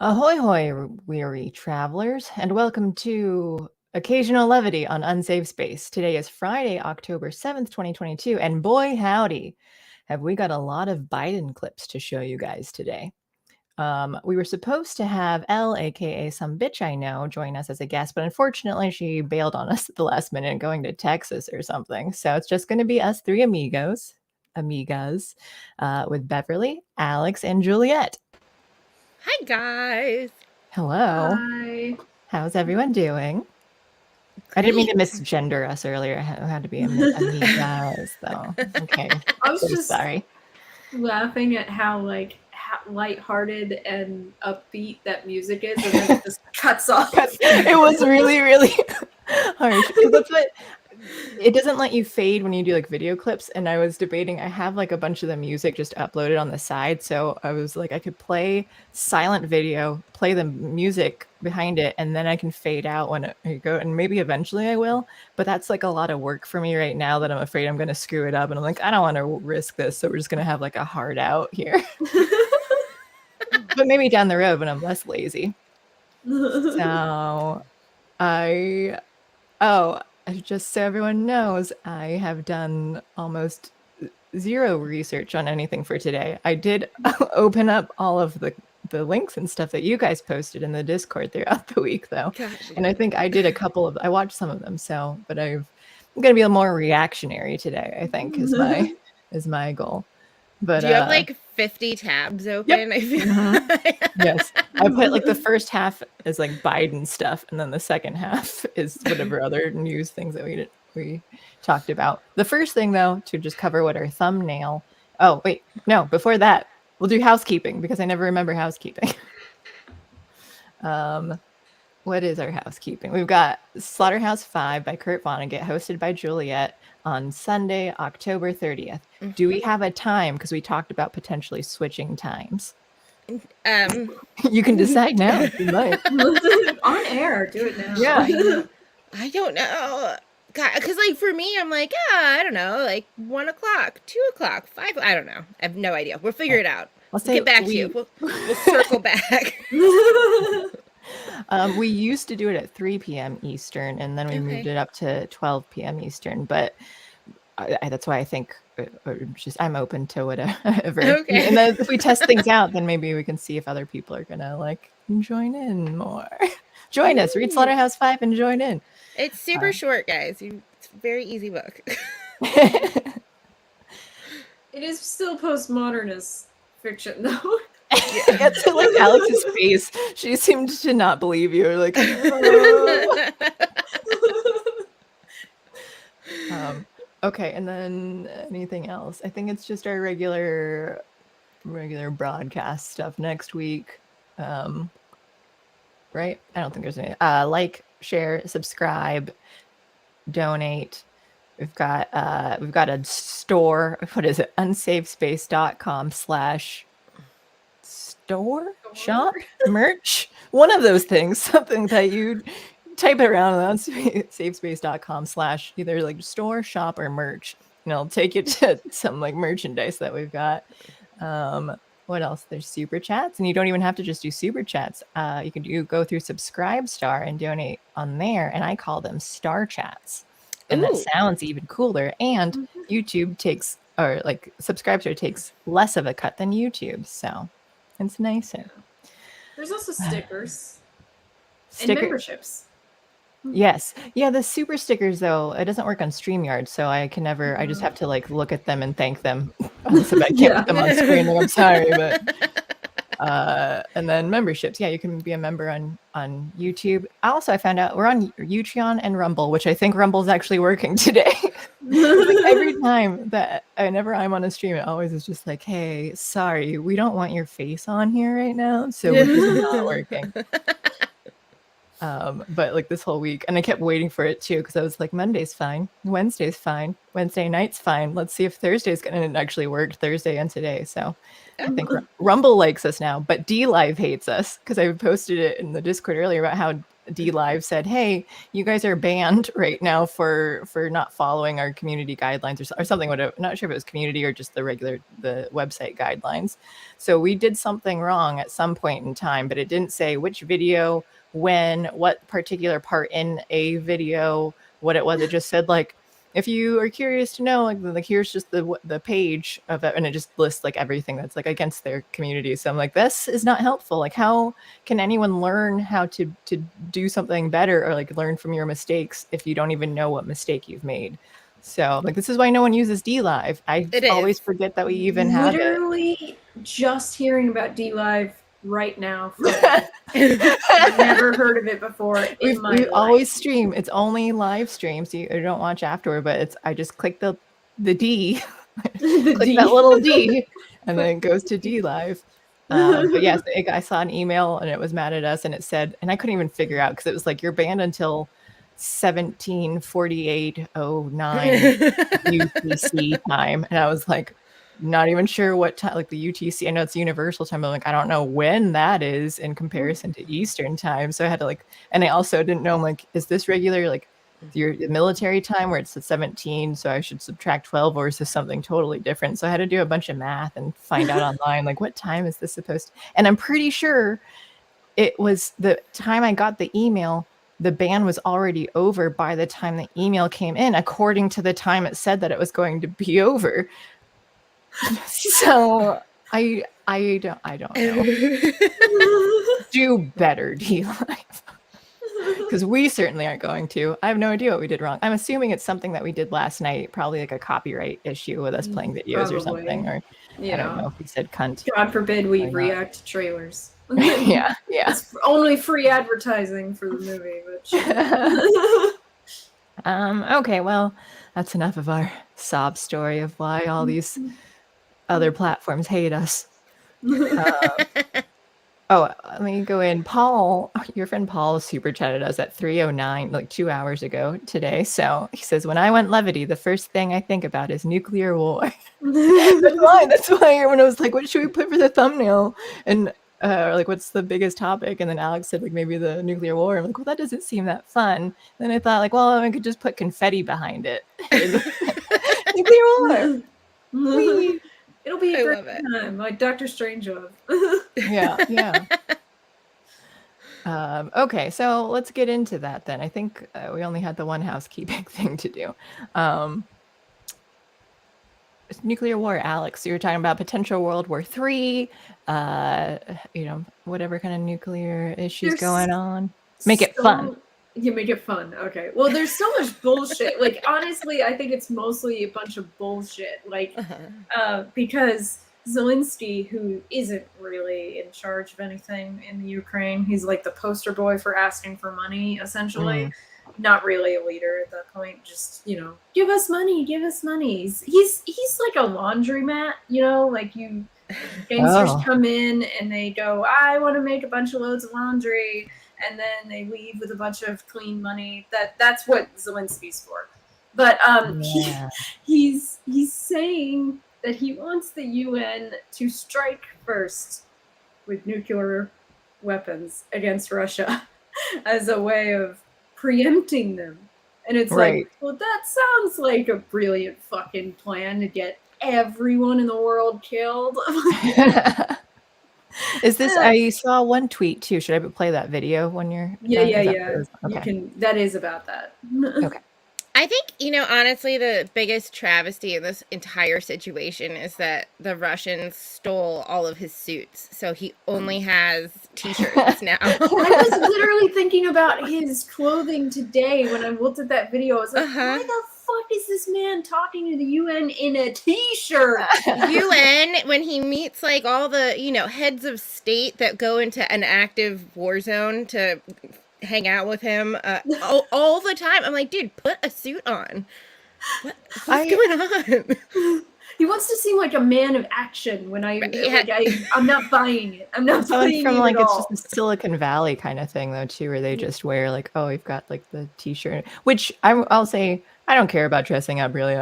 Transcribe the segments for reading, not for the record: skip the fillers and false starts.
Ahoy hoy, weary travelers, and welcome to Occasional Levity on Unsafe Space. Today is Friday, October 7th, 2022, and boy howdy, have we got a lot of Biden clips to show you guys today. We were supposed to have Elle, aka some bitch I know, join us as a guest, but unfortunately she bailed on us at the last minute going to Texas or something. So it's just going to be us three amigas, with Beverly, Alex, and Juliet. Hi, guys. Hello. Hi. How's everyone doing? I didn't mean to misgender us earlier. I had to be amigas, though. Okay. I was So just sorry. laughing at how lighthearted and upbeat that music is, and then it just cuts off. It was really, really harsh. That's what it doesn't let you fade when you do like video clips. And I was debating, I have like a bunch of the music just uploaded on the side. So I was like, I could play silent video, play the music behind it, and then I can fade out when I go. And maybe eventually I will. But that's like a lot of work for me right now that I'm afraid I'm going to screw it up. And I'm like, I don't want to risk this. So we're just going to have like a hard out here. But maybe down the road when I'm less lazy. So just so everyone knows, I have done almost zero research on anything for today. I did open up all of the links and stuff that you guys posted in the Discord throughout the week, though. Gosh. And I think I did I watched some of them. So, but I'm going to be a more reactionary today, I think, is my goal. But do you have like 50 tabs open? Yep. I feel Yes. I put like the first half is like Biden stuff, and then the second half is whatever other news things that we talked about. The first thing, though, to just cover what our thumbnail. Oh, wait, no, before that, we'll do housekeeping because I never remember housekeeping. What is our housekeeping? We've got Slaughterhouse 5 by Kurt Vonnegut, hosted by Juliet on Sunday, October 30th. Mm-hmm. Do we have a time? Because we talked about potentially switching times. You can decide now if you like. On air, do it now. Yeah. I don't know. Because like for me, I'm like, I don't know, like 1 o'clock, 2 o'clock, 5. I don't know. I have no idea. We'll figure it out. We'll get back to you. We'll circle back. We used to do it at 3 p.m. Eastern, and then we moved it up to 12 p.m. Eastern. But that's why I think I'm open to whatever. Okay. And then if we test things out, then maybe we can see if other people are gonna like join in more. Join us, read Slaughterhouse 5 and join in. It's super short, guys. It's a very easy book. It is still postmodernist fiction, though. Yeah, so like Alex's face, she seemed to not believe you. Like, okay, and then anything else? I think it's just our regular broadcast stuff next week. Right? I don't think there's any. Like, share, subscribe, donate. We've got a store. What is it? unsafespace.com/store, shop, merch. One of those things. Something that you type it around on unsafespace.com/ either like store, shop, or merch. And it'll take you to some like merchandise that we've got. What else? There's super chats, and you don't even have to just do super chats. You can go through Subscribestar and donate on there, and I call them star chats. And that sounds even cooler. And YouTube Subscribestar takes less of a cut than YouTube, so it's nicer. There's also stickers and memberships. Yes. Yeah, the super stickers, though, it doesn't work on StreamYard, so I can never, I just have to like look at them and thank them. So I can't put them on screen. I'm sorry, but and then memberships. Yeah, you can be a member on YouTube. I found out we're on Utreon and Rumble, which I think Rumble's actually working today. Like every time whenever I'm on a stream, it always is just like, hey, sorry, we don't want your face on here right now, so we're just not working. But like this whole week, and I kept waiting for it too, because I was like, Monday's fine, Wednesday's fine, Wednesday night's fine. Let's see if Thursday's gonna actually work, Thursday and today. So I think Rumble likes us now, but DLive hates us because I posted it in the Discord earlier about how DLive said, "Hey, you guys are banned right now for not following our community guidelines or something." Whatever. Not sure if it was community or just the website guidelines. So we did something wrong at some point in time, but it didn't say which video, when, what particular part in a video, what it was. It just said like, if you are curious to know, like here's just the page of it, and it just lists like everything that's like against their community. So I'm like, this is not helpful. Like, how can anyone learn how to do something better or like learn from your mistakes if you don't even know what mistake you've made? So like, this is why no one uses DLive. I always forget that we even have it. Literally just hearing about DLive right now. I've never heard of it before in my life. Always stream. It's only live streams. So you don't watch afterward, but I just click the D, click that little D, and then it goes to DLive. But yes, I saw an email and it was mad at us, and it said, and I couldn't even figure out because it was like, you're banned until 17:48:09 UTC time, and I was like, not even sure what time, like the UTC. I know it's universal time, but I'm like, I don't know when that is in comparison to Eastern time. So I had to like, and I also didn't know, I'm like, is this regular, like your military time where it's at 17, so I should subtract 12, or is this something totally different? So I had to do a bunch of math and find out online, like, what time is this supposed to, and I'm pretty sure it was the time I got the email, the ban was already over by the time the email came in, according to the time it said that it was going to be over. So I don't know. Do better, DLive. Because we certainly aren't going to. I have no idea what we did wrong. I'm assuming it's something that we did last night, probably like a copyright issue with us playing videos or something, or I don't know if we said cunt. God forbid we react to trailers. Yeah. It's only free advertising for the movie, but okay, well, that's enough of our sob story of why all these other platforms hate us. Let me go in. Paul, your friend Paul, super chatted us at 3:09, like 2 hours ago today. So he says, when I went Levity, the first thing I think about is nuclear war. That's why when I was like, what should we put for the thumbnail? And like, what's the biggest topic? And then Alex said, like, maybe the nuclear war. I'm like, well, that doesn't seem that fun. Then I thought, like, well, I could just put confetti behind it. Nuclear war. It'll be a great time, like Dr. Strangelove. Yeah. Okay, so let's get into that then. I think we only had the one housekeeping thing to do. Nuclear war, Alex. You were talking about potential World War III. Whatever kind of nuclear issues going on. Make it fun. You make it fun. Okay. Well, there's so much bullshit. Like, honestly, I think it's mostly a bunch of bullshit. Like, because Zelensky, who isn't really in charge of anything in the Ukraine, he's like the poster boy for asking for money, essentially. Not really a leader at that point. Just, give us money, give us money. He's like a laundromat, like you gangsters come in and they go, I want to make a bunch of loads of laundry. And then they leave with a bunch of clean money. That's what Zelensky's for. But he's saying that he wants the UN to strike first with nuclear weapons against Russia as a way of preempting them. And it's like, well, that sounds like a brilliant fucking plan to get everyone in the world killed. Is this? I saw one tweet too. Should I play that video when you're? Yeah. Okay. You can. That is about that. Okay. I think, honestly, the biggest travesty in this entire situation is that the Russians stole all of his suits, so he only has t-shirts now. I was literally thinking about his clothing today when I looked at that video. I was like, why the fuck is this man talking to the UN in a t-shirt? UN, when he meets like all the, heads of state that go into an active war zone to hang out with him all the time. I'm like, dude, put a suit on. What's going on? He wants to seem like a man of action when I'm not buying it. I'm not buying from it like at it's all. just a Silicon Valley kind of thing though too, where they just wear like, we've got like the t-shirt, which I'll say I don't care about dressing up really.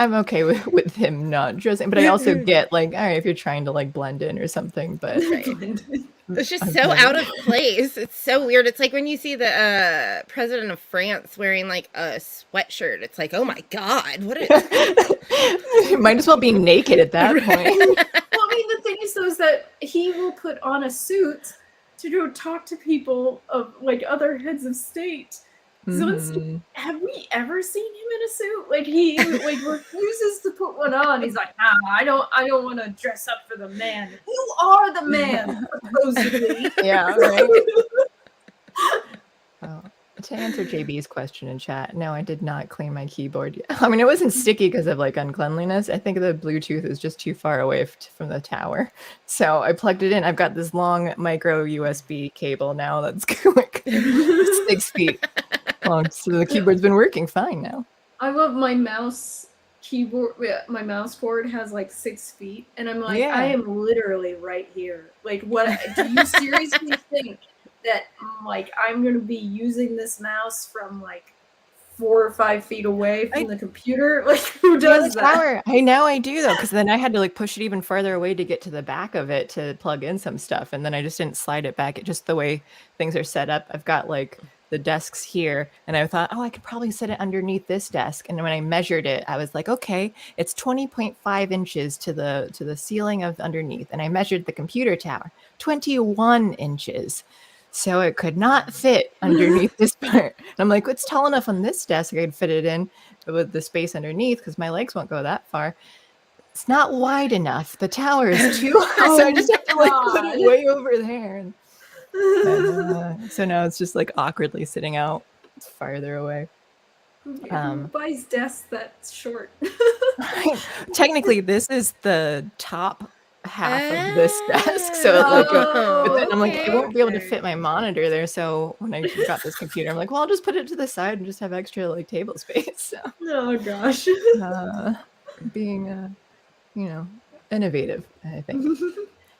I'm okay with him not dressing, but I also get like, all right, if you're trying to like blend in or something, but it's just so out of place. It's so weird. It's like when you see the president of France wearing like a sweatshirt. It's like, oh my god, what is? Might as well be naked at that point. Well, I mean, the thing is, though, is that he will put on a suit to go talk to people of like other heads of state. So have we ever seen him in a suit? Like he like refuses to put one on. He's like, nah, I don't want to dress up for the man. You are the man, supposedly. Yeah, right. To answer JB's question in chat, no, I did not clean my keyboard yet. I mean, it wasn't sticky because of like uncleanliness. I think the Bluetooth is just too far away from the tower. So I plugged it in. I've got this long micro USB cable now that's like 6 feet long. So the keyboard's been working fine now. I love my mouse keyboard. My mouse cord has like 6 feet. And I'm like, I am literally right here. Like, what do you seriously think that like I'm gonna be using this mouse from like 4 or 5 feet away from the computer? Like, who does that? I know I do though, because then I had to like push it even farther away to get to the back of it to plug in some stuff, and then I just didn't slide it back. It just the way things are set up. I've got like the desks here, and I thought, oh, I could probably set it underneath this desk. And when I measured it, I was like, okay, it's 20.5 inches to the ceiling of underneath, and I measured the computer tower, 21 inches. So it could not fit underneath this part. And I'm like, it's tall enough on this desk. I could fit it in with the space underneath because my legs won't go that far. It's not wide enough. The tower is too high. So I just have to like put it way over there. And, so now it's just like awkwardly sitting out farther away. Who buys desks that's short? Technically, this is the top half of this desk, so like but then I'm like, I won't be able to fit my monitor there. So when I got this computer, I'm like, well, I'll just put it to the side and just have extra like table space. So oh gosh, being innovative, I think.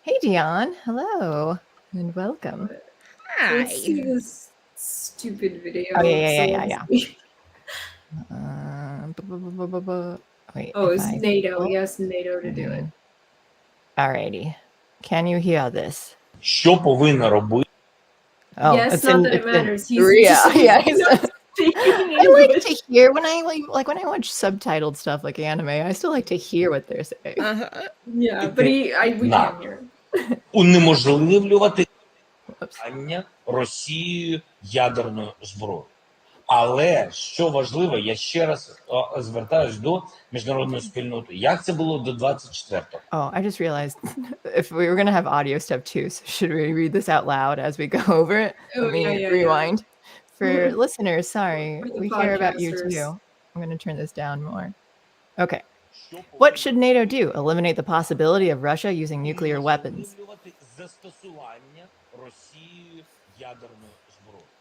Hey Dion, hello and welcome. Hi. Let's see this stupid video. Oh yeah. Wait, it's NATO. Yes, NATO to do it. Alrighty. Can you hear this? Що повинна робити? Oh, yes, not that it matters. He's I like to hear when I when I watch subtitled stuff like anime. I still like to hear what they're saying. Yeah, but we can't hear. Унеможливлювати Росією ядерною зброєю. Але, що важливо, я ще раз звертаюсь до міжнародної спільноти. Як це було до 24-го? Oh, I just realized if we were going to have audio stuff too, so should we read this out loud as we go over it? Let me rewind. For listeners, sorry, we hear about you too. I'm going to turn this down more. Okay. What should NATO do? Eliminate the possibility of Russia using nuclear weapons.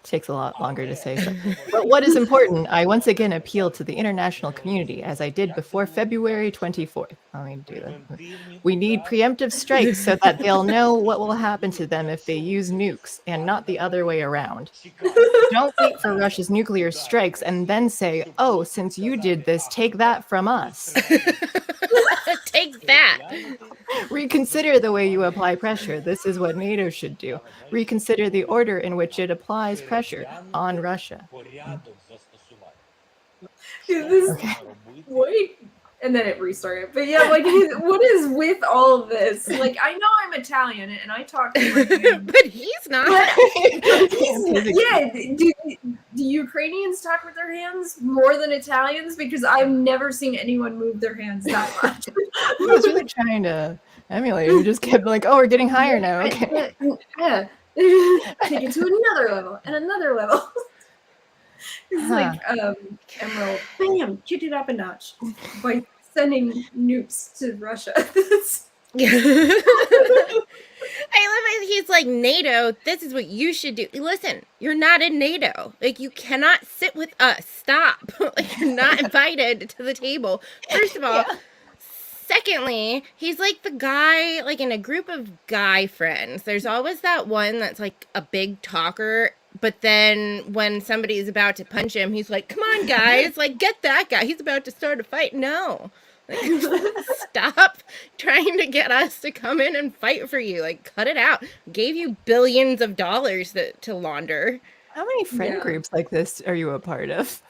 Takes a lot longer to say so. But what is important, I once again appeal to the international community, as I did before February 24th. Let me do that. We need preemptive strikes so that they'll know what will happen to them if they use nukes, and not the other way around. Don't wait for Russia's nuclear strikes and then say, oh, since you did this, take that from us. Take that. Reconsider the way you apply pressure. This is what NATO should do. Reconsider the order in which it applies pressure on Russia. Okay. Wait. And then it restarted. But yeah, like, what is with all of this? Like, I know I'm Italian and I talk to but he's not. Do Ukrainians talk with their hands more than Italians? Because I've never seen anyone move their hands that much. I was really trying to emulate. We just kept like, oh, we're getting higher now. Okay. Yeah. Take it to another level and another level. It's like Emerald, bam, kicked it up a notch by sending nukes to Russia. I love it. He's like, NATO, this is what you should do. Listen, you're not in NATO. Like, you cannot sit with us. Stop. Like, you're not invited to the table. First of all. Secondly, he's like the guy, like in a group of guy friends. There's always that one that's like a big talker, But then when somebody's about to punch him, he's like, come on, guys, like, get that guy. He's about to start a fight. No. Like, stop trying to get us to come in and fight for you. Like, cut it out. Gave you billions of dollars to launder. How many friend groups like this are you a part of?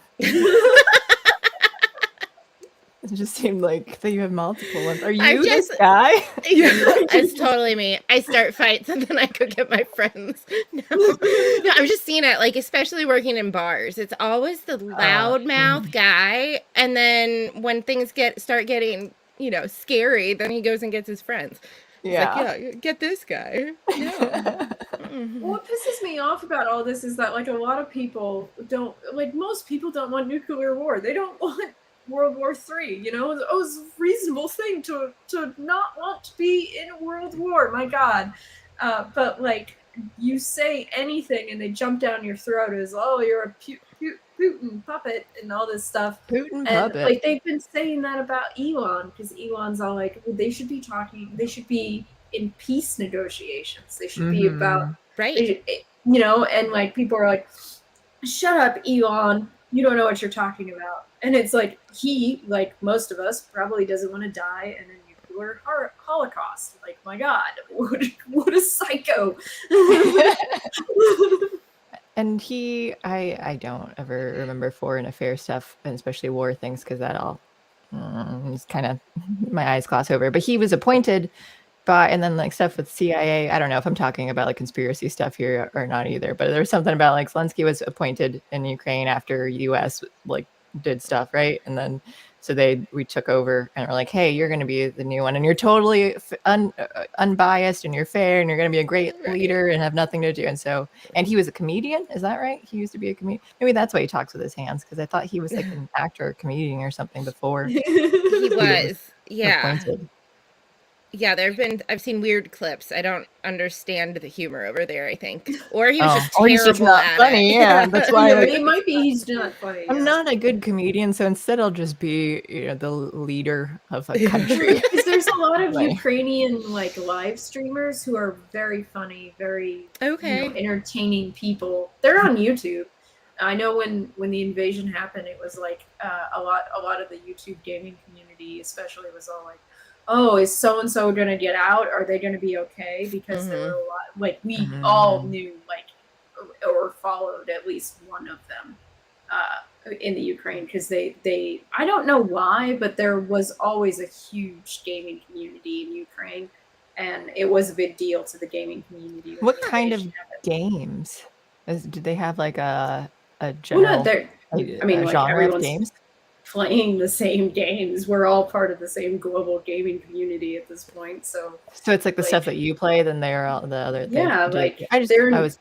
It just seemed like that you have multiple ones. Are you this guy? It's totally me. I start fights and then I go get my friends. No, I'm just seeing it, like, especially working in bars. It's always the loudmouth guy. And then when things start getting, scary, then he goes and gets his friends. Yeah. Like, yeah, get this guy. Yeah. What pisses me off about all this is that, like, a lot of people most people don't want nuclear war. They don't want World War III, It was a reasonable thing to not want to be in a world war. My God. But, like, you say anything and they jump down your throat as, oh, you're a Putin puppet and all this stuff. Putin puppet. Like, they've been saying that about Elon, because Elon's all like, well, they should be in peace negotiations. They should be about, right. And, like, people are like, shut up, Elon. You don't know what you're talking about. And it's like, he, like most of us, probably doesn't want to die in a nuclear holocaust. Like, my God, what a psycho. And I don't ever remember foreign affairs stuff, and especially war things, because that all is kind of, my eyes gloss over. But he was appointed by, and then like stuff with CIA, I don't know if I'm talking about like conspiracy stuff here or not either, but there was something about like Zelensky was appointed in Ukraine after US like did stuff, right? And then so we took over and were like, hey, you're going to be the new one, and you're totally unbiased and you're fair and you're going to be a great leader and have nothing to do. And he was a comedian, is that right? He used to be a comedian. Maybe that's why he talks with his hands, because I thought he was like an actor or comedian or something before. He was, yeah. Appointed. Yeah, I've seen weird clips. I don't understand the humor over there, I think. Or he was just terrible he's just not funny, yeah. That's why it might be he's not funny. I'm not a good comedian, so instead I'll just be, the leader of a country. Because there's a lot of Ukrainian like live streamers who are very funny, very entertaining people. They're on YouTube. I know when the invasion happened, it was like a lot of the YouTube gaming community especially was all like, oh, is so-and-so going to get out? Are they going to be okay? Because there were a lot, like, we all knew, like, or followed at least one of them in the Ukraine, because they I don't know why, but there was always a huge gaming community in Ukraine, and it was a big deal to the gaming community. What kind of games? Did they have, like, a general genre of games? Playing the same games. We're all part of the same global gaming community at this point. So it's like the stuff that you play, then they're all the other things. Yeah, like I was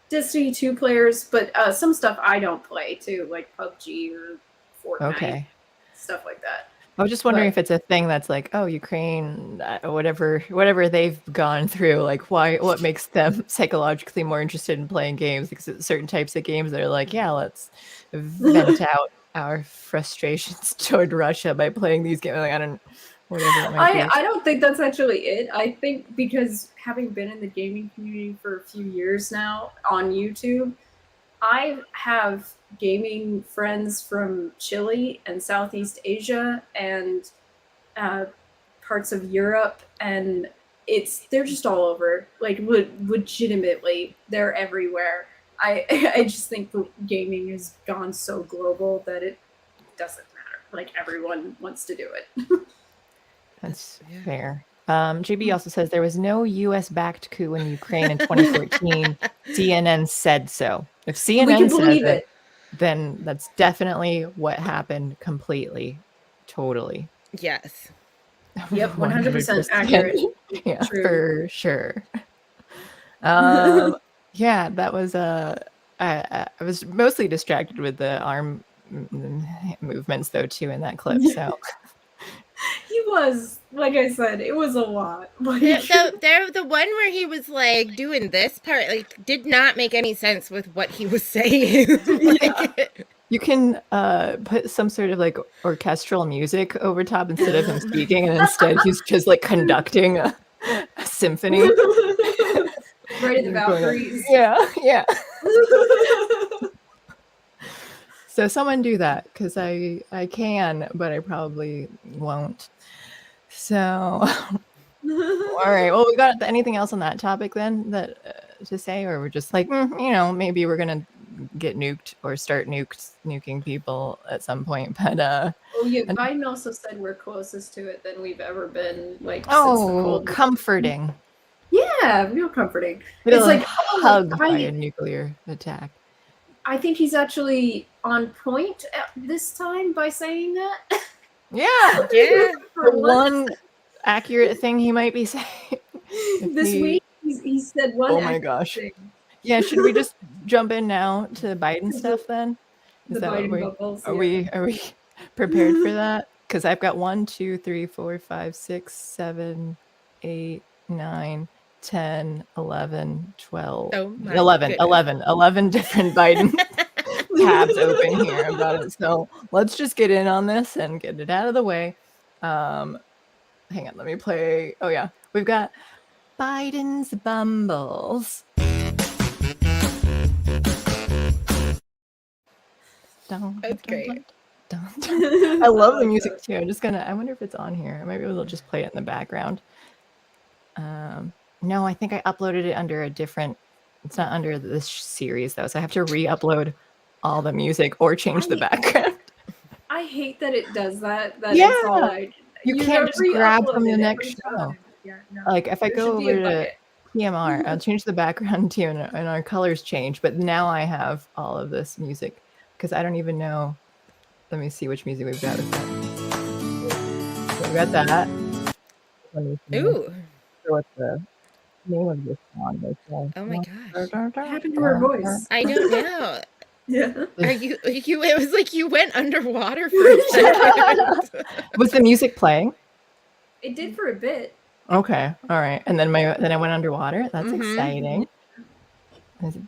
Destiny 2 players, but some stuff I don't play too, like PUBG or Fortnite, stuff like that. I was just wondering if it's a thing that's like, oh, Ukraine, whatever they've gone through, like what makes them psychologically more interested in playing games? Because it's certain types of games that are like, yeah, let's vent out our frustrations toward Russia by playing these games. Like, I don't think that's actually it. I think because having been in the gaming community for a few years now on YouTube, I have gaming friends from Chile and Southeast Asia and parts of Europe, and they're just all over. Like, legitimately, they're everywhere. I just think gaming has gone so global that it doesn't matter. Like, everyone wants to do it. That's fair. JB also says there was no U.S.-backed coup in Ukraine in 2014. CNN said so. If CNN says it, then that's definitely what happened completely. Totally. Yes. Yep, 100% accurate. Yeah, true. For sure. Yeah, that was I was mostly distracted with the arm movements though too in that clip. So he was, like I said, it was a lot. The one where he was like doing this part, like, did not make any sense with what he was saying. You can put some sort of like orchestral music over top instead of him speaking, and instead he's just like conducting a symphony. Right at the Valkyries. Yeah. So someone do that, because I can, but I probably won't. So, all right. Well, we got anything else on that topic then that to say, or we're just like, maybe we're gonna get nuked or start nuking people at some point. But oh yeah, Biden also said we're closest to it than we've ever been, like since the Cold War. Comforting. Yeah, real comforting. It's like hugged by a nuclear attack. I think he's actually on point this time by saying that. Yeah. For one accurate thing he might be saying. This week, he said one. Oh my gosh. Thing. Yeah, should we just jump in now to Biden stuff then? Is that Biden bubbles, are we prepared for that? Because I've got 1, 2, 3, 4, 5, 6, 7, 8, 9, 10, 11, 12, 11 different Biden tabs open here about it. So let's just get in on this and get it out of the way. Hang on, let me play. Oh yeah, we've got Biden's bumbles. That's great. I love the music too. I wonder if it's on here. Maybe we'll just play it in the background. No, I think I uploaded it under a different, it's not under this series though. So I have to re-upload all the music or change the background. I hate that it does that. Yeah. You can't just grab from the next show. Yeah, no. Like if I go over to PMR, I'll change the background too and our colors change. But now I have all of this music because I don't even know. Let me see which music we've got. We got that. Ooh. What's the name of this song? Oh my gosh. What happened to her voice? I don't know. Yeah. Are you? It was like you went underwater for a second. Was the music playing? It did for a bit. Okay. All right. And then I went underwater. That's exciting. That's it.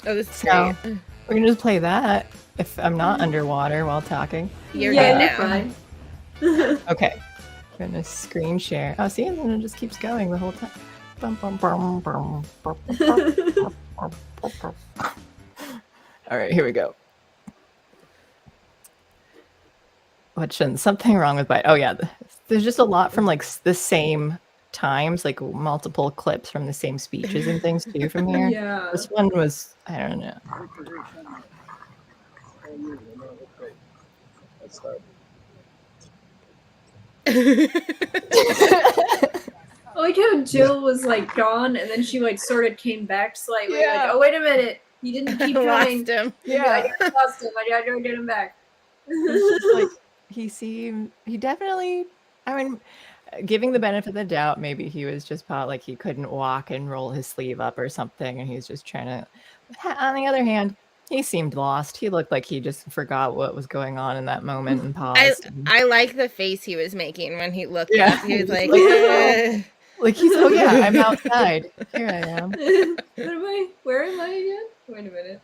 Oh, this is great. We're gonna just play that if I'm not underwater while talking. You're good now. Fine. Okay. I'm gonna screen share. Oh, see, and then it just keeps going the whole time. All right, here we go. Something wrong with Biden. Oh yeah, there's just a lot from like the same times, like multiple clips from the same speeches and things too from here. Yeah. This one was, I don't know. I like how Jill was like gone and then she like sort of came back slightly. Yeah. Like, oh wait a minute, he didn't keep coming. Lost him. Yeah, I lost him. I don't get him back. It's just like he definitely, I mean, giving the benefit of the doubt, maybe he was just like he couldn't walk and roll his sleeve up or something, and he's just trying to. On the other hand, he seemed lost. He looked like he just forgot what was going on in that moment and paused. I like the face he was making when he looked up. He was like, like he's, oh yeah, I'm outside. Here I am. Where am I again? Wait a minute.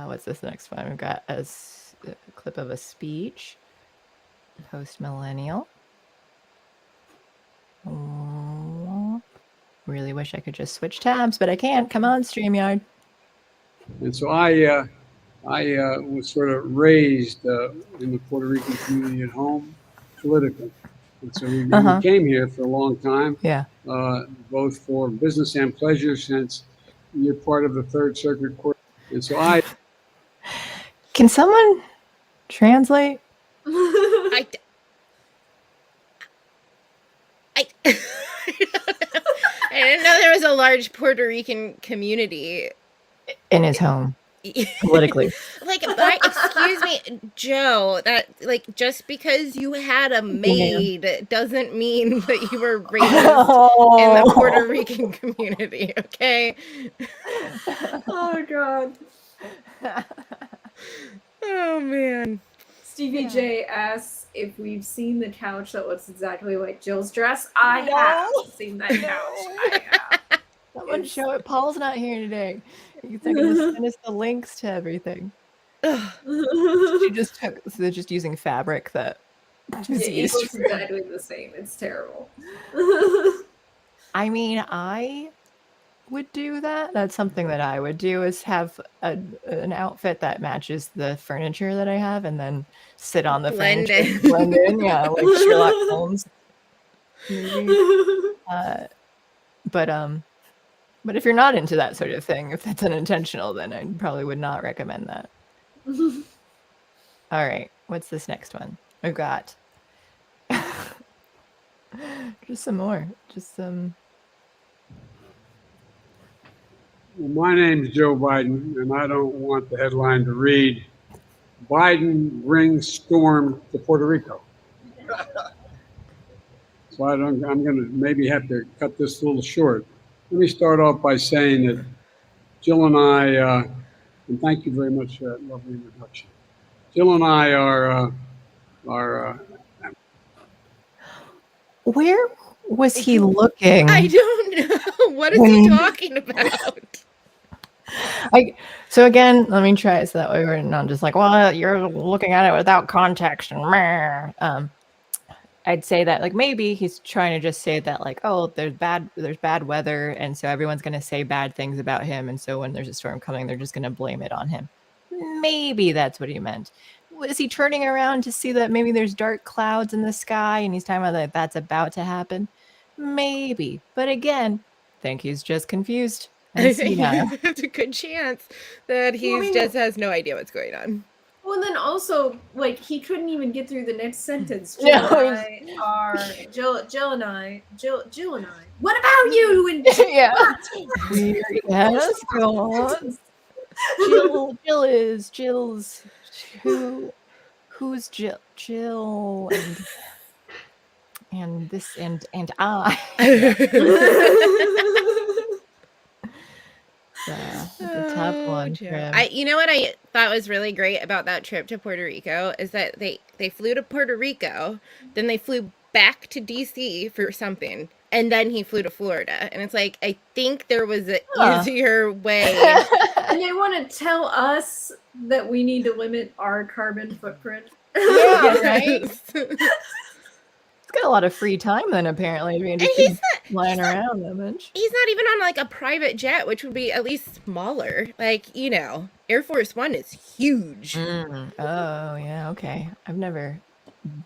What's this next one? We've got a clip of a speech. Post-millennial. Really wish I could just switch tabs, but I can't. Come on, StreamYard. And so I was sort of raised in the Puerto Rican community at home, politically. And so we came here for a long time, both for business and pleasure, since you're part of the Third Circuit Court. And so Can someone translate? I didn't know there was a large Puerto Rican community in his home. Politically. Like, excuse me, Joe, that like just because you had a maid doesn't mean that you were raised in the Puerto Rican community, okay? Oh god. Oh man. Stevie J asks if we've seen the couch that looks exactly like Jill's dress. I have seen that couch. I have. Someone show it. Paul's not here today. You think I'm gonna send us the links to everything. She just took, so they're just using fabric that is used Eagles for... and died doing the same. It's terrible. I mean, I would do that. That's something that I would do, is have an outfit that matches the furniture that I have, and then sit on the furniture, blend in, yeah, like Sherlock Holmes movie. But if you're not into that sort of thing, if that's unintentional, then I probably would not recommend that. All right, what's this next one? We've got just some more. Just some. Well, my name's Joe Biden, and I don't want the headline to read, Biden brings storm to Puerto Rico. So I'm going to maybe have to cut this a little short. Let me start off by saying that Jill and I, and thank you very much for that lovely introduction. Jill and I are where was he looking? I don't know. What is he talking about? So again, let me try it so that way we're not just like, well, you're looking at it without context and I'd say that like maybe he's trying to just say that like, oh, there's bad weather, and so everyone's going to say bad things about him, and so when there's a storm coming, they're just going to blame it on him. Maybe that's what he meant. Was he turning around to see that maybe there's dark clouds in the sky and he's talking about that that's about to happen? Maybe. But again, I think he's just confused. I think there's a good chance that he just has no idea what's going on. Well, and then also, like, he couldn't even get through the next sentence. Jill and I. What about you? And yeah. Yes, go on. Jill's. Who's Jill? Jill and this and I. The tough one. You know what I thought was really great about that trip to Puerto Rico is that they flew to Puerto Rico, then they flew back to DC for something, and then he flew to Florida. And it's like, I think there was an easier way. And they want to tell us that we need to limit our carbon footprint. Yeah, right? He's got a lot of free time then, apparently. I mean, he's not flying around that much. He's not even on like a private jet, which would be at least smaller. Like, you know, Air Force One is huge. Oh, yeah, okay. I've never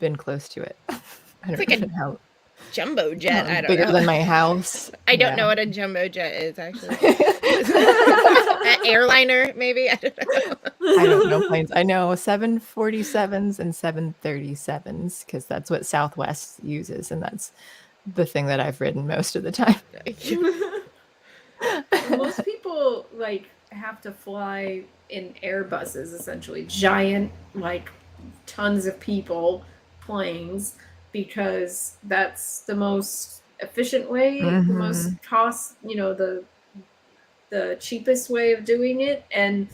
been close to it. I don't know how jumbo jet. I don't know. Bigger than my house. I don't know what a jumbo jet is, actually. An airliner, maybe? I don't know. I don't know planes. I know 747s and 737s because that's what Southwest uses, and that's the thing that I've ridden most of the time. Most people like have to fly in Airbuses, essentially giant, like tons of people planes, because that's the most efficient way, the most cost, the cheapest way of doing it. And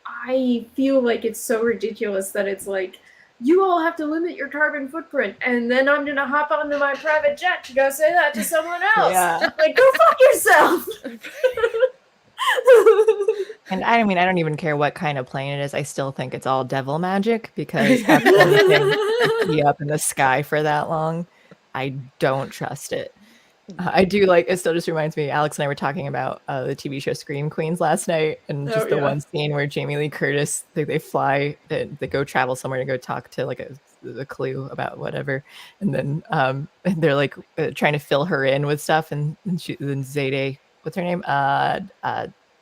I feel like it's so ridiculous that it's like, you all have to limit your carbon footprint, and then I'm gonna hop onto my private jet to go say that to someone else. Yeah. Like, go fuck yourself. And I mean, I don't even care what kind of plane it is. I still think it's all devil magic, because having anything be up in the sky for that long, I don't trust it. I do like, it still just reminds me, Alex and I were talking about the TV show Scream Queens last night, and just the one scene where Jamie Lee Curtis, they fly, they go travel somewhere to go talk to like a clue about whatever, and then they're like trying to fill her in with stuff, and then Zayde, what's her name?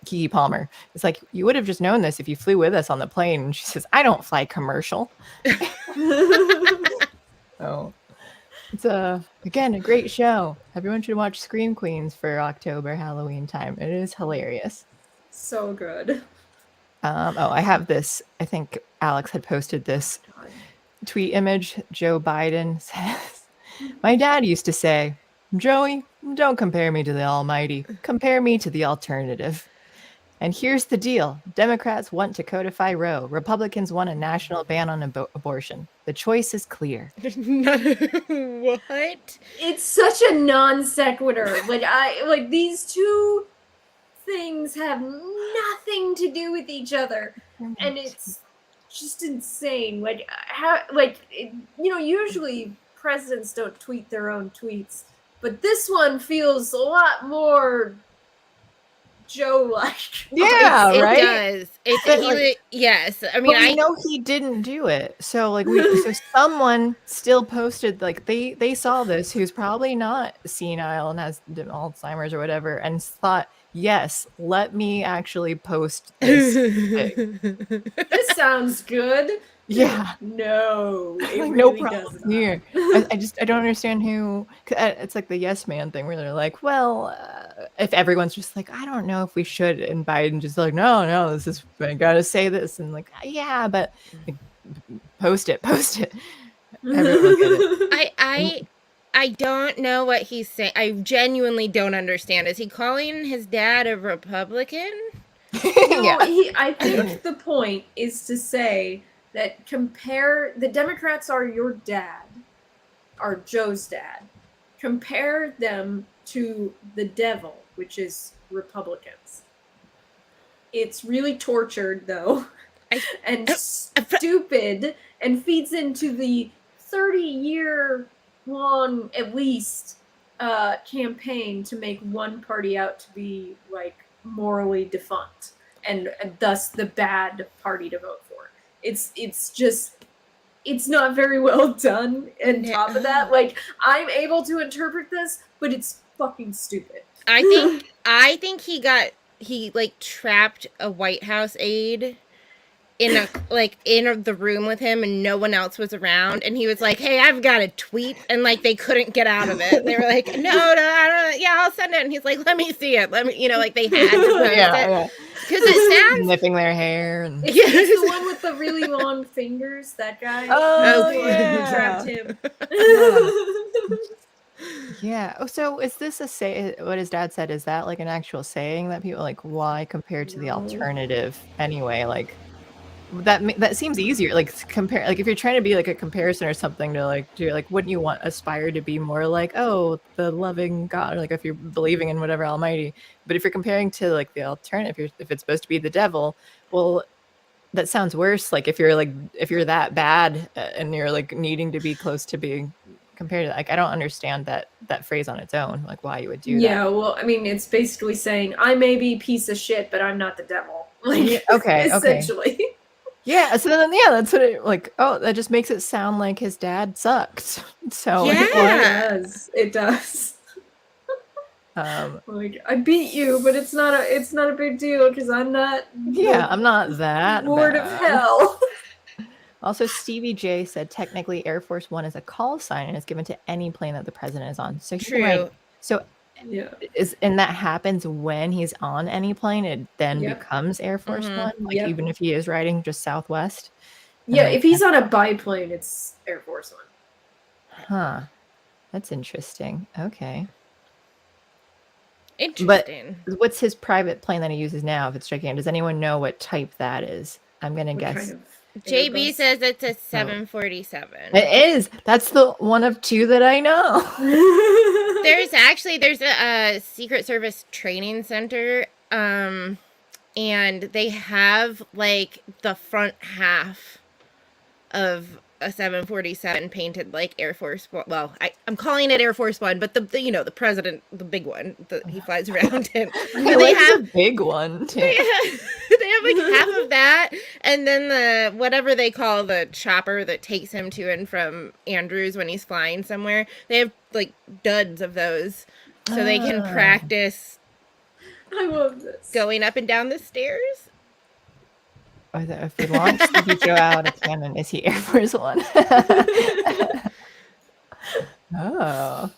Keke Palmer. It's like, you would have just known this if you flew with us on the plane. And she says, I don't fly commercial. So it's again a great show. Everyone should watch Scream Queens for October Halloween time. It is hilarious. So good. I have this. I think Alex had posted this tweet image. Joe Biden says, my dad used to say, Joey, don't compare me to the almighty. Compare me to the alternative. And here's the deal. Democrats want to codify Roe. Republicans want a national ban on abortion. The choice is clear. What? It's such a non sequitur. Like these two things have nothing to do with each other. and it's just insane. Like usually presidents don't tweet their own tweets, but this one feels a lot more Joe-like. Yeah, it right. Does. Yes. I mean, I know he didn't do it. So like so someone still posted, like they saw this, who's probably not senile and has Alzheimer's or whatever, and thought, yes, let me actually post this thing. This sounds good. Yeah. No, it like, really no problem doesn't. Here. I don't understand who. It's like the yes man thing where they're like, well, if everyone's just like, I don't know if we should, and Biden just like, no, this is, I gotta say this, and like, yeah, but like, post it. Everyone get it. I don't know what he's saying. I genuinely don't understand. Is he calling his dad a Republican? No, I think the point is to say that the Democrats are your dad, are Joe's dad. Compare them to the devil, which is Republicans. It's really tortured, though, and stupid, and feeds into the 30-year long, at least, campaign to make one party out to be, like, morally defunct, and thus the bad party to vote for. It's not very well done. And top of that, like, I'm able to interpret this, but it's fucking stupid. I think he like trapped a White House aide in the room with him, and no one else was around, and he was like, hey, I've got a tweet, and like they couldn't get out of it. They were like, no, I don't, yeah, I'll send it, and he's like, let me see it, like they had to post it. Because it sounds nipping their hair, and it's the one with the really long fingers, that guy. Oh, yeah. Trapped him. Yeah. Oh, so is this what his dad said? Is that like an actual saying that people like, why compared to the alternative anyway? Like that seems easier. Like compare, like if you're trying to be like a comparison or something to like do, like, wouldn't you aspire to be more like, oh, the loving God, or like if you're believing in whatever Almighty? But if you're comparing to like the alternative, if it's supposed to be the devil, well, that sounds worse. Like if you're that bad and you're like needing to be close to being compared to, like, I don't understand that phrase on its own, like why you would do that. Yeah, well, I mean, it's basically saying I may be a piece of shit, but I'm not the devil. Like, okay, essentially. Yeah, so then that's what it, like, oh, that just makes it sound like his dad sucked. So yeah, it does. Like, I beat you, but it's not a big deal because I'm not. Yeah, I'm not that Lord bad. of hell. Also, Stevie J said technically Air Force One is a call sign and is given to any plane that the president is on. So true. Right. So yeah, and that happens when he's on any plane. It then becomes Air Force One, like even if he is riding just Southwest. Yeah, if he's on a biplane, it's Air Force One. Huh. That's interesting. Okay. Interesting. But what's his private plane that he uses now, if it's gigantic? Does anyone know what type that is? I'm going to guess. JB says it's a 747. It is. That's the one of two that I know. There's a Secret Service training center, and they have like the front half of a 747 painted like Air Force One. Well, I'm calling it Air Force One, but the the president, the big one that he flies around in. They have a big one too. They have like half of that, and then the whatever they call the chopper that takes him to and from Andrews when he's flying somewhere. They have like duds of those, so they can practice. I love this. Going up and down the stairs. If they launch Stevie Joe out of cannon, is he Air Force One? Oh,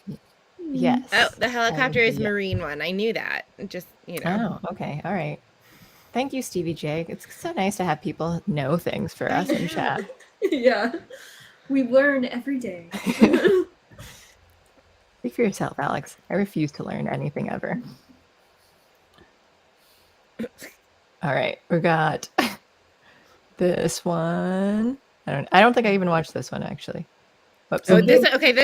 yes. Oh, the helicopter is Marine One. I knew that. Just Oh, okay, all right. Thank you, Stevie J. It's so nice to have people know things for us in chat. Yeah, we learn every day. Speak for yourself, Alex. I refuse to learn anything ever. All right, we got this one. I don't think I even watched this one actually. Whoops. Oh, this I think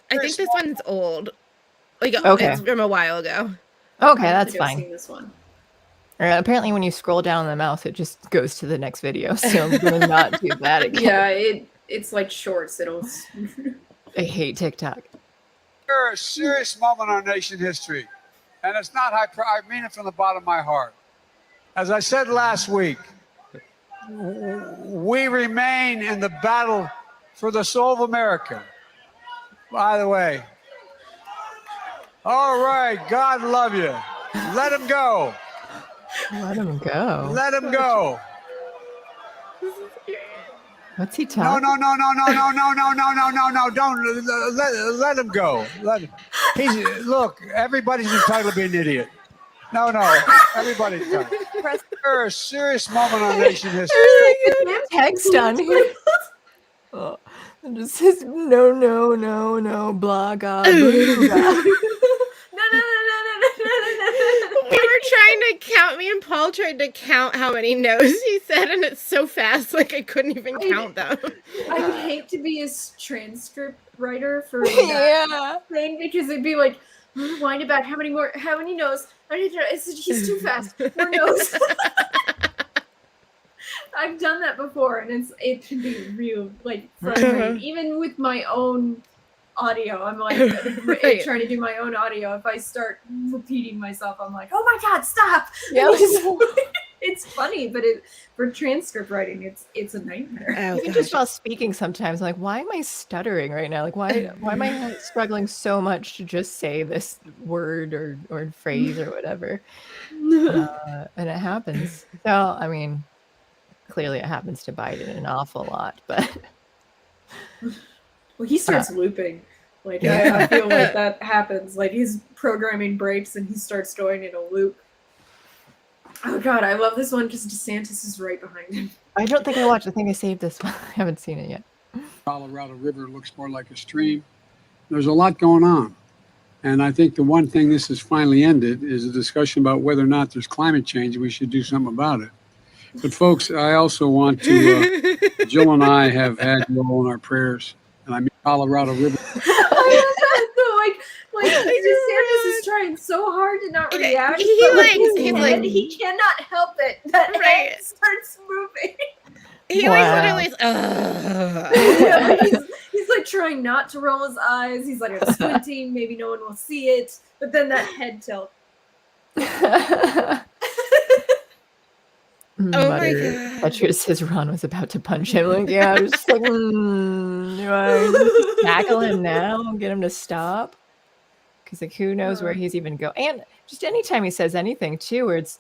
this one's old. Like, okay, it's from a while ago. Okay, that's fine. This one. Apparently, when you scroll down the mouse, it just goes to the next video. So I'm going to not do that again. Yeah, it's like shorts. I hate TikTok. You're a serious moment in our nation history, and it's not I mean it from the bottom of my heart. As I said last week, we remain in the battle for the soul of America. By the way, all right, God love you. Let him go. Let him go. Let him go. What's he talking? No. Don't let him go. Look. Everybody's entitled to be an idiot. No. Everybody's entitled. You're a serious moment in our nation history. Text on here. Oh, it just says no, blah, blah, blah. We were trying to count. Me and Paul tried to count how many no's he said, and it's so fast, like I couldn't even count them. I would hate to be a transcript writer for that thing, because it'd be like, wind it back. How many no's? He's too fast. More no's. I've done that before, and it can be real frustrating. Even with my own audio, I'm like trying to do my own audio. If I start repeating myself, I'm like, oh my god, stop! Yeah. It's funny, but for transcript writing, it's a nightmare. Even just while speaking, sometimes I'm like, why am I stuttering right now? Like, why am I struggling so much to just say this word or phrase or whatever? And it happens. So, I mean, clearly it happens to Biden an awful lot, but well, he starts looping. I feel like that happens. Like his programming breaks and he starts going in a loop. Oh god, I love this one because DeSantis is right behind him. I don't think I watched. I think I saved this one. I haven't seen it yet. Colorado River looks more like a stream. There's a lot going on. And I think the one thing this has finally ended is a discussion about whether or not there's climate change and we should do something about it. But folks, I also want to, Jill and I have had you all in our prayers. And I mean Colorado River. DeSantis is trying so hard to not react. He cannot help it. That head starts moving. He literally he's like trying not to roll his eyes. He's like squinting. Maybe no one will see it. But then that head tilt. Oh my god. Fletcher says Ron was about to punch him. Like, yeah, I was just like, do I tackle him now and get him to stop? Because like, who knows where he's even going? And just anytime he says anything too, where it's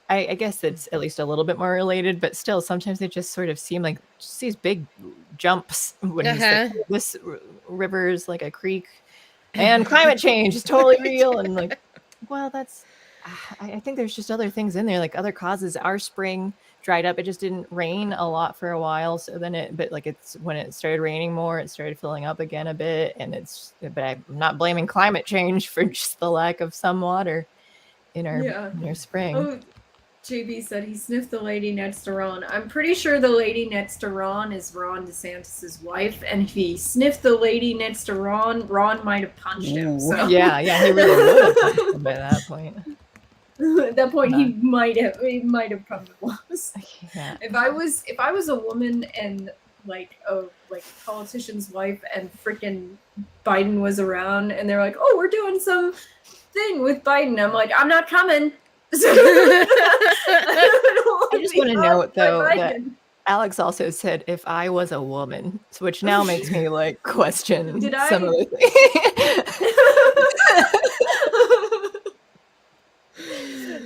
I guess it's at least a little bit more related, but still sometimes they just sort of seem like just these big jumps when he's like, this river is like a creek and climate change is totally real. And like, well, that's I think there's just other things in there, like other causes. Our spring dried up. It just didn't rain a lot for a while. So then it's when it started raining more, it started filling up again a bit. But I'm not blaming climate change for just the lack of some water in our spring. Oh, JB said he sniffed the lady next to Ron. I'm pretty sure the lady next to Ron is Ron DeSantis' wife. And if he sniffed the lady next to Ron might have punched him. So. Yeah, he really would have punched him by that point. At that point, he might have come to blows. Yeah. If I was a woman and like a politician's wife, and freaking Biden was around, and they're like, "Oh, we're doing some thing with Biden," I'm like, "I'm not coming." I just want to note though that Alex also said, "If I was a woman," which now makes me like question some of the things.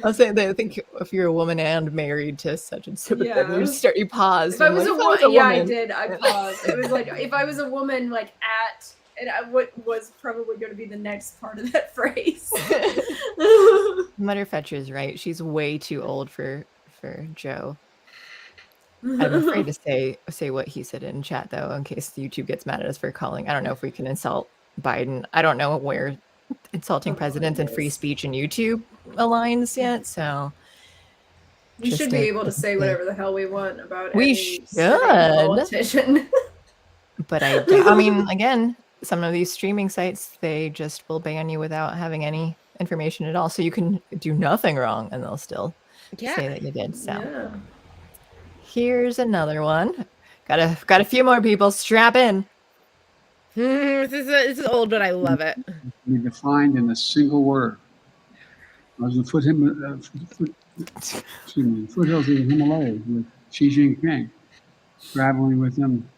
I was saying that I think if you're a woman and married to such and so, you paused. If I was a woman, I did. I paused. It was like if I was a woman, and was probably going to be the next part of that phrase. Mutterfetcher is right. She's way too old for Joe. I'm afraid to say what he said in chat though, in case YouTube gets mad at us for calling. I don't know if we can insult Biden. I don't know where insulting presidents and free speech and YouTube aligns yet, so we should be able to say whatever the hell we want about any politician. But I mean, again, some of these streaming sites, they just will ban you without having any information at all. So you can do nothing wrong and they'll still say that you did. So here's another one. Got a few more people. Strap in. This is old, but I love it. Be defined in a single word. I was in foothills of the Himalayas with Xi Jinping, traveling with him.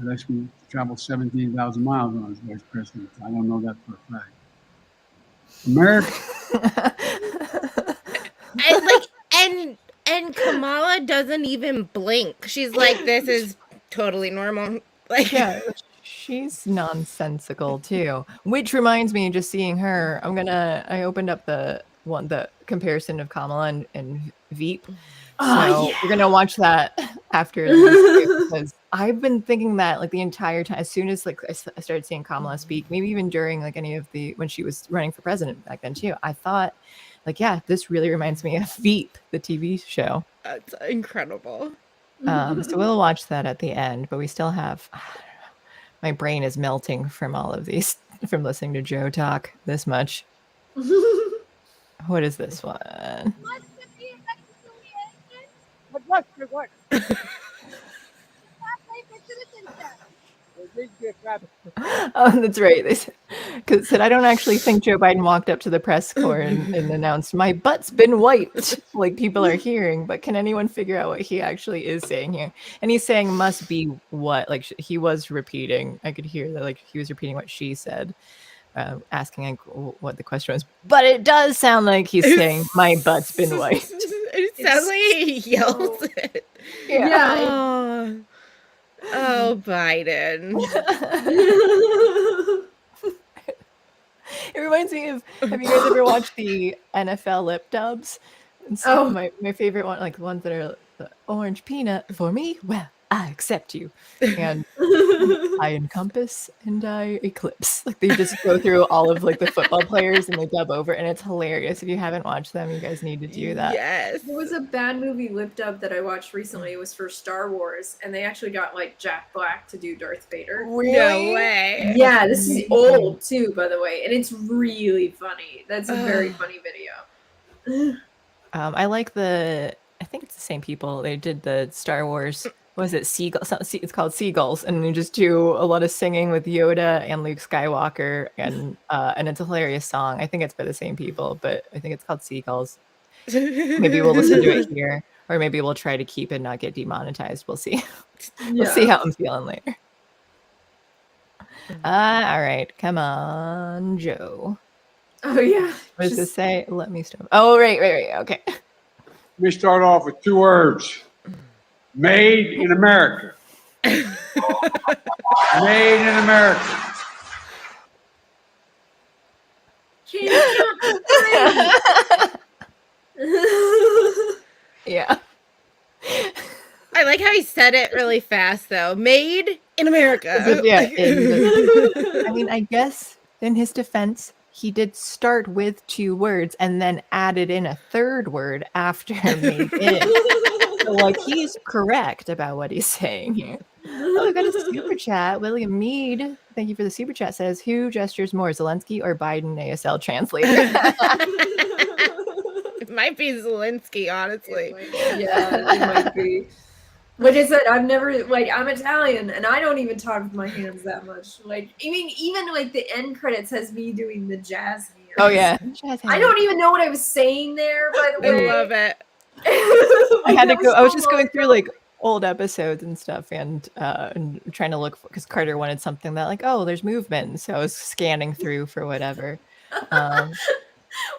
I'd actually traveled 17,000 miles when I was vice president. I don't know that for a fact. America. and Kamala doesn't even blink. She's like, this is totally normal. Like, yeah, she's nonsensical too. Which reminds me, just seeing her, I opened up the comparison of Kamala and Veep. So we're gonna watch that after this, because I've been thinking that like the entire time, as soon as like I started seeing Kamala speak, maybe even during like any of when she was running for president back then too, I thought like, yeah, this really reminds me of Veep, the TV show. That's incredible. So we'll watch that at the end, but we still have, my brain is melting from all of these, from listening to Joe talk this much. What is this one? Oh, that's right. They said, I don't actually think Joe Biden walked up to the press corps and announced, my butt's been wiped, like people are hearing, but can anyone figure out what he actually is saying here? And he's saying must be what? Like he was repeating. I could hear that like he was repeating what she said, asking like what the question was. But it does sound like he's saying my butt's been wiped. It sounds like he yells it. Yeah. Oh, Biden. It reminds me of, have you guys ever watched the NFL lip dubs? And so my favorite one, like the ones that are the orange peanut for me, well, I accept you. And I encompass and I eclipse. Like they just go through all of like the football players and they dub over, and it's hilarious. If you haven't watched them, you guys need to do that. Yes. There was a bad movie lip dub that I watched recently. It was for Star Wars, and they actually got like Jack Black to do Darth Vader. Really? No way. Yeah, this is old too, by the way, and it's really funny. That's a very funny video. I like I think it's the same people. They did the Star Wars. Was it Seagulls? It's called Seagulls, and they just do a lot of singing with Yoda and Luke Skywalker, and it's a hilarious song. I think it's by the same people, but I think it's called Seagulls. Maybe we'll listen to it here, or maybe we'll try to keep it, not get demonetized. We'll see. We'll see how I'm feeling later. All right, come on, Joe. Oh yeah. What does this say? Let me stop. Oh, right. Okay. Let me start off with 2 words. Made in America. Made in America. Yeah. I like how he said it really fast, though. Made in America. Yeah. I mean, I guess in his defense, he did start with 2 words and then added in a 3rd word after made in. So, like, he's correct about what he's saying here. Oh, we got a super chat. William Mead, thank you for the super chat, says, who gestures more, Zelensky or Biden ASL translator? It might be Zelensky, honestly. Yeah, it might be. Like I said, I've never, like, I'm Italian, and I don't even talk with my hands that much. Like, I mean, even, like, the end credits has me doing the jazz hands. Oh, yeah. I don't even know what I was saying there, by the way. I love it. I had to go. I was just going through like old episodes and stuff, and trying to look because Carter wanted something that like, oh, there's movement, so I was scanning through for whatever. And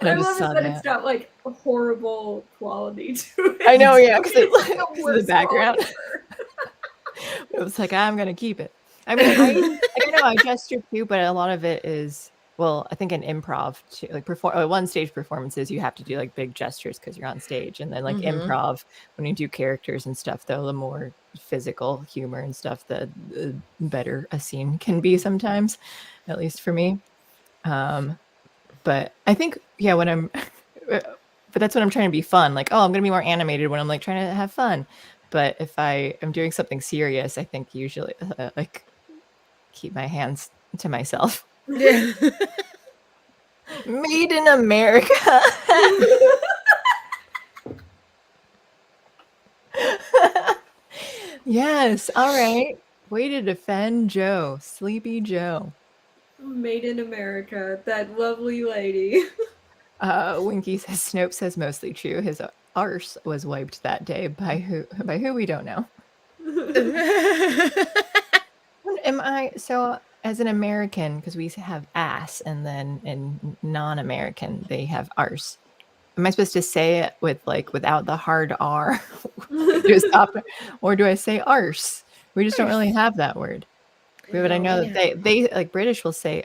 I love that it's got like a horrible quality to it. I know, yeah, because the background. It was like, I'm gonna keep it. I mean, I know I gesture too, but a lot of it is. Well, I think in improv, too, like one stage performances, you have to do like big gestures because you're on stage, and then like improv, when you do characters and stuff, though, the more physical humor and stuff, the better a scene can be sometimes, at least for me. But I think, yeah, but that's when I'm trying to be fun. Like, oh, I'm gonna be more animated when I'm like trying to have fun. But if I am doing something serious, I think usually like keep my hands to myself. Yeah. Made in America. Yes. All right. Way to defend Joe. Sleepy Joe. Made in America. That lovely lady. Winky says Snopes says mostly true. His arse was wiped that day by who we don't know. Am I so as an American, because we have ass, and then in non-American they have arse. Am I supposed to say it with without the hard R? Or do I say arse? We just don't really have that word. But I know that they like British will say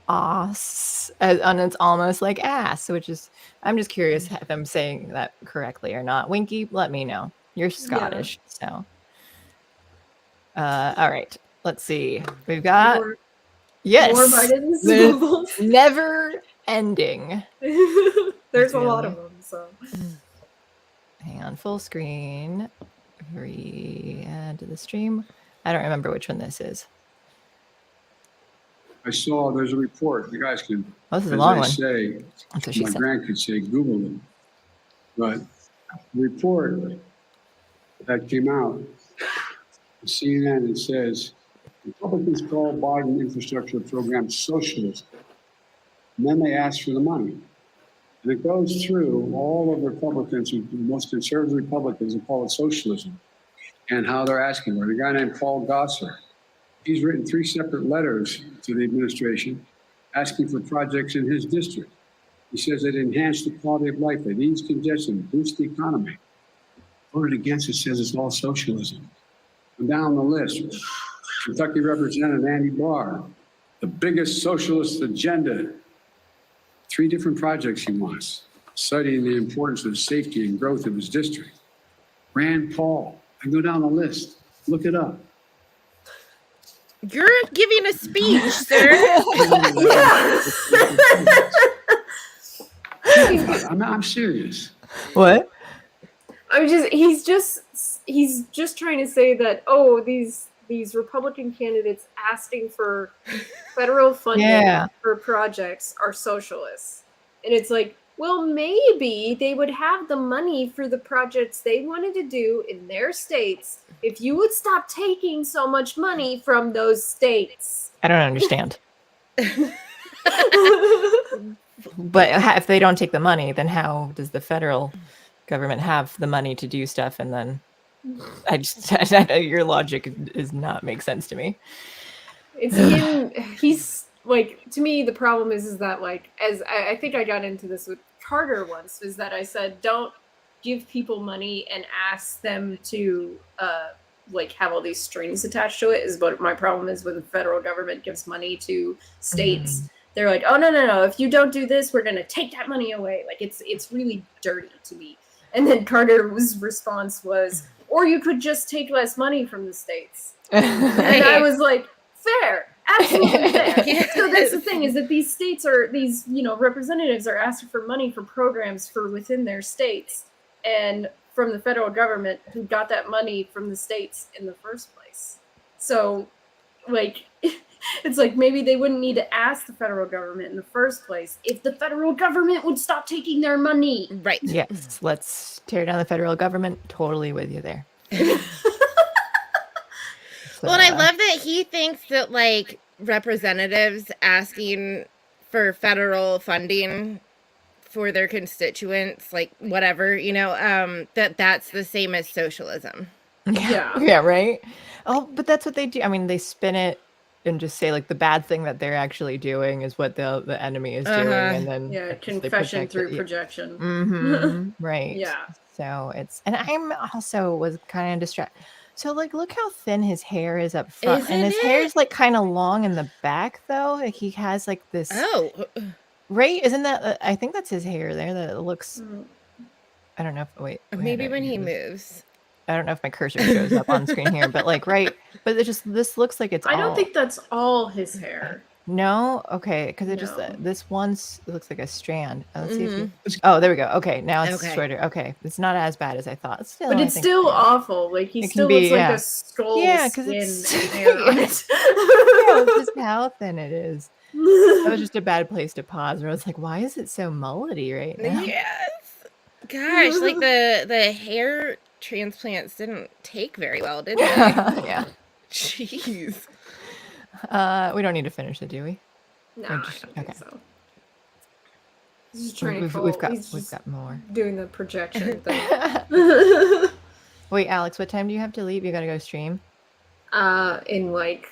ass, and it's almost like ass, which is I'm just curious if I'm saying that correctly or not. Winky, let me know. You're Scottish, so all right. Let's see. We've got more Bidens. Never ending. There's a lot of them. So hang on, full screen. Re-add to the stream. I don't remember which one this is. I saw there's a report. You guys can, this is a long one. Say, my grandkids say, Google them. But the report that came out, CNN, it says, Republicans call Biden infrastructure program socialism. And then they ask for the money. And it goes through all of the Republicans, the most conservative Republicans, and call it socialism, and how they're asking for it. A guy named Paul Gosar, he's written 3 separate letters to the administration asking for projects in his district. He says that enhance the quality of life, that ease congestion, boost the economy. Voted against it, says it's all socialism. And down the list, Kentucky Representative Andy Barr, the biggest socialist agenda. 3 different projects he wants, citing the importance of safety and growth of his district. Rand Paul, I go down the list, look it up. You're giving a speech, sir. I'm serious. What? He's just trying to say that, these Republican candidates asking for federal funding for projects are socialists. And it's like, well, maybe they would have the money for the projects they wanted to do in their states if you would stop taking so much money from those states. I don't understand. But if they don't take the money, then how does the federal government have the money to do stuff? And then your logic does not make sense to me. It's him. He's like, to me, the problem is that, like, as I think I got into this with Carter once, is that I said, don't give people money and ask them to have all these strings attached to it. Is what my problem is when the federal government gives money to states. Mm-hmm. They're like, oh no, if you don't do this, we're gonna take that money away. Like, it's really dirty to me. And then Carter's response was, or you could just take less money from the states. And I was like, fair, absolutely fair. So that's the thing, is that these states are, these, representatives are asking for money for programs for within their states, and from the federal government, who got that money from the states in the first place. So, like, it's like maybe they wouldn't need to ask the federal government in the first place if the federal government would stop taking their money. Right. Yes. Let's tear down the federal government. Totally with you there. Well, and I love that he thinks that, like, representatives asking for federal funding for their constituents, like, whatever, that's the same as socialism. Yeah. Yeah, right? Oh, but that's what they do. I mean, they spin it and just say, like, the bad thing that they're actually doing is what the enemy is doing, and then confession through projection. Mm-hmm. Right. Yeah. So and I'm also was kind of distracted. So, like, look how thin his hair is up front, and his hair is like kind of long in the back, though. Like, he has like this. Oh. Right? Isn't that? I think that's his hair there. That looks. I don't know if. Wait. Maybe when he moves. I don't know if my cursor shows up on screen here, but like, right. But this looks like it's I don't think that's all his hair. No? Okay. Because it just, this one's, it looks like a strand. Let's see if there we go. Okay. Now it's shorter. Okay. It's not as bad as I thought. Still, but it's still awful. Like, he still looks like a skull. Yeah, because it's hair on it. It just south than it is. That was just a bad place to pause. Where I was like, why is it so mullety right now? Yes. Gosh, like the hair transplants didn't take very well, did they? Yeah. Jeez. We don't need to finish it, do we? No, Or I just- don't think okay. so. He's just trying to We've troll. got He's just more. doing the projection thing. Wait, Alex, what time do you have to leave? You gotta go stream. In like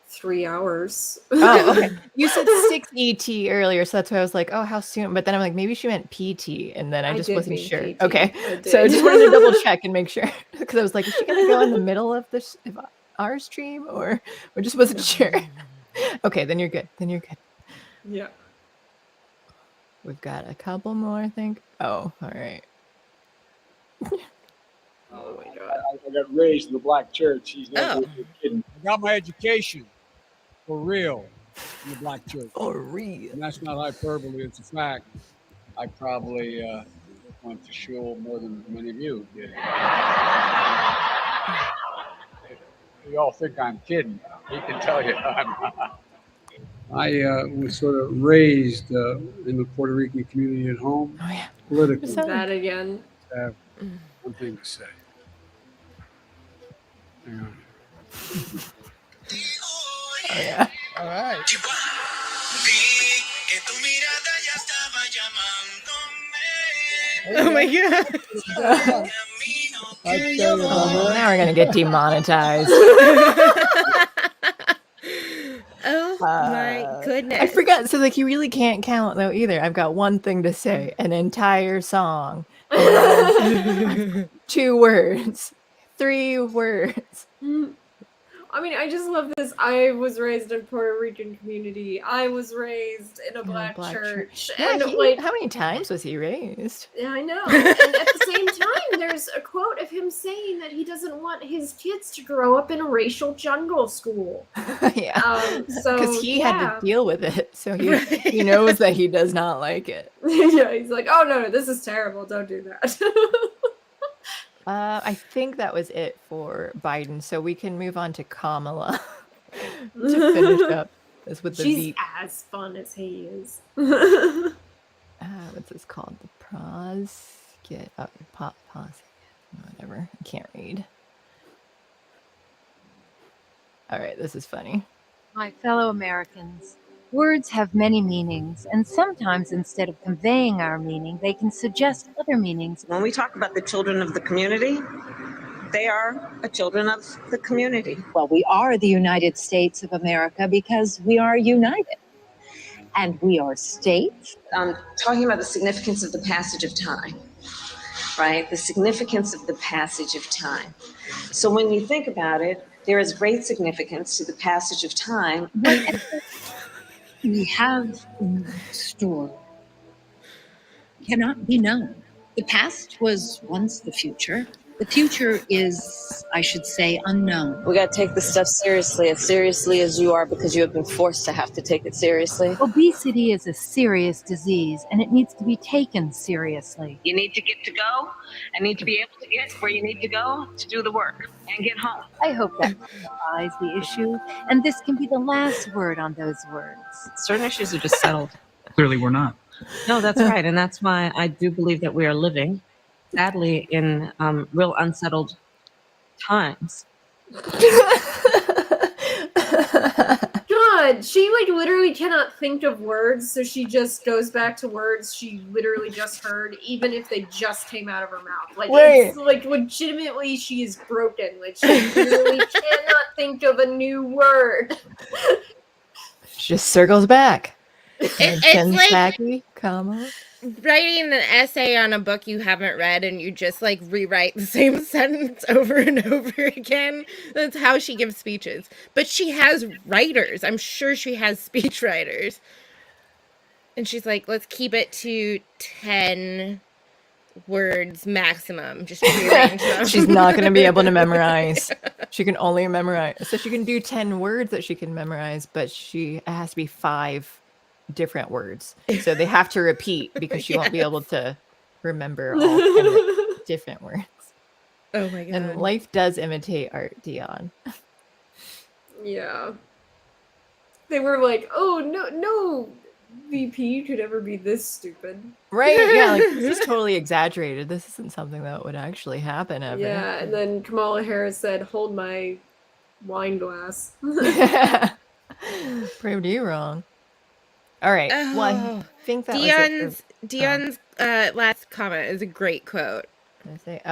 3 hours. Oh, okay. You said 6 ET earlier, so that's why I was like, oh, how soon? But then I'm like, maybe she meant PT, and then I just did wasn't mean sure. PT. Okay, I so I did. just wanted to double check and make sure because I was like, is she gonna go in the middle of this of our stream, or just wasn't sure? Okay, then you're good. Yeah. We've got a couple more, I think. Oh, all right. Oh my god. I got raised in the black church. He's not Oh. kidding. I got my education for real in the black church. For real. And that's not hyperbole, it's a fact. I probably went to shul more than many of you did. You all think I'm kidding. He can tell you I'm not. I was sort of raised in the Puerto Rican community at home. Oh yeah. Politically. So- That again. I have one thing to say. Hang on. Oh yeah. All right. Oh my god. Now we're gonna get demonetized. Oh my goodness. I forgot. So like, you really can't count though either. I've got one thing to say: an entire song, 2 words, 3 words. I mean, I just love this. I was raised in Puerto Rican community. I was raised in a black church. Yeah, And like, how many times was he raised? Yeah, I know. And at the same time, there's a quote of him saying that he doesn't want his kids to grow up in a racial jungle school. Yeah, so because he had yeah. to deal with it, so he knows that he does not like it. Yeah, he's like, oh no, this is terrible. Don't do that. I think that was it for Biden, so we can move on to Kamala to finish up this with the She's beat. as fun as he is. What's this called? The pause. Whatever. I can't read. All right, this is funny. My fellow Americans, words have many meanings, and sometimes instead of conveying our meaning, they can suggest other meanings. When we talk about the children of the community, they are children of the community. Well, we are the United States of America because we are united. And we are states. Talking about the significance of the passage of time, right? The significance of the passage of time. So when you think about it, there is great significance to the passage of time. We have stored cannot be known. The past was once the future. The future is, I should say, unknown. We got to take this stuff seriously as you are, because you have been forced to have to take it seriously. Obesity is a serious disease, and it needs to be taken seriously. You need to get to go and need to be able to get where you need to go to do the work and get home. I hope that clarifies the issue, and this can be the last word on those words. Certain issues are just settled. Clearly we're not. No, that's right. And that's why I do believe that we are living, sadly, in real unsettled times. God, she like literally cannot think of words, so she just goes back to words she literally just heard, even if they just came out of her mouth. Like, it's like legitimately she is broken. Like, she literally cannot think of a new word. She just circles back. It's like Kamala. writing an essay on a book you haven't read and you just like rewrite the same sentence over and over again. That's how she gives speeches. But she has writers. I'm sure she has speech writers. And she's like, let's keep it to 10 words maximum. Just rearrange them. She's not going to be able to memorize. She can only memorize. So she can do 10 words that she can memorize, but it has to be 5 different words, so they have to repeat because she won't be able to remember all 10 different words. Oh my god. And life does imitate art, Dion. Yeah. they were like, oh, no VP could ever be this stupid. Right? Yeah, like, this is totally exaggerated. This isn't something that would actually happen ever. Yeah, and then Kamala Harris said, hold my wine glass. Proved you wrong. All right. Oh, well, I think that Dion's last comment is a great quote. Did I say?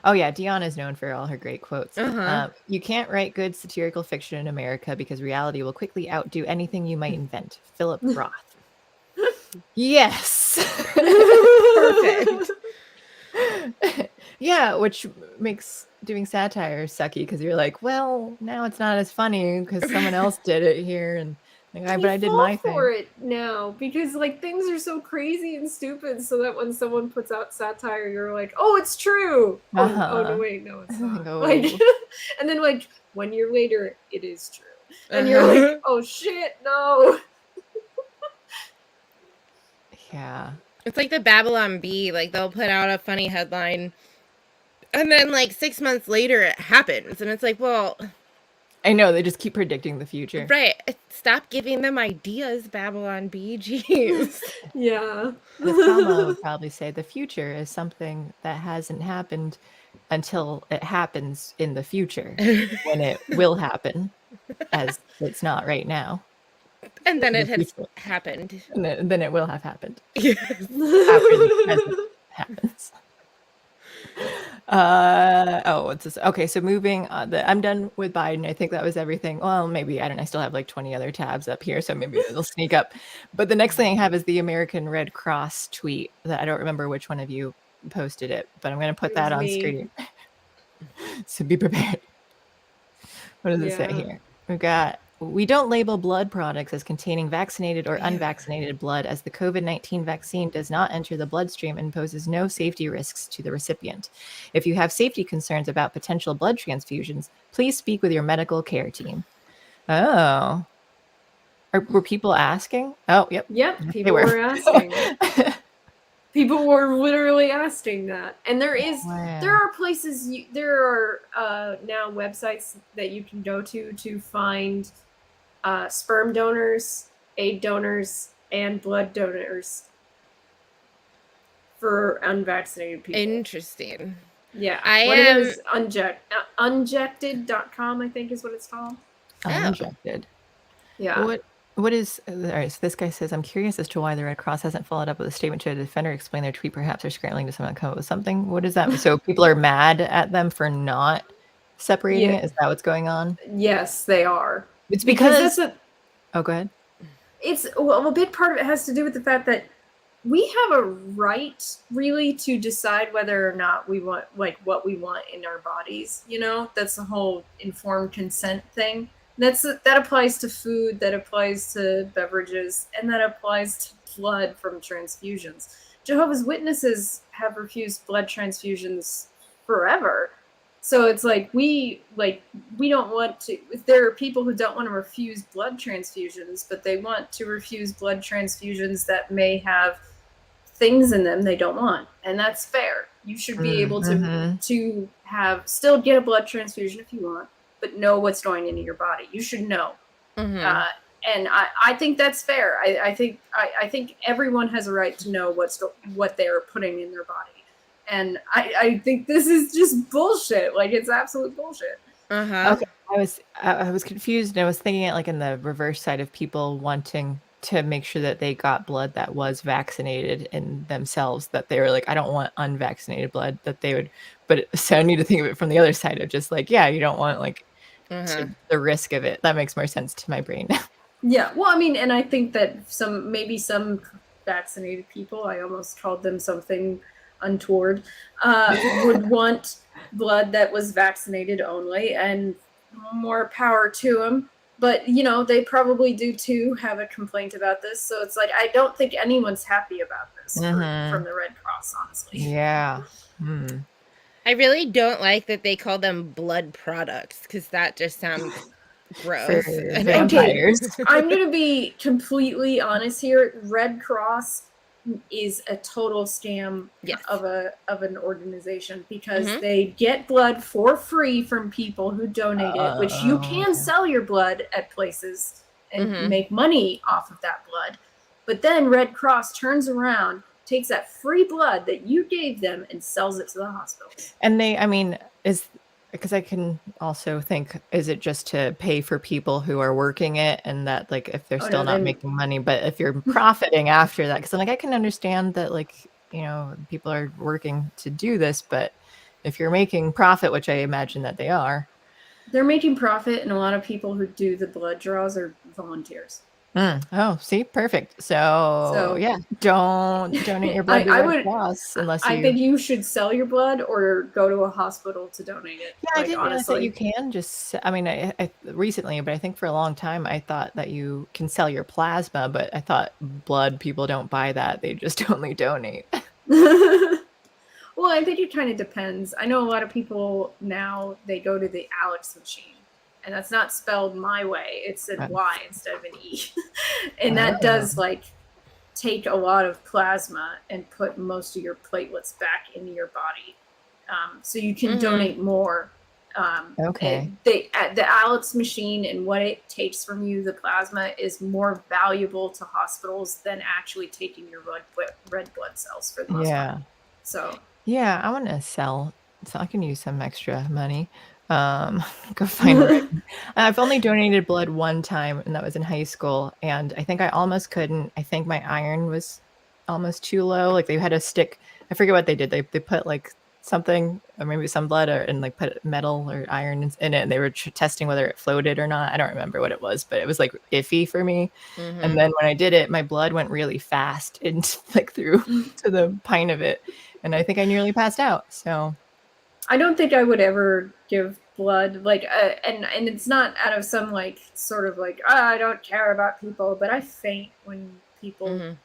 Oh yeah, Dion is known for all her great quotes. You can't write good satirical fiction in America because reality will quickly outdo anything you might invent. Philip Roth. Yes. Perfect. Yeah, which makes doing satire sucky because you're like, well, now it's not as funny because someone else did it here, and like, but I did my thing for it now because like things are so crazy and stupid, so that when someone puts out satire, you're like, oh, it's true. Oh no, wait, no, it's not. Like, and then like 1 year later, it is true, and you're like, oh shit, no. Yeah. It's like the Babylon Bee. Like, they'll put out a funny headline, and then, like, 6 months later, it happens. And it's like, well... I know, they just keep predicting the future. Right. Stop giving them ideas, Babylon Bee. Jeez. Yeah. The Kamala would probably say the future is something that hasn't happened until it happens in the future, when it will happen, as it's not right now. And then it has happened. And then it will have happened. Yes. After the present happens. What's this? Okay, so moving on. I'm done with Biden. I think that was everything. Well, maybe, I don't know. I still have like 20 other tabs up here, so maybe it'll sneak up. But the next thing I have is the American Red Cross tweet that I don't remember which one of you posted it, but I'm going to put that on screen. So be prepared. What does it say here? We've got, we don't label blood products as containing vaccinated or unvaccinated blood, as the COVID-19 vaccine does not enter the bloodstream and poses no safety risks to the recipient. If you have safety concerns about potential blood transfusions, please speak with your medical care team. Oh. Were people asking? Oh, yep. Yep, people were asking. People were literally asking that. And there are places, there are now websites that you can go to find sperm donors, egg donors, and blood donors for unvaccinated people. Interesting. Yeah. I am unjected.com, I think is what it's called. Unjected. Yeah. What is, all right, so this guy says, I'm curious as to why the Red Cross hasn't followed up with a statement to a defender, explain their tweet, perhaps they're scrambling to someone come up with something. What is that? So people are mad at them for not separating it? Is that what's going on? Yes, they are. It's because oh, go ahead. It's, well, a big part of it has to do with the fact that we have a right really to decide whether or not we want, like, what we want in our bodies. You know, that's the whole informed consent thing. That applies to food, that applies to beverages, and that applies to blood from transfusions. Jehovah's Witnesses have refused blood transfusions forever. So it's like we don't want to, there are people who don't want to refuse blood transfusions, but they want to refuse blood transfusions that may have things in them they don't want. And that's fair. You should be able to have, still get a blood transfusion if you want, but know what's going into your body. You should know. And I think that's fair. I think everyone has a right to know what they're putting in their body. And I think this is just bullshit. Like, it's absolute bullshit. Okay. I was confused, and I was thinking it like in the reverse side of people wanting to make sure that they got blood that was vaccinated in themselves, that they were like, I don't want unvaccinated blood, that they would, but so I need to think of it from the other side of just like, yeah, you don't want like the risk of it. That makes more sense to my brain. Yeah. Well, I mean, and I think that some vaccinated people, I almost called them something untoward, would want blood that was vaccinated only, and more power to them. But, you know, they probably do too have a complaint about this. So it's like, I don't think anyone's happy about this from the Red Cross, honestly. Yeah. I really don't like that they call them blood products, because that just sounds gross. Okay, I'm going to be completely honest here. Red Cross is a total scam of an organization, because they get blood for free from people who donate it, which you can sell your blood at places and make money off of that blood. But then Red Cross turns around, takes that free blood that you gave them and sells it to the hospital. And because I can also think, is it just to pay for people who are working it, and that like if they're still not making money, but if you're profiting after that, because like I can understand that like, you know, people are working to do this, but if you're making profit, which I imagine that they are, they're making profit, and a lot of people who do the blood draws are volunteers. Oh, see, perfect. So yeah, don't donate your blood to Red Cross unless I think you should sell your blood or go to a hospital to donate it. Yeah, I didn't realize that you can just. I mean, I recently, but I think for a long time I thought that you can sell your plasma, but I thought blood people don't buy that; they just only donate. Well, I think it kind of depends. I know a lot of people now they go to the Alex machine. And that's not spelled my way. It's a Y instead of an E. And that does like take a lot of plasma and put most of your platelets back into your body. So you can donate more. Okay. The Alex machine and what it takes from you, the plasma, is more valuable to hospitals than actually taking your red blood cells for the most part. So yeah, I want to sell, so I can use some extra money. Go find it. I've only donated blood one time, and that was in high school, and I think I almost couldn't. I think my iron was almost too low. Like they had a stick, I forget what they did. They put like something, or maybe some blood, and like put metal or iron in it, and they were testing whether it floated or not. I don't remember what it was, but it was like iffy for me. And then when I did it, my blood went really fast and like through to the pint of it, and I think I nearly passed out. So I don't think I would ever give blood, like, and it's not out of some like sort of like, I don't care about people, but I faint when people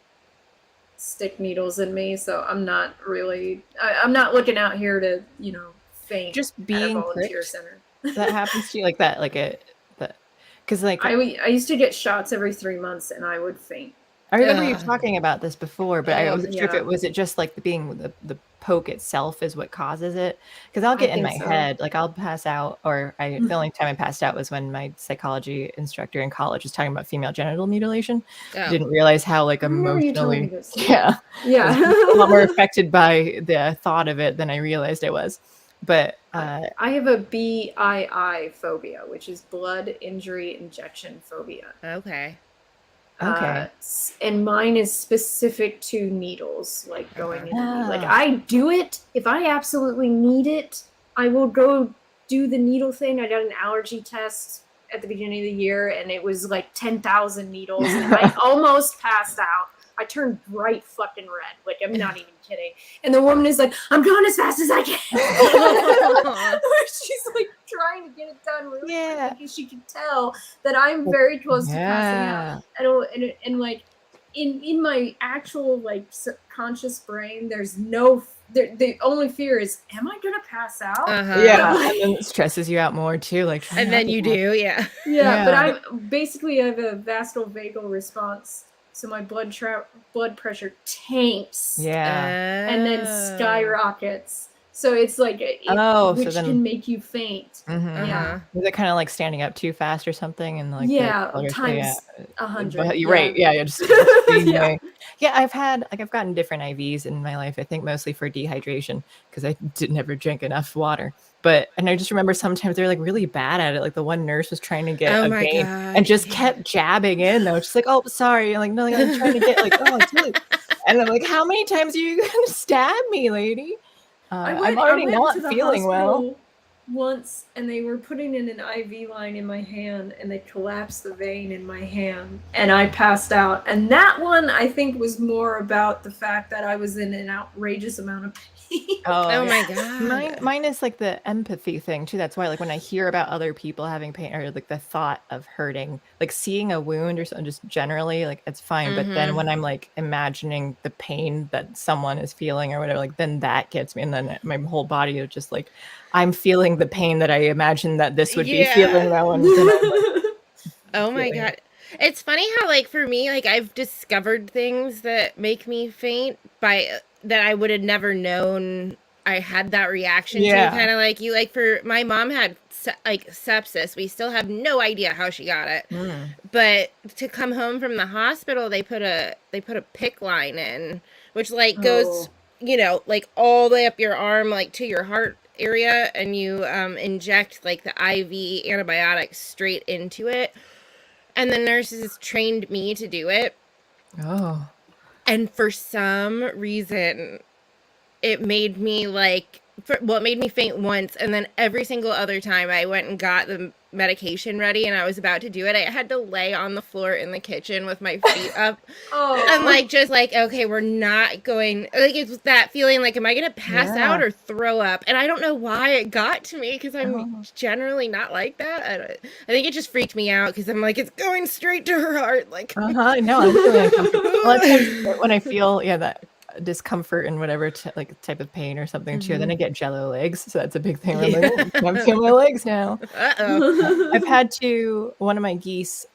stick needles in me. So I'm not really, I'm not looking out here to, you know, faint. Just being at a volunteer center. That happens to you like that, like because like I used to get shots every 3 months, and I would faint. I remember you talking about this before, but I wasn't sure if it was just like the poke itself is what causes it. Because I'll get in my head, like I'll pass out, or the only time I passed out was when my psychology instructor in college was talking about female genital mutilation. I didn't realize how like emotionally, a lot more affected by the thought of it than I realized I was. But I have a BII phobia, which is blood injury injection phobia. Okay. And mine is specific to needles, like going into me. Like I do it if I absolutely need it. I will go do the needle thing. I got an allergy test at the beginning of the year, and it was like 10,000 needles, and I almost passed out. I turned bright fucking red. Like, I'm not even kidding. And the woman is like, I'm going as fast as I can. She's like trying to get it done really quick because she can tell that I'm very close to passing out. And like in my actual like subconscious brain, there's no the only fear is, am I gonna pass out? And then it stresses you out more too. Like, and then you do, but I basically have a vasovagal response. So my blood pressure tanks, and then skyrockets. So it's like, which can make you faint. Yeah, is it kind of like standing up too fast or something? And like times 100. You're right. Yeah, just I've gotten different IVs in my life. I think mostly for dehydration because I never drink enough water. And I just remember sometimes they're like really bad at it. Like the one nurse was trying to get a vein and just kept jabbing in though. Just like, oh, sorry. Like, no, I'm trying to get like, oh, it's really. And I'm like, how many times are you going to stab me, lady? I'm already not feeling well. Once, and they were putting in an IV line in my hand, and they collapsed the vein in my hand, and I passed out. And that one, I think, was more about the fact that I was in an outrageous amount of pain. Oh my god. Mine is like the empathy thing too. That's why, like, when I hear about other people having pain, or like the thought of hurting, like seeing a wound or something, just generally, like it's fine. But then when I'm like imagining the pain that someone is feeling or whatever, like then that gets me, and then my whole body is just like, I'm feeling the pain that I imagined that this would be feeling now. And oh my god. It's funny how, like, for me, like, I've discovered things that make me faint that I would have never known I had that reaction to, kind of like you. Like for my mom had like sepsis. We still have no idea how she got it. But to come home from the hospital, they put a PICC line in, which like goes, you know, like all the way up your arm, like to your heart area, and you inject like the IV antibiotics straight into it. And the nurses trained me to do it. Oh. And for some reason, it made me like, it made me faint once. And then every single other time I went and got the medication ready and I was about to do it, I had to lay on the floor in the kitchen with my feet up. And like, just like, okay, we're not going, like, it's that feeling like, am I going to pass out or throw up? And I don't know why it got to me, because I'm generally not like that. I think it just freaked me out because I'm like, it's going straight to her heart. Like, no, I'm feeling uncomfortable. Well, when I feel, that discomfort and whatever like type of pain or something too, then I get jello legs, so that's a big thing. I'm like, I'm feeling my legs now. I've had one of my geese,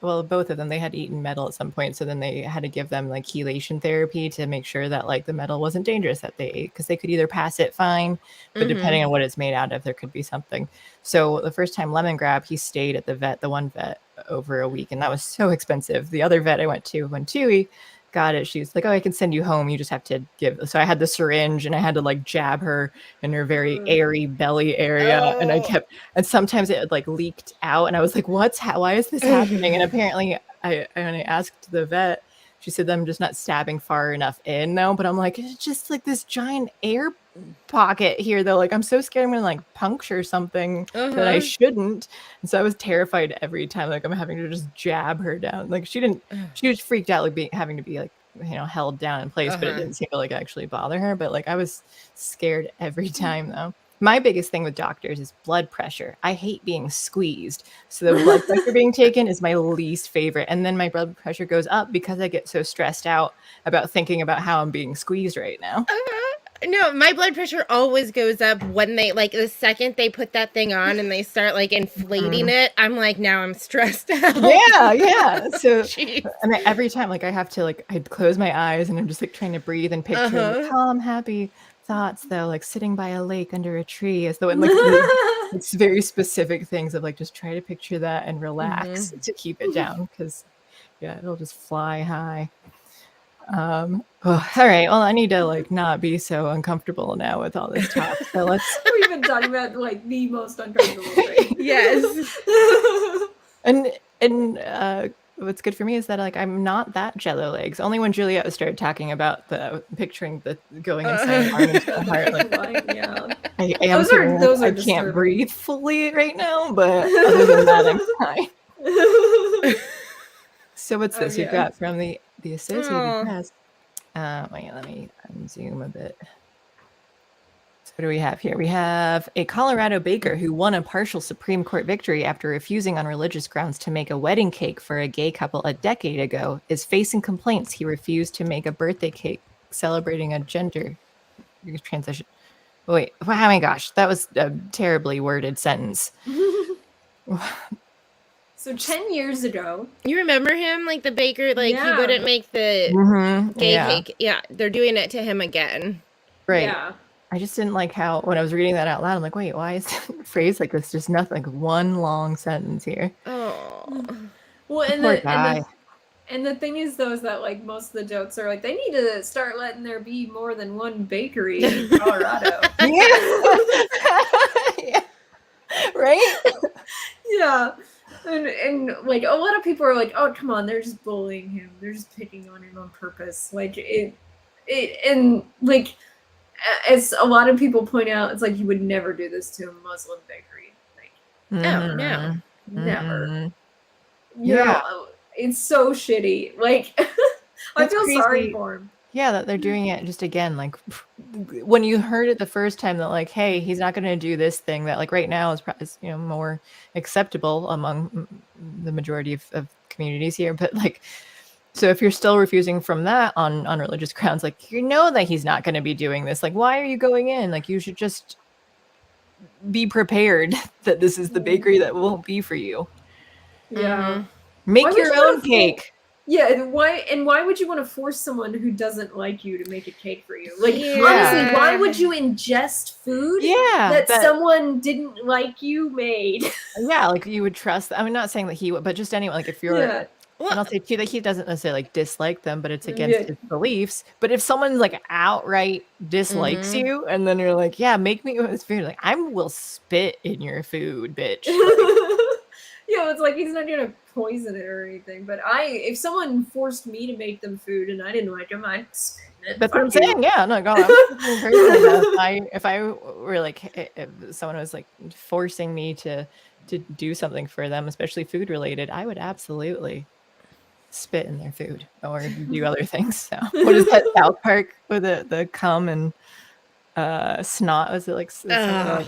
well, both of them, they had eaten metal at some point, so then they had to give them like chelation therapy to make sure that like the metal wasn't dangerous that they ate, because they could either pass it fine, but depending on what it's made out of, there could be something. So the first time Lemongrab, he stayed at the one vet over a week, and that was so expensive. The other vet I went to when Tui got it, she's like, oh, I can send you home, you just have to give. So I had the syringe and I had to like jab her in her very airy belly area, and sometimes it like leaked out, and I was like, why is this happening? And apparently when I asked the vet, she said that I'm just not stabbing far enough in though. But I'm like, it's just like this giant air pocket here though, like I'm so scared I'm gonna like puncture something that I shouldn't. And so I was terrified every time, like I'm having to just jab her down. Like she was freaked out, like having to be like, held down in place, but it didn't seem to like actually bother her. But like I was scared every time though. My biggest thing with doctors is blood pressure. I hate being squeezed. So the blood pressure being taken is my least favorite. And then my blood pressure goes up because I get so stressed out about thinking about how I'm being squeezed right now. No, my blood pressure always goes up when they, like, the second they put that thing on and they start, like, inflating it, I'm like, now I'm stressed out. Yeah. So, and every time, like, I have to, like, I'd close my eyes and I'm just, like, trying to breathe and picture like, calm, happy thoughts, though, like, sitting by a lake under a tree, as though, like, it's very specific things of, like, just try to picture that and relax to keep it down, because, it'll just fly high. All right, well, I need to like not be so uncomfortable now with all this talk, so we've been talking about like the most uncomfortable thing. Yes. and what's good for me is that like I'm not that jello legs. Only when Juliet started talking about the picturing the going inside the arm into the heart, like I am those I can't breathe fully right now, but other than that I'm fine. So what's this you've got from the Associated Press? Wait, let me unzoom a bit. So what do we have here? We have a Colorado baker who won a partial Supreme Court victory after refusing on religious grounds to make a wedding cake for a gay couple a decade ago is facing complaints he refused to make a birthday cake celebrating a gender transition. Wait, oh my gosh, that was a terribly worded sentence. So 10 years ago, you remember him, like the baker, like he wouldn't make the gay cake. Yeah, they're doing it to him again. Right. Yeah. I just didn't like how when I was reading that out loud, I'm like, wait, why is that phrase like this? Just nothing, like one long sentence here. Oh. Well, and the thing is, though, is that like most of the jokes are like they need to start letting there be more than one bakery in Colorado. Right? Yeah. And like a lot of people are like, oh, come on, they're just bullying him. They're just picking on him on purpose. Like and like as a lot of people point out, it's like you would never do this to a Muslim bakery. Like, oh no, never. You know, it's so shitty. Like I feel sorry for him. Yeah, that they're doing it just again. Like when you heard it the first time that like, hey, he's not going to do this thing that like right now is more acceptable among the majority of communities here. But like, so if you're still refusing from that on religious grounds, like that he's not going to be doing this. Like, why are you going in? Like, you should just be prepared that this is the bakery that won't be for you. Yeah. Make your own cake. Yeah, and why would you want to force someone who doesn't like you to make a cake for you? Like, honestly, why would you ingest food that someone didn't like you made? Yeah, like you would trust. I'm not saying that he would, but just anyone. Like if you're, and I'll say too that he doesn't necessarily like dislike them, but it's against his beliefs. But if someone's like outright dislikes you, and then you're like, yeah, make me this food, like I will spit in your food, bitch. Yeah, it's like he's not gonna poison it or anything. But if someone forced me to make them food and I didn't like them, I'd spit it. That's what I'm saying. Yeah, no, God, if I were like, if someone was like forcing me to do something for them, especially food related, I would absolutely spit in their food or do other things. So what is that South Park with the cum and snot? Was it like snot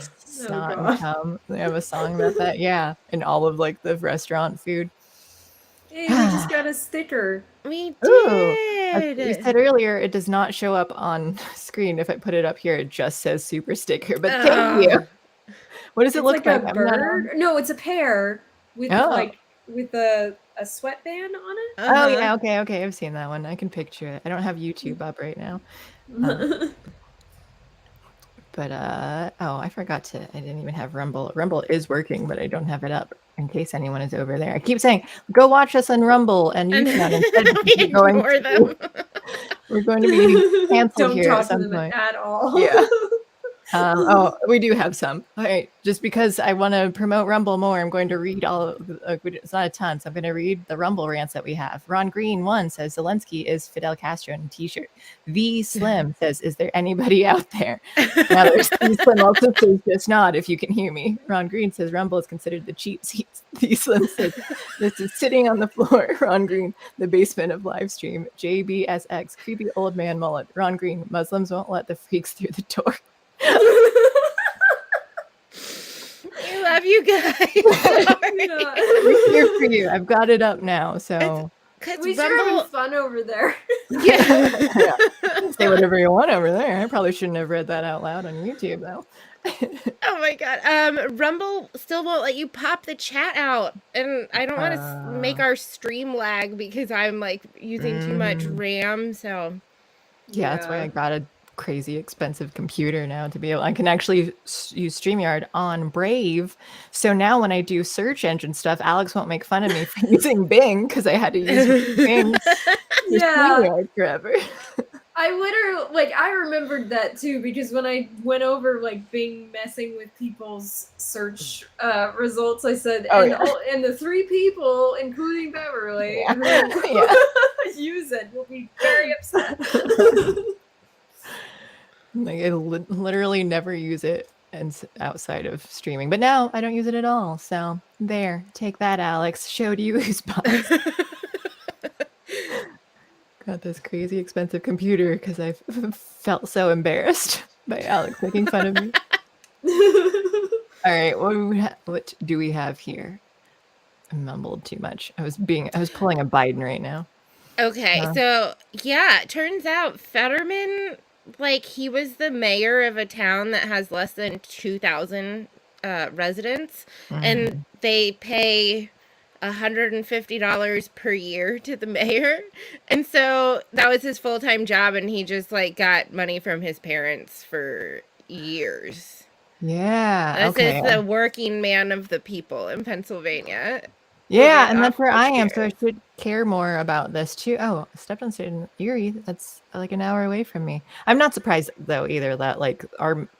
and cum? They have a song about that. Yeah, and all of like the restaurant food. Hey, we just got a sticker. We did. You said earlier it does not show up on screen. If I put it up here, it just says super sticker. But thank you. What does it look like? A bird? No, it's a pear with with a sweatband on it. Oh yeah, okay. I've seen that one. I can picture it. I don't have YouTube up right now. But I forgot to. I didn't even have Rumble. Rumble is working, but I don't have it up in case anyone is over there. I keep saying, go watch us on Rumble and YouTube instead. We're going to be canceled here at some point. At all. Yeah. We do have some. All right, just because I want to promote Rumble more, I'm going to read it's not a ton, so I'm going to read the Rumble rants that we have. Ron Green 1 says Zelensky is Fidel Castro in a t-shirt. V Slim says, is there anybody out there? Now there's V Slim also says just nod if you can hear me. Ron Green says Rumble is considered the cheap seats. V Slim says this is sitting on the floor. Ron Green, the basement of live stream. JBSX, creepy old man mullet. Ron Green, Muslims won't let the freaks through the door. I love you guys. We're here for you. I've got it up now, so we sure having fun over there. Yeah. Say whatever you want over there. I probably shouldn't have read that out loud on YouTube though. Oh my god. Rumble still won't let you pop the chat out, and I don't want to make our stream lag because I'm like using too much RAM. So yeah, that's why I got a crazy expensive computer now to be able. I can actually use StreamYard on Brave. So now when I do search engine stuff, Alex won't make fun of me for using Bing because I had to use Bing for StreamYard forever. I remembered that too because when I went over like Bing messing with people's search results, I said, and the 3 people, including Beverly, who use it will be very upset. Like I literally never use it outside of streaming, but now I don't use it at all. So there, take that, Alex. Showed you who's boss. Got this crazy expensive computer because I felt so embarrassed by Alex making fun of me. All right, what do we have here? I mumbled too much. I was pulling a Biden right now. Okay, so yeah, it turns out Fetterman, like, he was the mayor of a town that has less than 2,000 residents, and they pay $150 per year to the mayor, and so that was his full-time job, and he just like got money from his parents for years. Yeah, this is the working man of the people in Pennsylvania. Yeah, and that's where I am, so I should care more about this too. Oh, Stepton State in Erie, that's like an hour away from me. I'm not surprised though either that like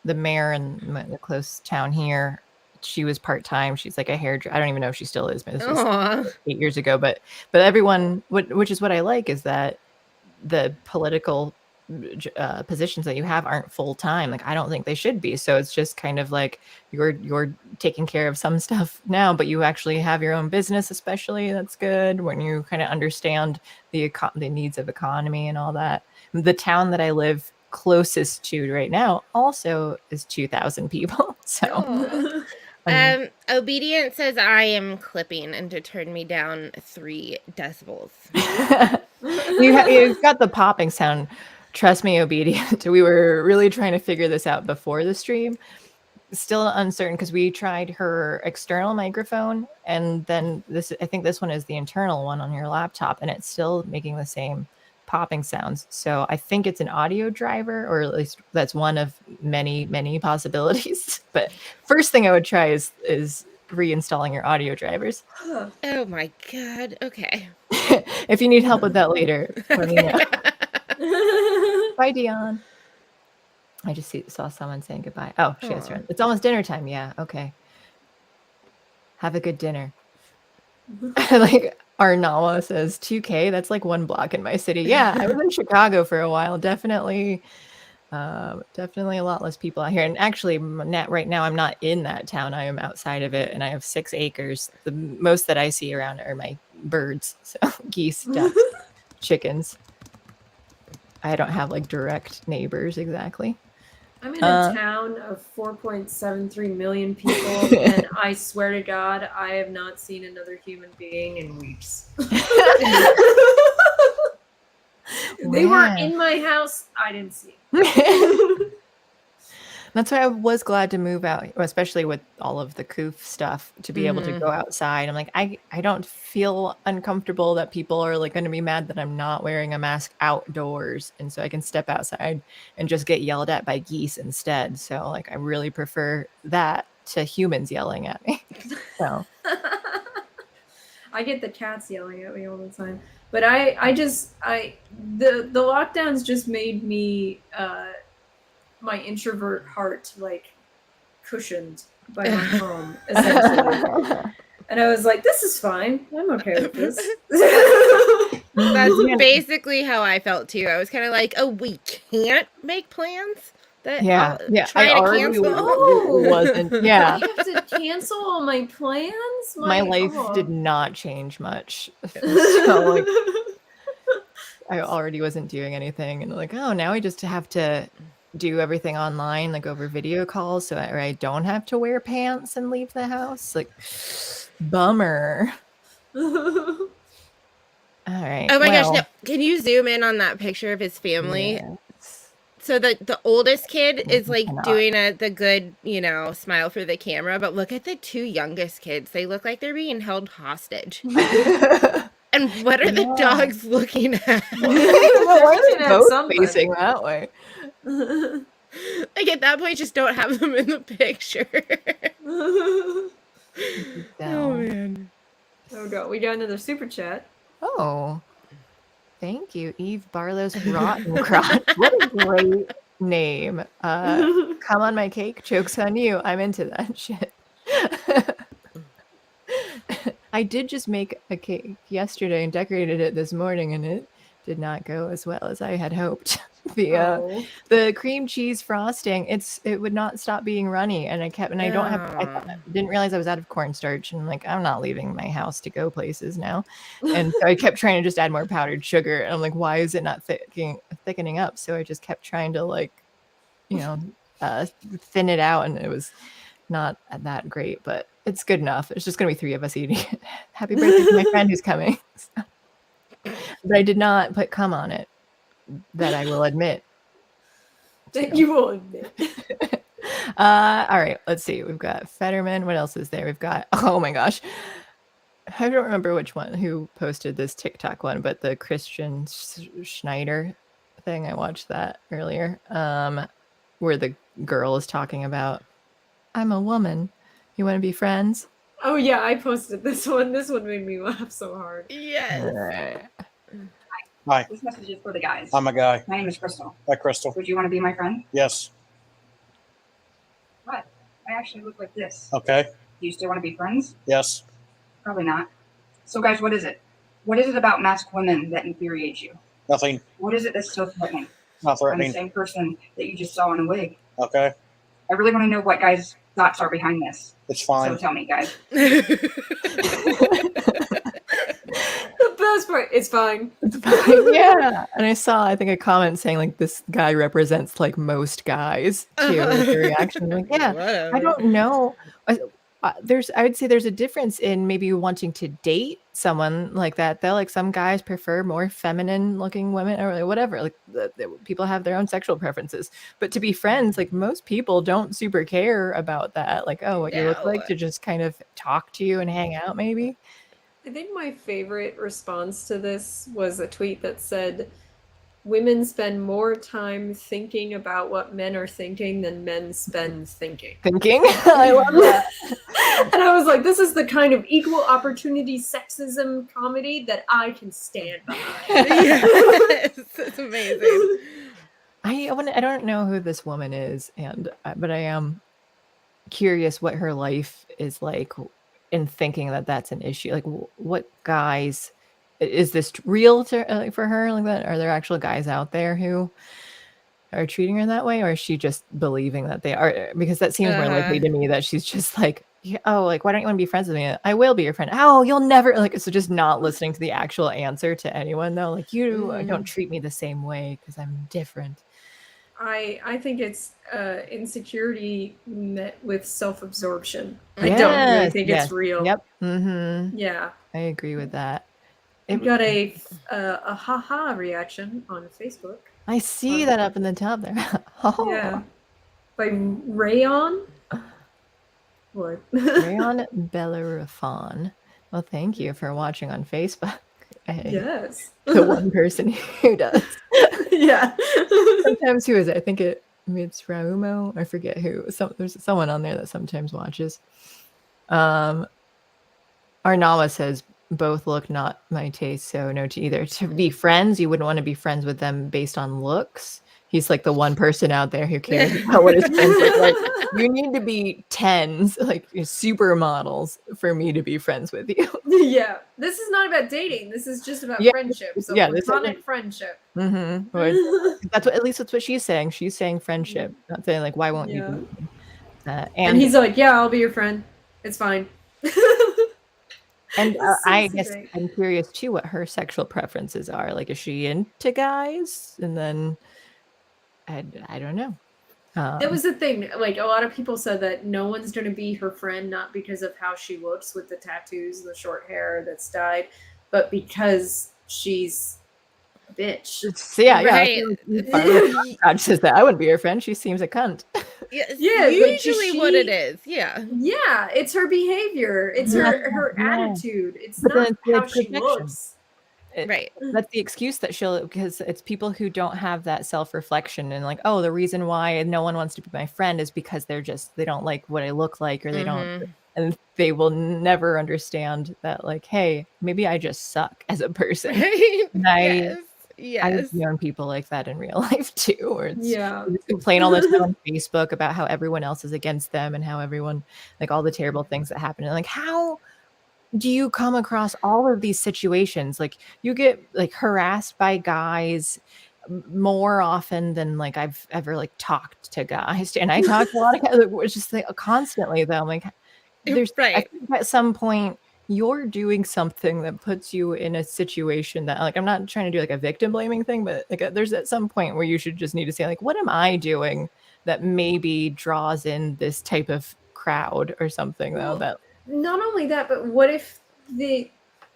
the mayor in the close town here, she was part-time. She's like a hairdresser. I don't even know if she still is, but this was 8 years ago. But everyone, which is what I like, is that the political positions that you have aren't full-time. Like I don't think they should be. So it's just kind of like you're taking care of some stuff now, but you actually have your own business, especially. That's good when you kind of understand the needs of economy and all that. The town that I live closest to right now also is 2,000 people. So Obedient says I am clipping and to turn me down 3 decibels. You've got the popping sound. Trust me, Obedient. We were really trying to figure this out before the stream. still uncertain because we tried her external microphone, and then I think this one is the internal one on your laptop, and it's still making the same popping sounds. So I think it's an audio driver, or at least that's one of many possibilities. But first thing I would try is reinstalling your audio drivers. Oh my God. Okay. If you need help with that later, let me know. Bye, Dion. I just saw someone saying goodbye. Oh, she has to run. It's almost dinner time. Yeah. Okay. Have a good dinner. Like Arnawa says, 2K. That's like 1 block in my city. Yeah, I was in Chicago for a while. Definitely a lot less people out here. And actually, right now, I'm not in that town. I am outside of it, and I have 6 acres. The most that I see around are my birds, so geese, ducks, chickens. I don't have like direct neighbors exactly. I'm in a town of 4.73 million people, and I swear to God, I have not seen another human being in weeks. They were in my house. I didn't see them. That's why I was glad to move out, especially with all of the coof stuff, to be able to go outside. I'm like, I don't feel uncomfortable that people are like going to be mad that I'm not wearing a mask outdoors. And so I can step outside and just get yelled at by geese instead. So like, I really prefer that to humans yelling at me. So I get the cats yelling at me all the time. But the lockdowns just made me, my introvert heart like cushioned by my home, essentially. And I was like, this is fine. I'm okay with this. That's basically how I felt too. I was kind of like, oh, we can't make plans? Yeah. I already wasn't. Yeah. You have to cancel all my plans? My life did not change much. So like, I already wasn't doing anything. And like, oh, now I just have to do everything online, like over video calls, so I don't have to wear pants and leave the house. Like, bummer. All right. Oh my gosh, no. Can you zoom in on that picture of his family? Yes. So the oldest kid is like doing the good, smile for the camera, but look at the 2 youngest kids. They look like they're being held hostage. And what are the dogs looking at? Why are they both facing that way? Like at that point, just don't have them in the picture. Oh man. Oh god, we got another super chat. Oh, thank you, Eve Barlow's Rotten Crotch. What a great name. Come on my cake, joke's on you. I'm into that shit. I did just make a cake yesterday and decorated it this morning, and it did not go as well as I had hoped. The cream cheese frosting, it would not stop being runny, and I didn't realize I was out of cornstarch, and like, I'm not leaving my house to go places now. And so I kept trying to just add more powdered sugar, and I'm like, why is it not thickening up? So I just kept trying to like, thin it out, and it was not that great, but it's good enough. It's just gonna be 3 of us eating it. Happy birthday to my friend who's coming. But I did not put cum on it. That I will admit. That you will admit. All right, let's see. We've got Fetterman. What else is there? We've got, oh my gosh. I don't remember which one who posted this TikTok one, but the Christian Schneider thing, I watched that earlier, where the girl is talking about, I'm a woman. You want to be friends? Oh yeah, I posted this one. This one made me laugh so hard. Yes. Hi. This message is for the guys. I'm a guy. My name is Crystal. Hi, Crystal. Would you want to be my friend? Yes. What? I actually look like this. Okay. Do you still want to be friends? Yes. Probably not. So, guys, what is it? What is it about masked women that infuriates you? Nothing. What is it that's so threatening? Not threatening. I'm the same person that you just saw in a wig. Okay. I really want to know what guys' thoughts are behind this. It's fine. So tell me, guys. The best part, it's fine. It's fine. Yeah. And I think a comment saying like, this guy represents like most guys too. The reaction, like, yeah, whatever. I don't know. I would say there's a difference in maybe wanting to date someone like that though. Like some guys prefer more feminine looking women or like whatever. Like people have their own sexual preferences. But to be friends, like most people don't super care about that. Like, oh, what you look like, to just kind of talk to you and hang out maybe. I think my favorite response to this was a tweet that said, women spend more time thinking about what men are thinking than men spend thinking. I love that. And I was like, this is the kind of equal opportunity sexism comedy that I can stand behind. Yes, it's amazing. I don't know who this woman is, but I am curious what her life is like in thinking that that's an issue. Like, what guys is this real for her like that? Are there actual guys out there who are treating her that way, or is she just believing that they are? Because that seems more likely to me that she's just like, oh, like, why don't you want to be friends with me? I will be your friend. Oh, you'll never, like, so just not listening to the actual answer to anyone though. Like, you don't treat me the same way because I'm different. I think it's insecurity met with self-absorption. I Yes, don't really think it's real. Yep. Mm-hmm. Yeah. I agree with that. You got a haha reaction on Facebook. I see that up in the top there. Oh. Yeah. By Rayon. What? Rayon Bellerophon. Well, thank you for watching on Facebook. Yes. The one person who does. Yeah. Sometimes who is it? I think it's Raumo. I forget who. There's someone on there that sometimes watches. Arnama says, both look not my taste, so no to either. To be friends, you wouldn't want to be friends with them based on looks. He's like the one person out there who cares about what his friends look like. You need to be 10s, like supermodels, for me to be friends with you. Yeah, this is not about dating. This is just about friendship. So platonic friendship. Mm-hmm. At least that's what she's saying. She's saying friendship, not saying like, why won't you be? And he's like, yeah, I'll be your friend. It's fine. And I guess I'm curious too what her sexual preferences are. Like, is she into guys? And then I don't know. That was the thing. Like, a lot of people said that no one's going to be her friend, not because of how she looks with the tattoos and the short hair that's dyed, but because she's a bitch. Yeah. Right. God says that I wouldn't be her friend. She seems a cunt. Yeah, usually what it is. Yeah. Yeah, it's her behavior. It's her attitude. It's not how she looks. Right. That's the excuse that because it's people who don't have that self-reflection and like, oh, the reason why no one wants to be my friend is because they don't like what I look like, or they don't, and they will never understand that, like, hey, maybe I just suck as a person. Right? And I've known people like that in real life too, or they complain all the time on Facebook about how everyone else is against them and how everyone, like, all the terrible things that happen. And like, how do you come across all of these situations? Like, you get like harassed by guys more often than like I've ever like talked to guys, and I talk to a lot of guys, like, just like constantly though. I'm like, I think at some point you're doing something that puts you in a situation that, like, I'm not trying to do like a victim blaming thing, but like there's at some point where you should just need to say, like, what am I doing that maybe draws in this type of crowd or something though? That not only that, but what if the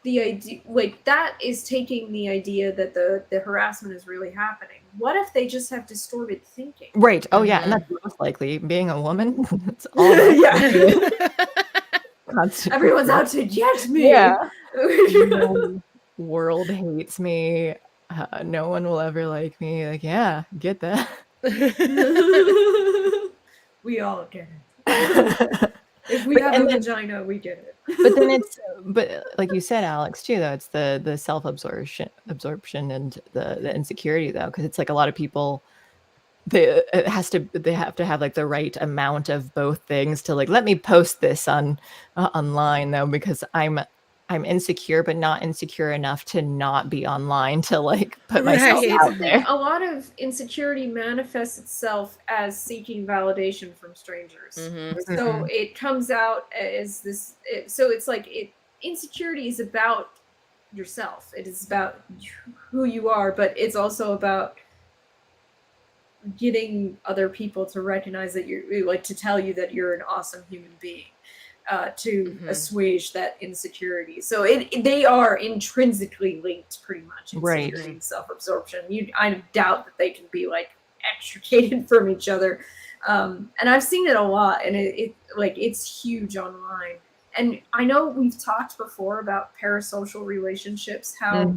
idea, like, that is taking the idea that the harassment is really happening. What if they just have distorted thinking? Right. Oh yeah, and that's most likely being a woman. It's all Everyone's out to get me. Yeah. The world hates me. No one will ever like me. Like, yeah, get that. We all get it. If we have a vagina, we get it. But then but like you said, Alex, too, though, it's the self-absorption and the insecurity, though, because it's like a lot of people, they have to have like the right amount of both things to, like, let me post this online though, because I'm insecure, but not insecure enough to not be online, to like put myself out there. A lot of insecurity manifests itself as seeking validation from strangers. So it comes out as this. So it's like insecurity is about yourself. It is about who you are, but it's also about getting other people to recognize that you're, like, to tell you that you're an awesome human being. to assuage that insecurity. So they are intrinsically linked, pretty much. Insecurity and self-absorption. I doubt that they can be like extricated from each other. And I've seen it a lot, and it's huge online. And I know we've talked before about parasocial relationships, how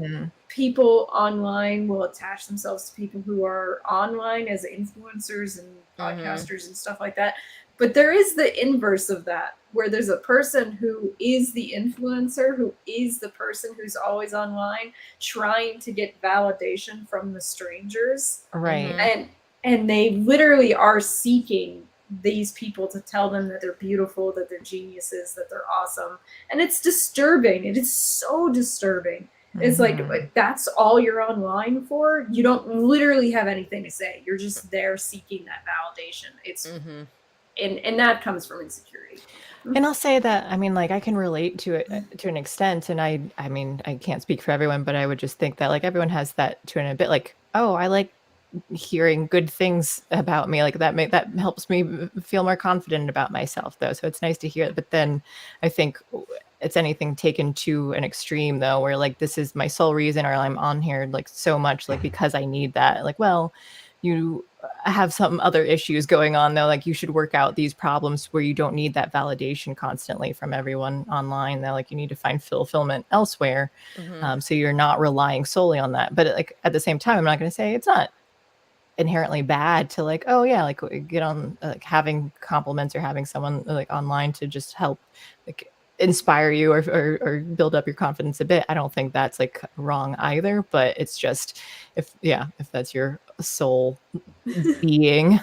people online will attach themselves to people who are online as influencers and podcasters and stuff like that. But there is the inverse of that, where there's a person who is the influencer, who is the person who's always online, trying to get validation from the strangers. Right. And they literally are seeking these people to tell them that they're beautiful, that they're geniuses, that they're awesome. And it's disturbing. It is so disturbing. It's like that's all you're online for. You don't literally have anything to say. You're just there seeking that validation. It's and that comes from insecurity. And I'll say that, I mean, like, I can relate to it to an extent. And I mean, I can't speak for everyone, but I would just think that like everyone has that to a bit, like, oh, I like hearing good things about me, like that helps me feel more confident about myself, though. So it's nice to hear it. But then I think it's anything taken to an extreme, though, where like this is my sole reason, or I'm on here like so much like because I need that. Like, well, you have some other issues going on, though. Like you should work out these problems where you don't need that validation constantly from everyone online, though. Like you need to find fulfillment elsewhere. So you're not relying solely on that. But like at the same time, I'm not going to say it's not inherently bad to like, oh yeah, like get on like having compliments or having someone like online to just help like inspire you or build up your confidence a bit. I don't think that's like wrong either, but it's just if that's your sole being,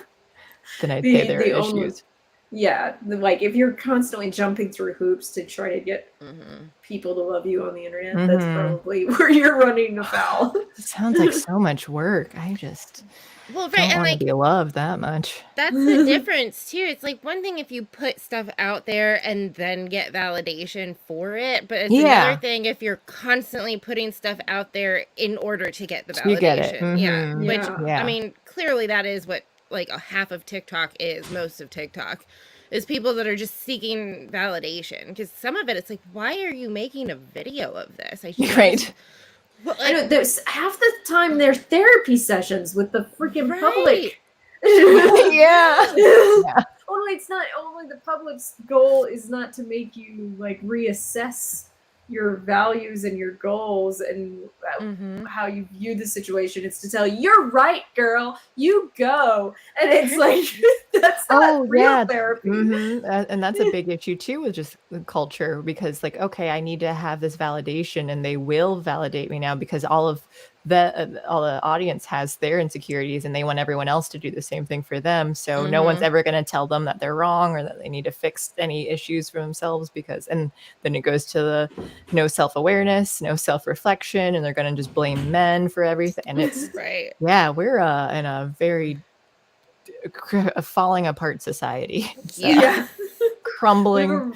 then I'd say there are issues. Like if you're constantly jumping through hoops to try to get people to love you on the internet, that's probably where you're running afoul. It sounds like so much work. I just don't want to be loved that much. That's the difference too. It's like one thing if you put stuff out there and then get validation for it, but it's another thing if you're constantly putting stuff out there in order to get the validation. You get it. Which I mean, clearly that is what like a half of TikTok is. Most of TikTok is people that are just seeking validation, because some of it, it's like, why are you making a video of this? Right. Well, I know there's half the time they're therapy sessions with the freaking public. Only it's not only the public's goal is not to make you like reassess your values and your goals and how you view the situation. It's to tell you, you're right, girl, you go. And it's like, that's not real therapy. And that's a big issue too with just the culture, because like, okay, I need to have this validation and they will validate me now because all the audience has their insecurities and they want everyone else to do the same thing for them. So no one's ever going to tell them that they're wrong or that they need to fix any issues for themselves, and then it goes to the no self-awareness, no self-reflection, and they're going to just blame men for everything. And it's we're in a very falling apart society. Crumbling.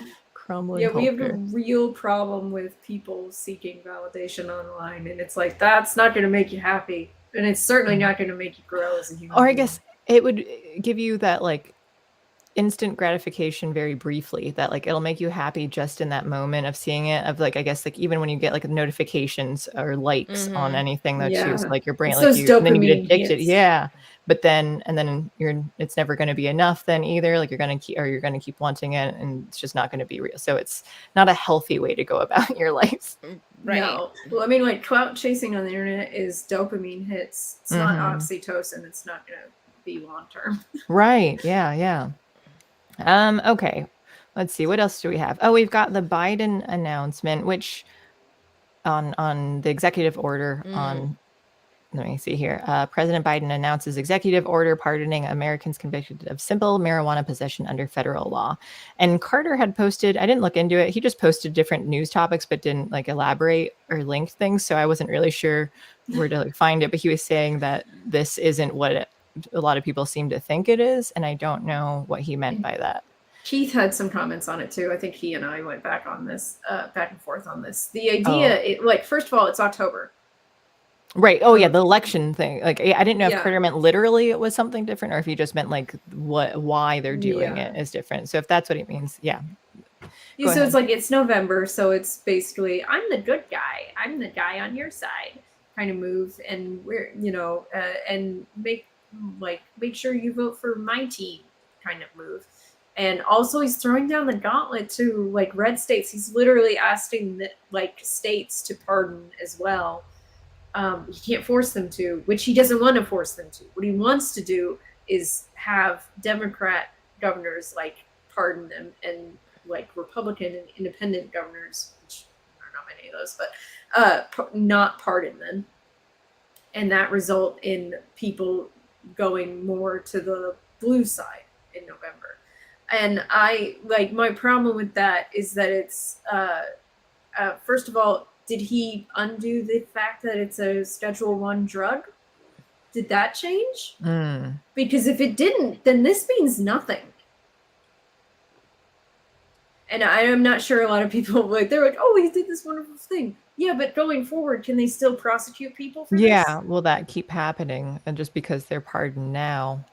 We have a real problem with people seeking validation online, and it's like that's not going to make you happy, and it's certainly not going to make you grow as a human being. I guess it would give you that like instant gratification very briefly, that like it'll make you happy just in that moment of seeing it, of like I guess like even when you get like notifications or likes on anything though too, so like your brain like you, and then you get addicted. But then it's never going to be enough then either. Like you're going to keep wanting it, and it's just not going to be real. So it's not a healthy way to go about your life. Right. No. Well, I mean, like clout chasing on the internet is dopamine hits. It's not oxytocin. It's not going to be long term. Right. Yeah. Okay. Let's see. What else do we have? Oh, we've got the Biden announcement, which on the executive order on. Let me see here. President Biden announces executive order pardoning Americans convicted of simple marijuana possession under federal law. And Carter had posted, I didn't look into it. He just posted different news topics, but didn't like elaborate or link things. So I wasn't really sure where to like find it. But he was saying that this isn't what a lot of people seem to think it is. And I don't know what he meant by that. Keith had some comments on it too. I think he and I went back on this, back and forth on this. The idea, first of all, it's October. Right. Oh yeah, the election thing. Like I didn't know if Carter meant literally it was something different, or if he just meant like why they're doing it is different. So if that's what he means, Yeah, so it's like it's November, so it's basically I'm the good guy. I'm the guy on your side kind of move, and we're and make sure you vote for my team kind of move. And also he's throwing down the gauntlet to like red states. He's literally asking states to pardon as well. He can't force them to, which he doesn't want to force them to. What he wants to do is have Democrat governors pardon them, and Republican and independent governors, which are not many of those, but not pardon them. And that result in people going more to the blue side in November. And my problem with that is that it's, first of all, did he undo the fact that it's a Schedule I drug? Did that change? Because if it didn't, then this means nothing. And I am not sure a lot of people they're like, oh, he did this wonderful thing. Yeah, but going forward, can they still prosecute people for this? Yeah, will that keep happening? And just because they're pardoned now?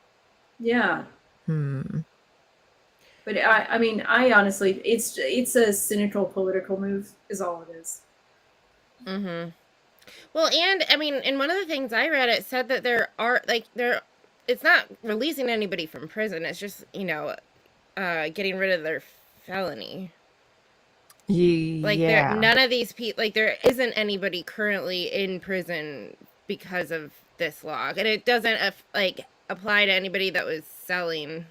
Yeah. But I honestly, it's a cynical political move, is all it is. Well, and and one of the things I read, it said that it's not releasing anybody from prison. It's just getting rid of their felony. None of these people, there isn't anybody currently in prison because of this law, and it doesn't apply to anybody that was selling,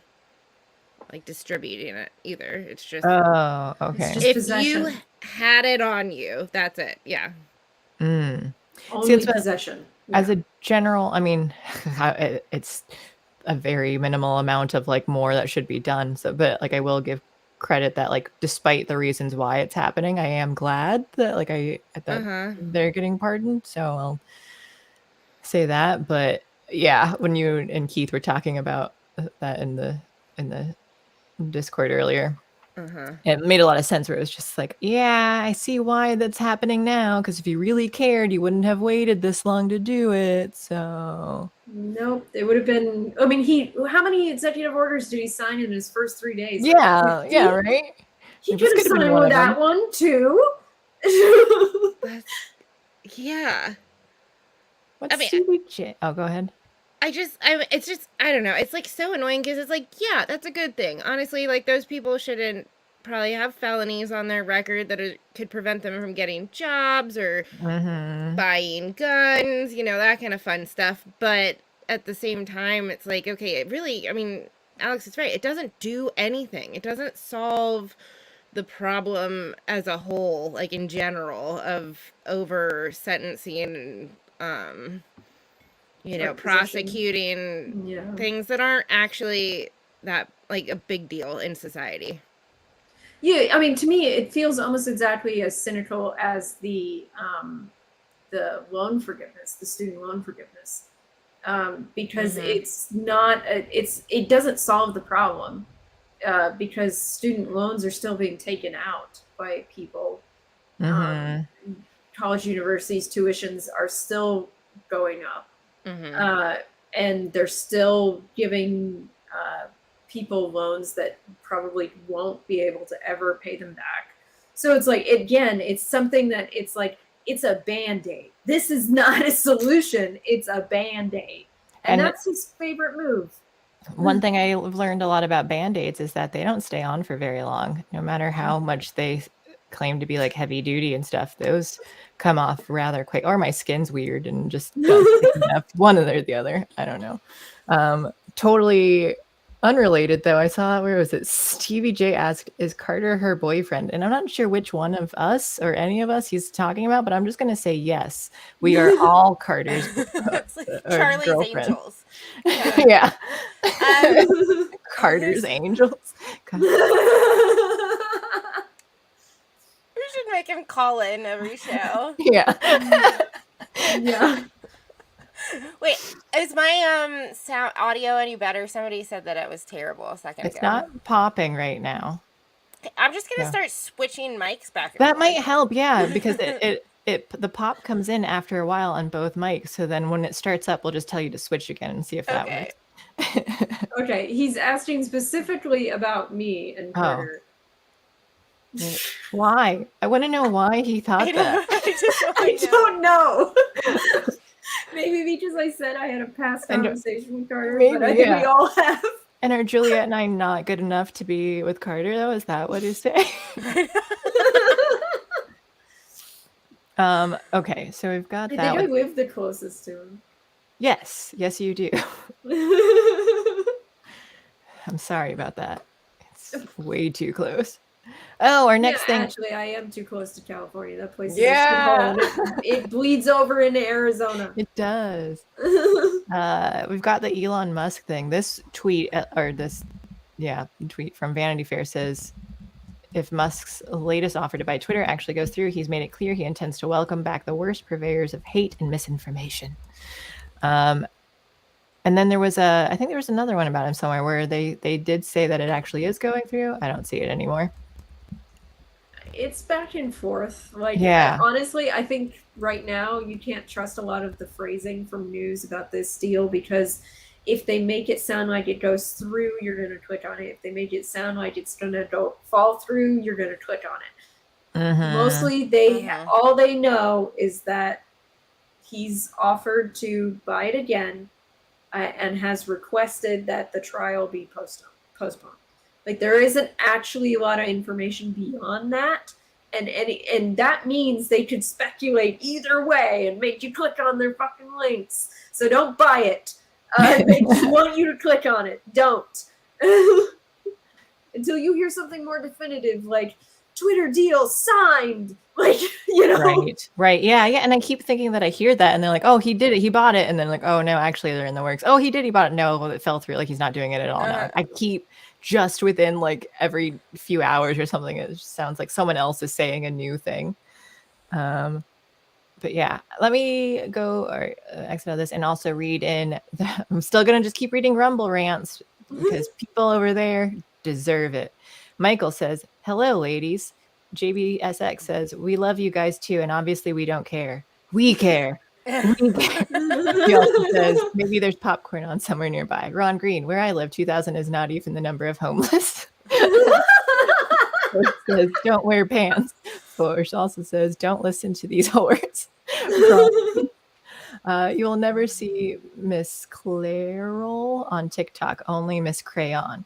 distributing it either. It's just okay. If possession. You had it on you, that's it. Yeah. Only possession. As a general, it's a very minimal amount of more that should be done. So, but I will give credit that despite the reasons why it's happening, I am glad that they're getting pardoned. So I'll say that. But yeah, when you and Keith were talking about that in the Discord earlier, it made a lot of sense where it was just yeah, I see why that's happening now, because if you really cared, you wouldn't have waited this long to do it. So nope, it would have been. How many executive orders did he sign in his first 3 days? Yeah, right. He could have signed with that one too. Yeah. What's CBJ? Oh, go ahead. It's just, I don't know. It's so annoying because it's yeah, that's a good thing. Honestly, those people shouldn't probably have felonies on their record that could prevent them from getting jobs or buying guns, that kind of fun stuff. But at the same time, it's okay, it really, Alex is right. It doesn't do anything. It doesn't solve the problem as a whole, in general, of over sentencing and, prosecuting things that aren't actually that a big deal in society. Yeah, to me, it feels almost exactly as cynical as the loan forgiveness, the student loan forgiveness, because it's not it doesn't solve the problem, because student loans are still being taken out by people. College universities' tuitions are still going up. And they're still giving people loans that probably won't be able to ever pay them back. So it's again, it's something that it's a Band-Aid. This is not a solution. It's a Band-Aid. And that's his favorite move. One thing I've learned a lot about Band-Aids is that they don't stay on for very long. No matter how much they claim to be heavy duty and stuff, those come off rather quick. Or my skin's weird and just enough. One or the other. I don't know. Totally unrelated though. I saw, where was it? Stevie J asked, is Carter her boyfriend? And I'm not sure which one of us or any of us he's talking about, but I'm just going to say yes. We are all Carter's Charlie's Angels. Yeah. Carter's Angels. We should make him call in every show. Yeah. Yeah. Wait, is my sound audio any better? Somebody said that it was terrible a second ago. It's not popping right now. I'm just gonna start switching mics back. That might help, yeah, because the pop comes in after a while on both mics. So then when it starts up, we'll just tell you to switch again and see if that works. Okay, he's asking specifically about me and Carter. Why? I want to know why he thought that. I don't know. Maybe because I said I had a past conversation with Carter, but I think we all have. And are Juliet and I not good enough to be with Carter, though? Is that what he's saying? Okay, so we've got that. I think I live the closest to him. Yes, you do. I'm sorry about that. It's way too close. Oh, our next thing. Actually, I am too close to California. That place is it bleeds over into Arizona. It does. We've got the Elon Musk thing. This tweet, tweet from Vanity Fair says, if Musk's latest offer to buy Twitter actually goes through, he's made it clear he intends to welcome back the worst purveyors of hate and misinformation. And then there was I think there was another one about him somewhere where they did say that it actually is going through. I don't see it anymore. It's back and forth. Honestly, I think right now you can't trust a lot of the phrasing from news about this deal, because if they make it sound like it goes through, you're going to click on it. If they make it sound like it's going to fall through, you're going to click on it. Mm-hmm. Mostly all they know is that he's offered to buy it again and has requested that the trial be postponed. Like, there isn't actually a lot of information beyond that. And that means they could speculate either way and make you click on their fucking links. So don't buy it. They just want you to click on it. Don't. Until you hear something more definitive, like Twitter deal signed. Like, Right. Yeah. And I keep thinking that I hear that and they're like, oh, he did it. He bought it. And then like, oh, no, actually they're in the works. Oh, he did. He bought it. No, well, it fell through. Like, he's not doing it at all now. I keep just within like every few hours or something, it just sounds like someone else is saying a new thing. But yeah, let me go or exit out of this and also read in. I'm still going to just keep reading Rumble rants because people over there deserve it. Michael says, hello, ladies. JBSX says, we love you guys too. And obviously we don't care. We care. He also says, maybe there's popcorn on somewhere nearby. Ron Green, where I live, 2,000 is not even the number of homeless. Says, don't wear pants. Force also says, don't listen to these whores. You will never see Miss Clairol on TikTok, only Miss Crayon.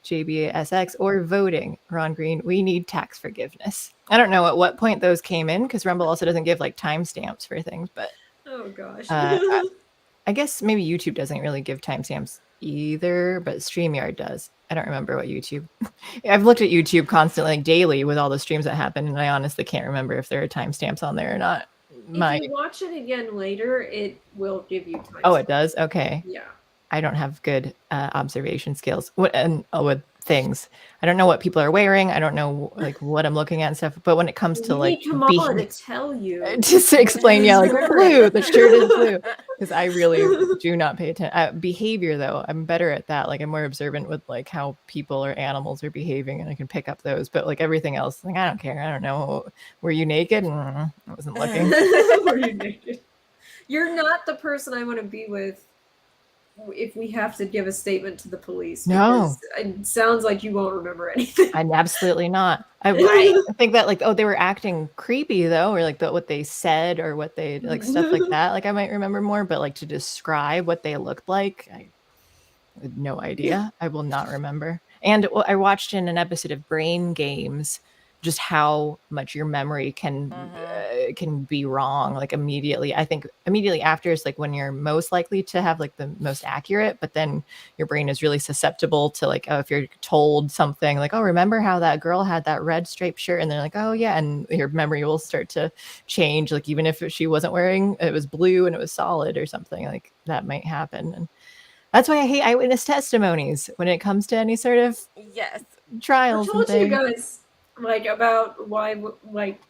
JBSX or voting. Ron Green, we need tax forgiveness. I don't know at what point those came in because Rumble also doesn't give like timestamps for things, but oh gosh. I guess maybe YouTube doesn't really give timestamps either, but StreamYard does. I don't remember what YouTube. I've looked at YouTube constantly, like daily, with all the streams that happen, and I honestly can't remember if there are timestamps on there or not. If you watch it again later, it will give you timestamps. Oh, it does? Okay. Yeah. I don't have good observation skills with things. I don't know what people are wearing. I don't know like what I'm looking at and stuff. But when it comes to like Kamala to tell you, just to explain, like blue, the shirt is blue, because I really do not pay attention. Behavior though, I'm better at that. Like I'm more observant with like how people or animals are behaving, and I can pick up those. But like everything else, like I don't care. I don't know. Were you naked? I wasn't looking. Were you naked? You're not the person I want to be with. If we have to give a statement to the police. No. It sounds like you won't remember anything. I'm absolutely not. I think that like, oh, they were acting creepy though, or like what they said or what they like stuff like that. Like I might remember more, but like to describe what they looked like, I had no idea. I will not remember. And I watched in an episode of Brain Games just how much your memory can be wrong like immediately. I think immediately after is like when you're most likely to have like the most accurate, but then your brain is really susceptible to like, oh, if you're told something like, oh, remember how that girl had that red striped shirt, and they're like, oh yeah, and your memory will start to change, like even if she wasn't wearing, it was blue and it was solid or something, like that might happen. And that's why I hate eyewitness testimonies when it comes to any sort of trials. I told you guys like about why like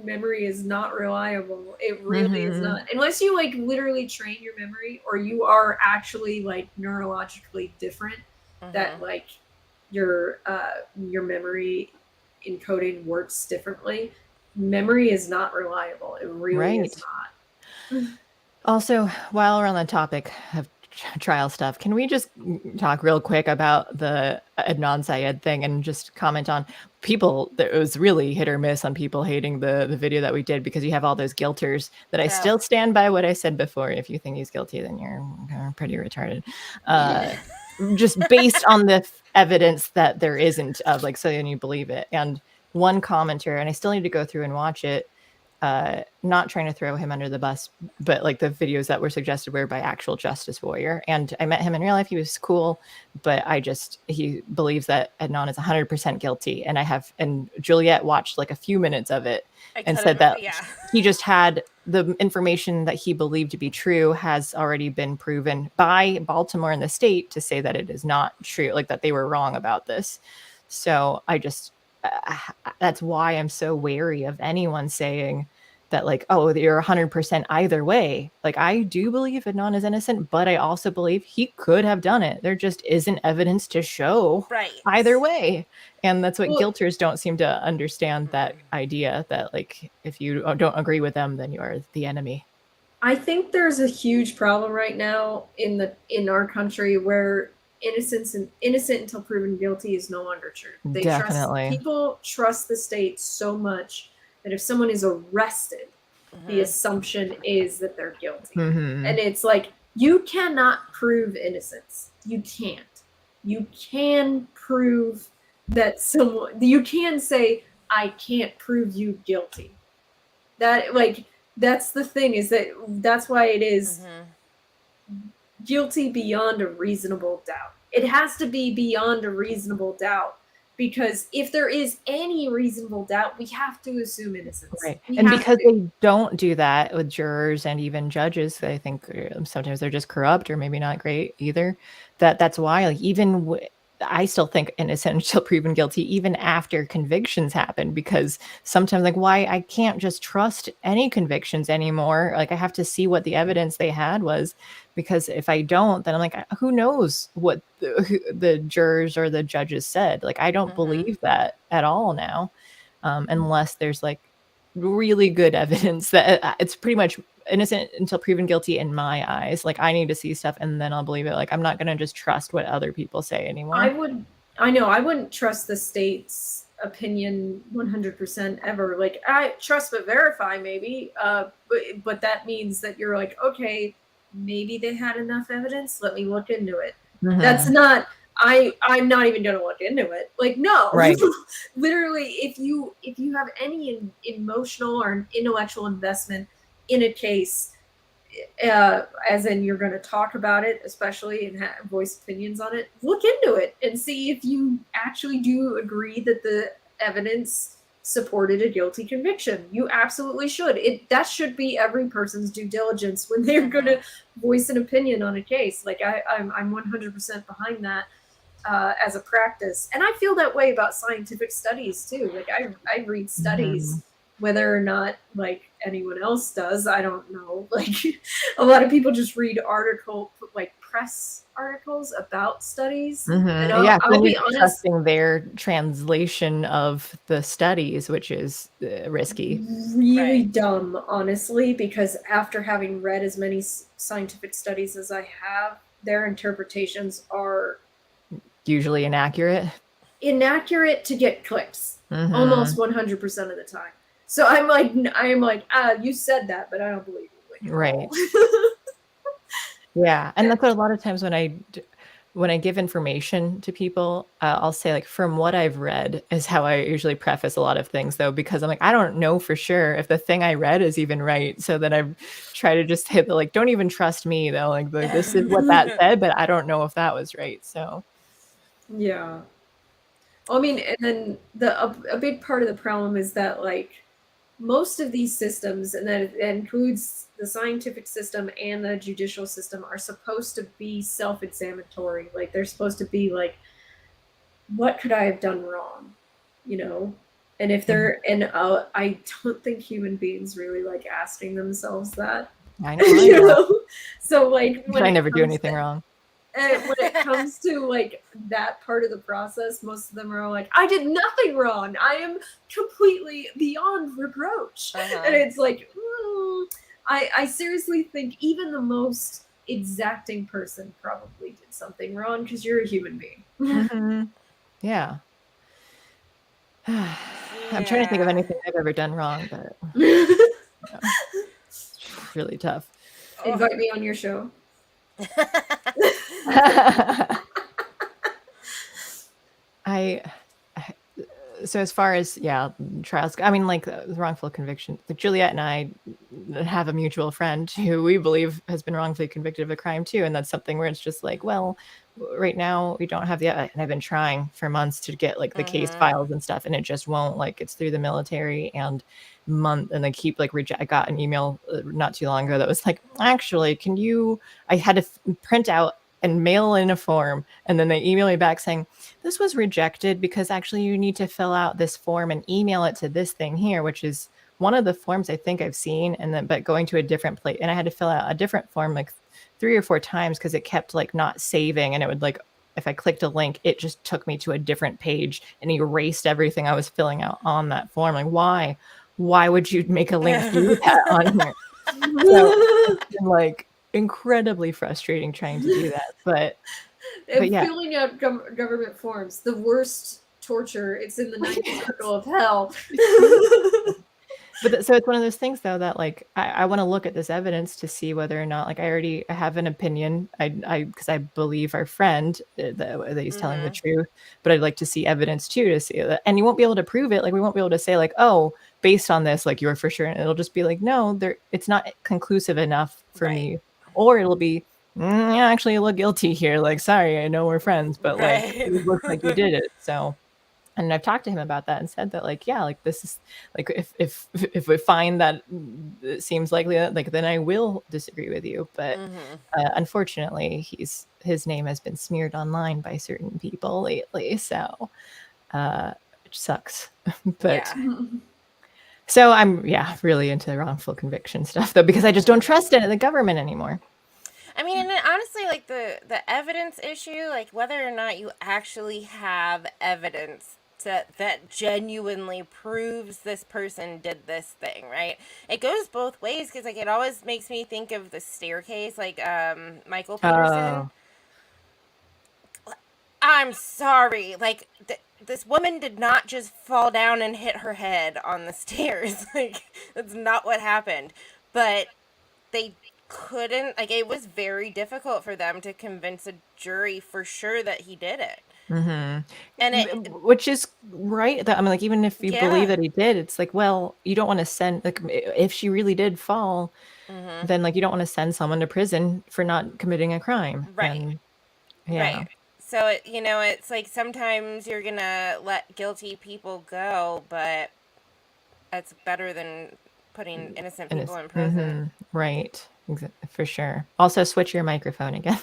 memory is not reliable. It really is not, unless you like literally train your memory or you are actually like neurologically different, that like your memory encoding works differently. Memory is not reliable. It really is not. Also, while we're on the topic of trial stuff, can we just talk real quick about the Adnan Syed thing and just comment on people? It was really hit or miss on people hating the video that we did, because you have all those guilters that I still stand by what I said before. If you think he's guilty, then you're pretty retarded. Just based on the evidence that there isn't of, like, so then you believe it. And one commenter, and I still need to go through and watch it, not trying to throw him under the bus, but like the videos that were suggested were by actual justice warrior. And I met him in real life. He was cool, but he believes that Adnan is 100% guilty. And Juliet watched like a few minutes of it and said that he just had the information that he believed to be true has already been proven by Baltimore and the state to say that it is not true, like that they were wrong about this. So that's why I'm so wary of anyone saying that, like, oh, you're 100% either way. Like, I do believe Adnan is innocent, but I also believe he could have done it. There just isn't evidence to show either way. And that's what guilters don't seem to understand, that idea that, like, if you don't agree with them, then you are the enemy. I think there's a huge problem right now in our country where innocent until proven guilty is no longer true. People trust the state so much that if someone is arrested, the assumption is that they're guilty. And it's like, you cannot prove innocence. You can't. You can prove that you can say, I can't prove you guilty. That's the thing, that's why it is guilty beyond a reasonable doubt. It has to be beyond a reasonable doubt, because if there is any reasonable doubt, we have to assume innocence. Right. And because they don't do that with jurors and even judges, I think sometimes they're just corrupt or maybe not great either. That's why, like, I still think innocent until proven guilty, even after convictions happen, because sometimes, like, why I can't just trust any convictions anymore. Like, I have to see what the evidence they had was, because if I don't, then I'm like, who knows what the jurors or the judges said? Like, I don't believe that at all now, unless there's like really good evidence that it's pretty much innocent until proven guilty in my eyes. Like, I need to see stuff and then I'll believe it. Like, I'm not going to just trust what other people say anymore. I wouldn't trust the state's opinion 100% ever. Like, I trust but verify maybe, but that means that you're like, okay, maybe they had enough evidence, let me look into it. That's not, I'm not even going to look into it. Like, no, right. Literally, if you have any emotional or intellectual investment in a case, as in you're going to talk about it, especially, and voice opinions on it, look into it and see if you actually do agree that the evidence supported a guilty conviction. You absolutely should. That should be every person's due diligence when they're going to voice an opinion on a case. Like, I'm 100% behind that as a practice. And I feel that way about scientific studies too. Like, I read studies, whether or not like anyone else does, I don't know. Like, a lot of people just read press articles about studies. And I'll be honest, trusting their translation of the studies, which is risky. Really dumb, honestly, because after having read as many scientific studies as I have, their interpretations are usually inaccurate to get clicks, almost 100% of the time. So I'm like, you said that, but I don't believe you. Like, right. Yeah. And that's what a lot of times when I give information to people, I'll say, like, from what I've read is how I usually preface a lot of things, though, because I'm like, I don't know for sure if the thing I read is even right. So then I try to just hit like, don't even trust me, though. Like, this is what that said, but I don't know if that was right. So. Yeah. I mean, and then a big part of the problem is that, like, most of these systems, and that includes the scientific system and the judicial system, are supposed to be self-examinatory. Like, they're supposed to be like, what could I have done wrong? You know? And if they're, I don't think human beings really like asking themselves that. I know. So, like, I never do anything wrong. And when it comes to like that part of the process, most of them are like, I did nothing wrong. I am completely beyond reproach. And it's like, I seriously think even the most exacting person probably did something wrong because you're a human being. Yeah. I'm trying to think of anything I've ever done wrong, but it's really tough. Invite me on your show. So as far as trials, I mean, like wrongful conviction. Like Juliet and I have a mutual friend who we believe has been wrongfully convicted of a crime too, and that's something where it's just like, well, right now we don't have and I've been trying for months to get like the case files and stuff, and it just won't. Like it's through the military and they keep like reject. I got an email not too long ago that was like, actually, can you? I had to print out and mail in a form, and then they email me back saying this was rejected because actually you need to fill out this form and email it to this thing here, which is one of the forms I think I've seen, and then but going to a different place, and I had to fill out a different form like 3 or 4 times because it kept like not saving, and it would like if I clicked a link, it just took me to a different page and erased everything I was filling out on that form. Like why would you make a link do that on here? So it's been, like incredibly frustrating trying to do that, but yeah, filling out government forms, the worst torture. It's in the ninth circle of hell. But so it's one of those things though that like I want to look at this evidence to see whether or not like I have an opinion. Because I believe our friend that he's telling the truth, but I'd like to see evidence too to see that. And you won't be able to prove it. Like we won't be able to say like, oh, based on this, like you're for sure. And it'll just be like, no, it's not conclusive enough for me. Or it'll be, actually you look guilty here. Like, sorry, I know we're friends, but like it looks like you did it. So. And I've talked to him about that and said that like, yeah, like this is like, if we find that it seems likely, like, then I will disagree with you. But unfortunately, his name has been smeared online by certain people lately. So, which sucks. But so I'm, really into wrongful conviction stuff though, because I just don't trust it in the government anymore. I mean, and honestly, like the evidence issue, like whether or not you actually have evidence that genuinely proves this person did this thing, right? It goes both ways because like it always makes me think of the staircase, like Michael Peterson. I'm sorry, like this woman did not just fall down and hit her head on the stairs. Like that's not what happened, but they couldn't, like it was very difficult for them to convince a jury for sure that he did it. And which is right. I mean, like even if you believe that he did, it's like, well, you don't want to send like if she really did fall, then like you don't want to send someone to prison for not committing a crime, right? Right. So it's like sometimes you're gonna let guilty people go, but that's better than putting innocent people in prison, right? For sure. Also, switch your microphone again.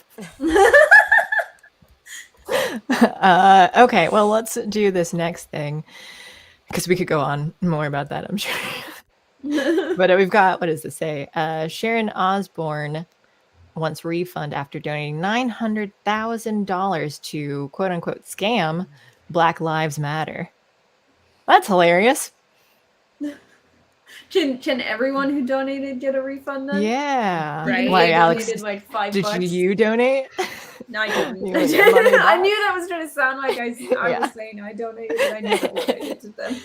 Okay, well, let's do this next thing because we could go on more about that, I'm sure. But we've got, what does this say? Sharon Osbourne wants refund after donating $900,000 to quote unquote scam Black Lives Matter. That's hilarious. Can everyone who donated get a refund then? Yeah. Right. Why, Alex? Donated like $5. Did you donate? No, I didn't. I knew that was going to sound like I was saying I donated, but I never donated to them.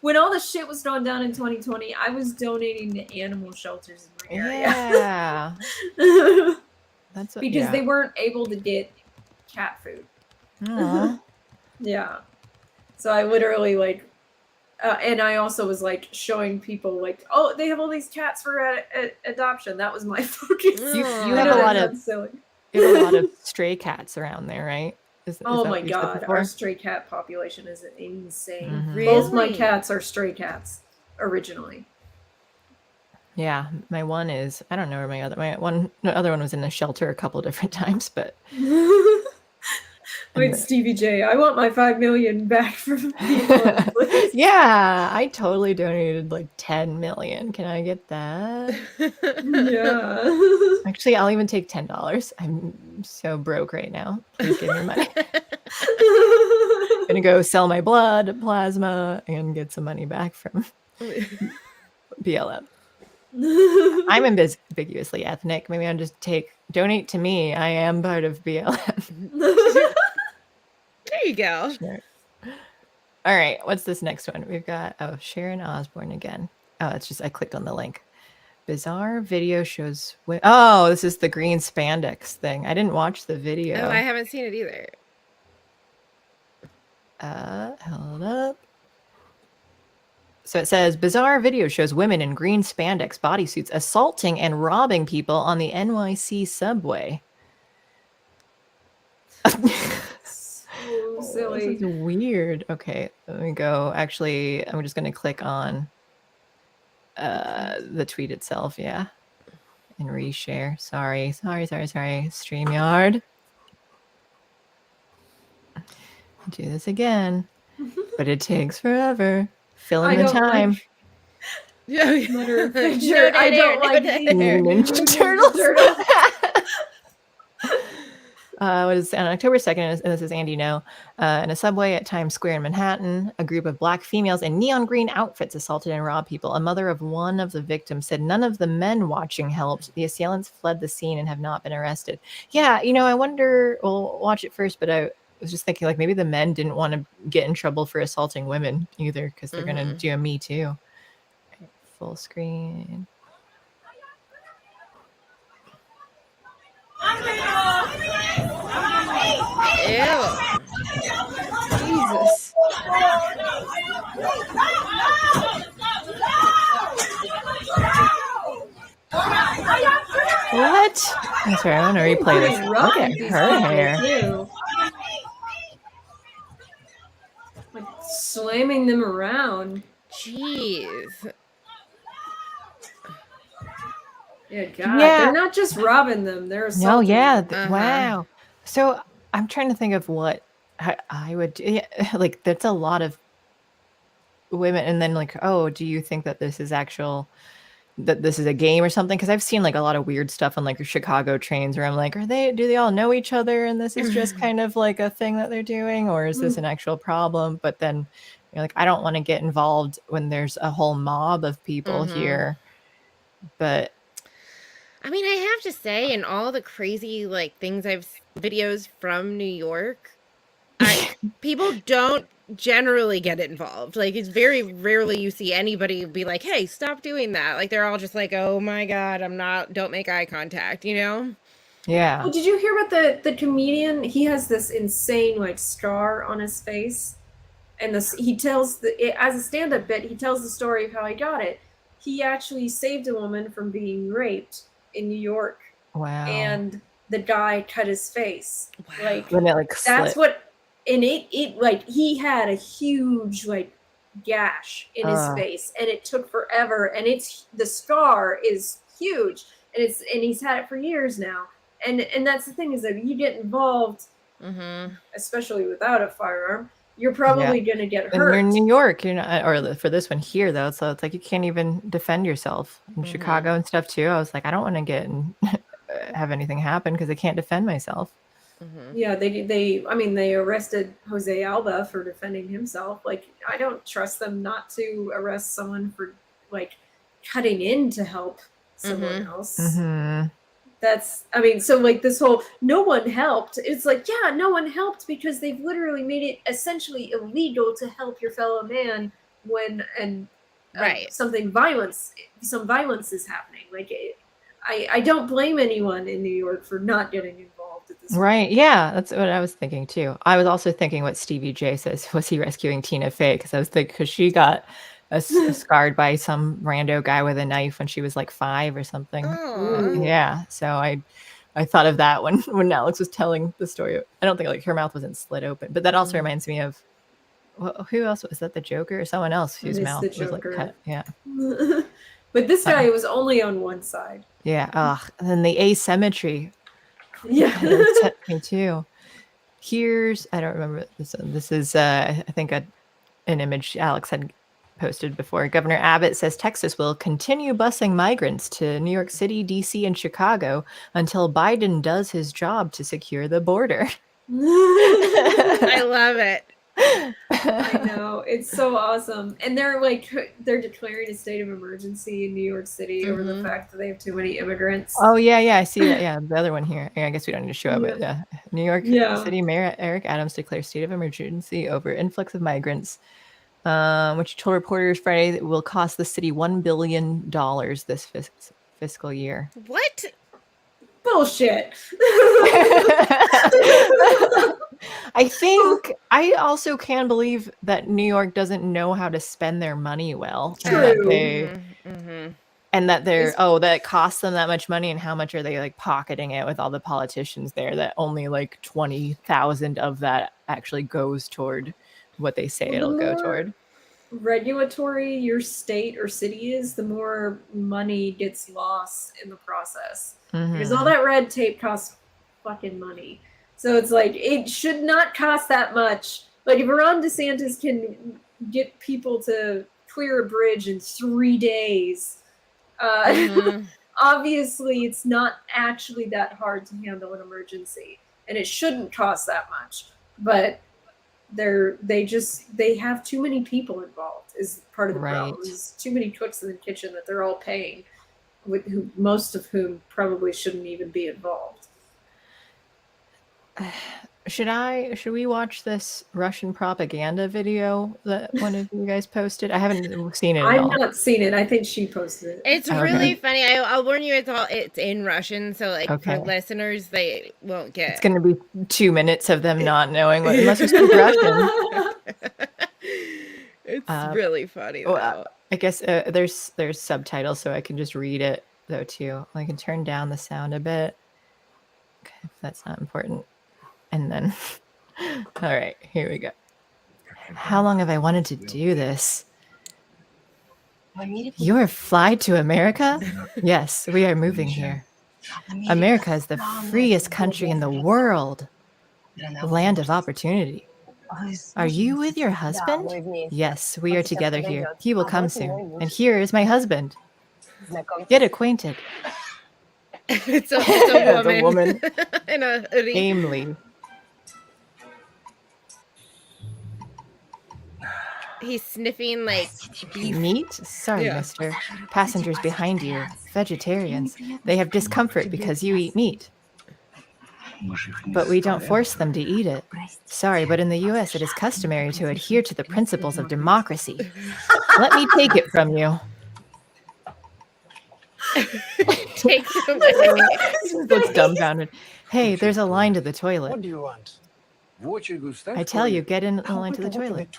When all the shit was going down in 2020, I was donating to animal shelters in my area. Yeah. That's because they weren't able to get cat food. Yeah. So I literally like. And I also was like showing people like, oh, they have all these cats for adoption. That was my focus. You have a lot of stray cats around there, right? Oh my god, our stray cat population is insane. Really? Both my cats are stray cats originally. Yeah, my one is. I don't know where my other one was in a shelter a couple different times, but. Wait, Stevie J, I want my $5 million back from people. Yeah, I totally donated like 10 million. Can I get that? Yeah. Actually, I'll even take $10. I'm so broke right now. Please give me money. I'm gonna go sell my blood, plasma, and get some money back from BLM. I'm ambiguously ethnic. Maybe I'll just donate to me. I am part of BLM. There you go. Sure. All right, what's this next one? We've got Sharon Osbourne again. Oh, it's just I clicked on the link. Bizarre video shows. Oh, this is the green spandex thing. I didn't watch the video. Oh, I haven't seen it either. Hold up. So it says bizarre video shows women in green spandex bodysuits assaulting and robbing people on the NYC subway. So silly. This is weird. Okay, let me go. Actually, I'm just going to click on the tweet itself. Yeah. And reshare. Sorry. StreamYard. Do this again. But it takes forever. Fill in the time. I don't like Ninja Turtles. What is on October 2nd, and this is Andy No, in a subway at Times Square in Manhattan, a group of black females in neon green outfits assaulted and robbed people. A mother of one of the victims said none of the men watching helped. The assailants fled the scene and have not been arrested. Yeah, I wonder, we'll watch it first, but I was just thinking like maybe the men didn't want to get in trouble for assaulting women either because they're going to do a Me Too. Okay, full screen. Ew. Jesus. What? I'm sorry, I want to replay this. Look at her hair. Too. Like slamming them around. Jeez. Yeah, God. They're not just robbing them. They're assaulting them. Wow. So I'm trying to think of what I would do. Yeah, like that's a lot of women. And then like, oh, do you think that this is that this is a game or something? Because I've seen like a lot of weird stuff on like Chicago trains where I'm like, do they all know each other and this is just kind of like a thing that they're doing, or is this an actual problem? But then you're like, I don't want to get involved when there's a whole mob of people here. But I mean, I have to say, in all the crazy like videos from New York, people don't generally get involved. Like it's very rarely you see anybody be like, hey, stop doing that. Like they're all just like, oh my God, don't make eye contact, Yeah. Oh, did you hear about the comedian? He has this insane like scar on his face. And he tells as a stand-up bit, he tells the story of how he got it. He actually saved a woman from being raped in New York. Wow. And the guy cut his face. Wow. Like when it, that's slit. what, and it like he had a huge like gash in his face, and it took forever. And the scar is huge, and he's had it for years now. And that's the thing is that you get involved, especially without a firearm, you're probably gonna get hurt. And you're in New York, or for this one here though, so it's like you can't even defend yourself. In Chicago and stuff too, I was like, I don't want to get and have anything happen because I can't defend myself. Yeah, they arrested Jose Alba for defending himself. Like, I don't trust them not to arrest someone for like cutting in to help someone else. So like this whole no one helped. It's like, yeah, no one helped because they've literally made it essentially illegal to help your fellow man when some violence is happening. Like I don't blame anyone in New York for not getting involved at this point. Right. Yeah, that's what I was thinking too. I was also thinking what Stevie J says. Was he rescuing Tina Fey? Because I was thinking, because she got scarred by some rando guy with a knife when she was like 5 or something. Yeah. So I thought of that when Alex was telling the story. I don't think like her mouth wasn't slit open, but that also reminds me of who else was that? The Joker or someone else whose mouth was like cut? Yeah. But this guy was only on one side. Yeah. And then the asymmetry. Yeah. Me too. Here's, I don't remember this one. This is, I think an image Alex had posted before. Governor Abbott says Texas will continue busing migrants to New York City, DC, and Chicago until Biden does his job to secure the border. I love it. I know, it's so awesome. And they're declaring a state of emergency in New York City over the fact that they have too many immigrants. Oh yeah, I see that. Yeah, the other one here. I guess we don't need to show it, but yeah. New York City Mayor Eric Adams declares state of emergency over influx of migrants, which he told reporters Friday that will cost the city $1 billion this fiscal year. What? Bullshit. I think I also can believe that New York doesn't know how to spend their money well. True. And that that it costs them that much money, and how much are they like pocketing it with all the politicians there, that only like 20,000 of that actually goes toward what they say it'll go toward. Regulatory your state or city is, the more money gets lost in the process. Because all that red tape costs fucking money. So it's like, it should not cost that much. Like, if Ron DeSantis can get people to clear a bridge in 3 days, obviously it's not actually that hard to handle an emergency, and it shouldn't cost that much. But they have too many people involved is part of the problem. There's too many cooks in the kitchen that they're all paying, most of whom probably shouldn't even be involved. Should we watch this Russian propaganda video that one of you guys posted? I haven't seen it at all. I've not seen it. I think she posted it. It's really funny. I'll warn you, it's in Russian, so like for listeners, they won't get. It's going to be 2 minutes of them not knowing what unless you speak Russian. It's really funny though. Well, I guess there's subtitles, so I can just read it though too. I can turn down the sound a bit. Okay, if that's not important. And then, all right, here we go. How long have I wanted to do this? You're fly to America? Yes, we are moving here. America is the freest country in the world. The land of opportunity. Are you with your husband? Yes, we are together here. He will come soon. And here is my husband. Get acquainted. It's a woman. In a hoodie. Namely. He's sniffing like beef. Meat? Sorry, mister. Passengers behind you, vegetarians. They have discomfort because you eat meat. But we don't force them to eat it. Sorry, but in the US it is customary to adhere to the principles of democracy. Let me take it from you. Take it away. He looks dumbfounded. Hey, there's a line to the toilet. What do you want? I tell you, get in the line to the toilet.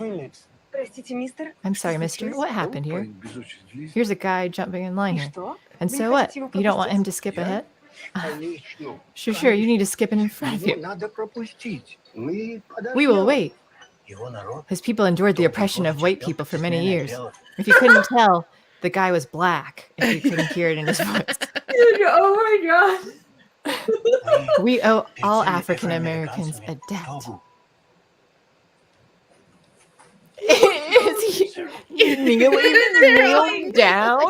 I'm sorry, mister. What happened here? Here's a guy jumping in line here. And so what? You don't want him to skip ahead? Sure. You need to skip in front of you. We will wait. His people endured the oppression of white people for many years. If you couldn't tell, the guy was black, if you couldn't hear it in his voice. Oh my God. We owe all African Americans a debt. Is he kneeling down?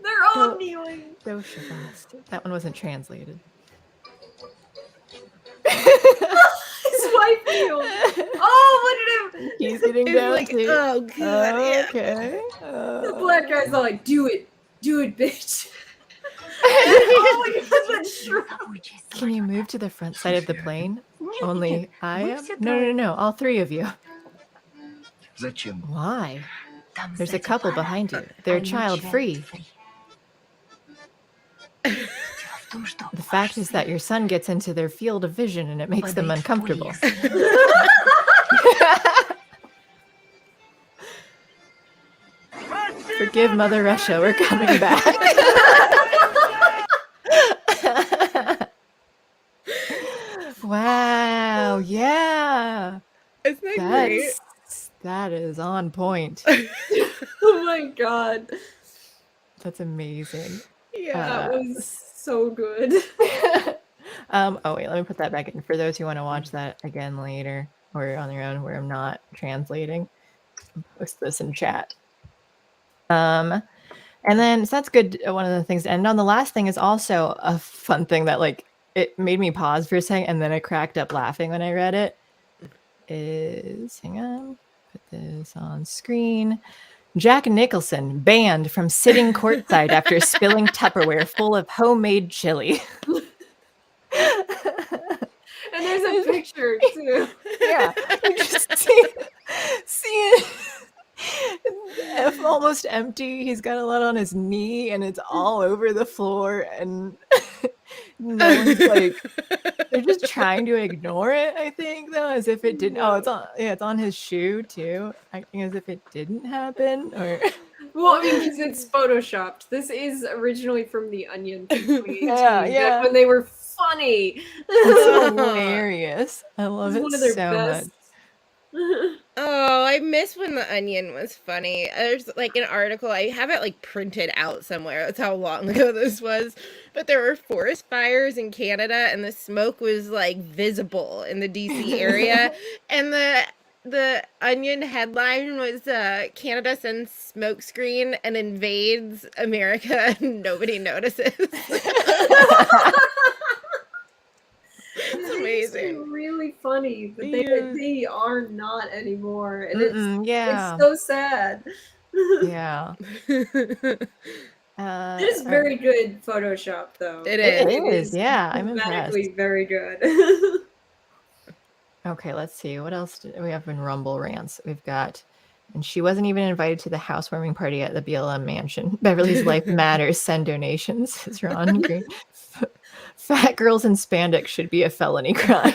They're all kneeling. That one wasn't translated. His wife kneeled. Oh, look at him. He's getting down like, too. Oh, God. Okay. The black guy's all like, do it, bitch. Oh my God, that's true. Can you move to the front side of the plane? Only I am? No. All three of you. Why? There's a couple behind you. They're child-free. The fact is that your son gets into their field of vision and it makes them uncomfortable. Forgive Mother Russia, we're coming back. Wow, yeah. Isn't that great? That is on point. Oh my God. That's amazing. Yeah, that was so good. Oh wait, let me put that back in for those who want to watch that again later or on their own where I'm not translating. I'll post this in chat. And then so that's good. One of the things to end on. The last thing is also a fun thing that like it made me pause for a second and then I cracked up laughing when I read it. is, hang on, put this on screen. Jack Nicholson banned from sitting courtside after spilling Tupperware full of homemade chili. And there's a picture too. Yeah, you just see it. Almost empty. He's got a lot on his knee, and it's all over the floor. And no one's like, they're just trying to ignore it. I think though, as if it didn't. Oh, it's on. Yeah, it's on his shoe too. Acting as if it didn't happen. Or well, I mean, because it's photoshopped. This is originally from the Onion. Yeah. When they were funny. It's hilarious. I love it so much. Oh, I miss when the Onion was funny. There's like an article, I have it like printed out somewhere. That's how long ago this was. But there were forest fires in Canada, and the smoke was like visible in the DC area. And the Onion headline was Canada sends smokescreen and invades America and nobody notices. It's amazing. Really funny, but they are not anymore, and it's so sad. Yeah. It is very good Photoshop, though. It is. Yeah, I'm impressed. Very good. Okay, let's see. What else do we have in Rumble rants? We've got, and she wasn't even invited to the housewarming party at the BLM mansion. Beverly's life matters. Send donations. Says Ron Green. Fat girls in spandex should be a felony crime.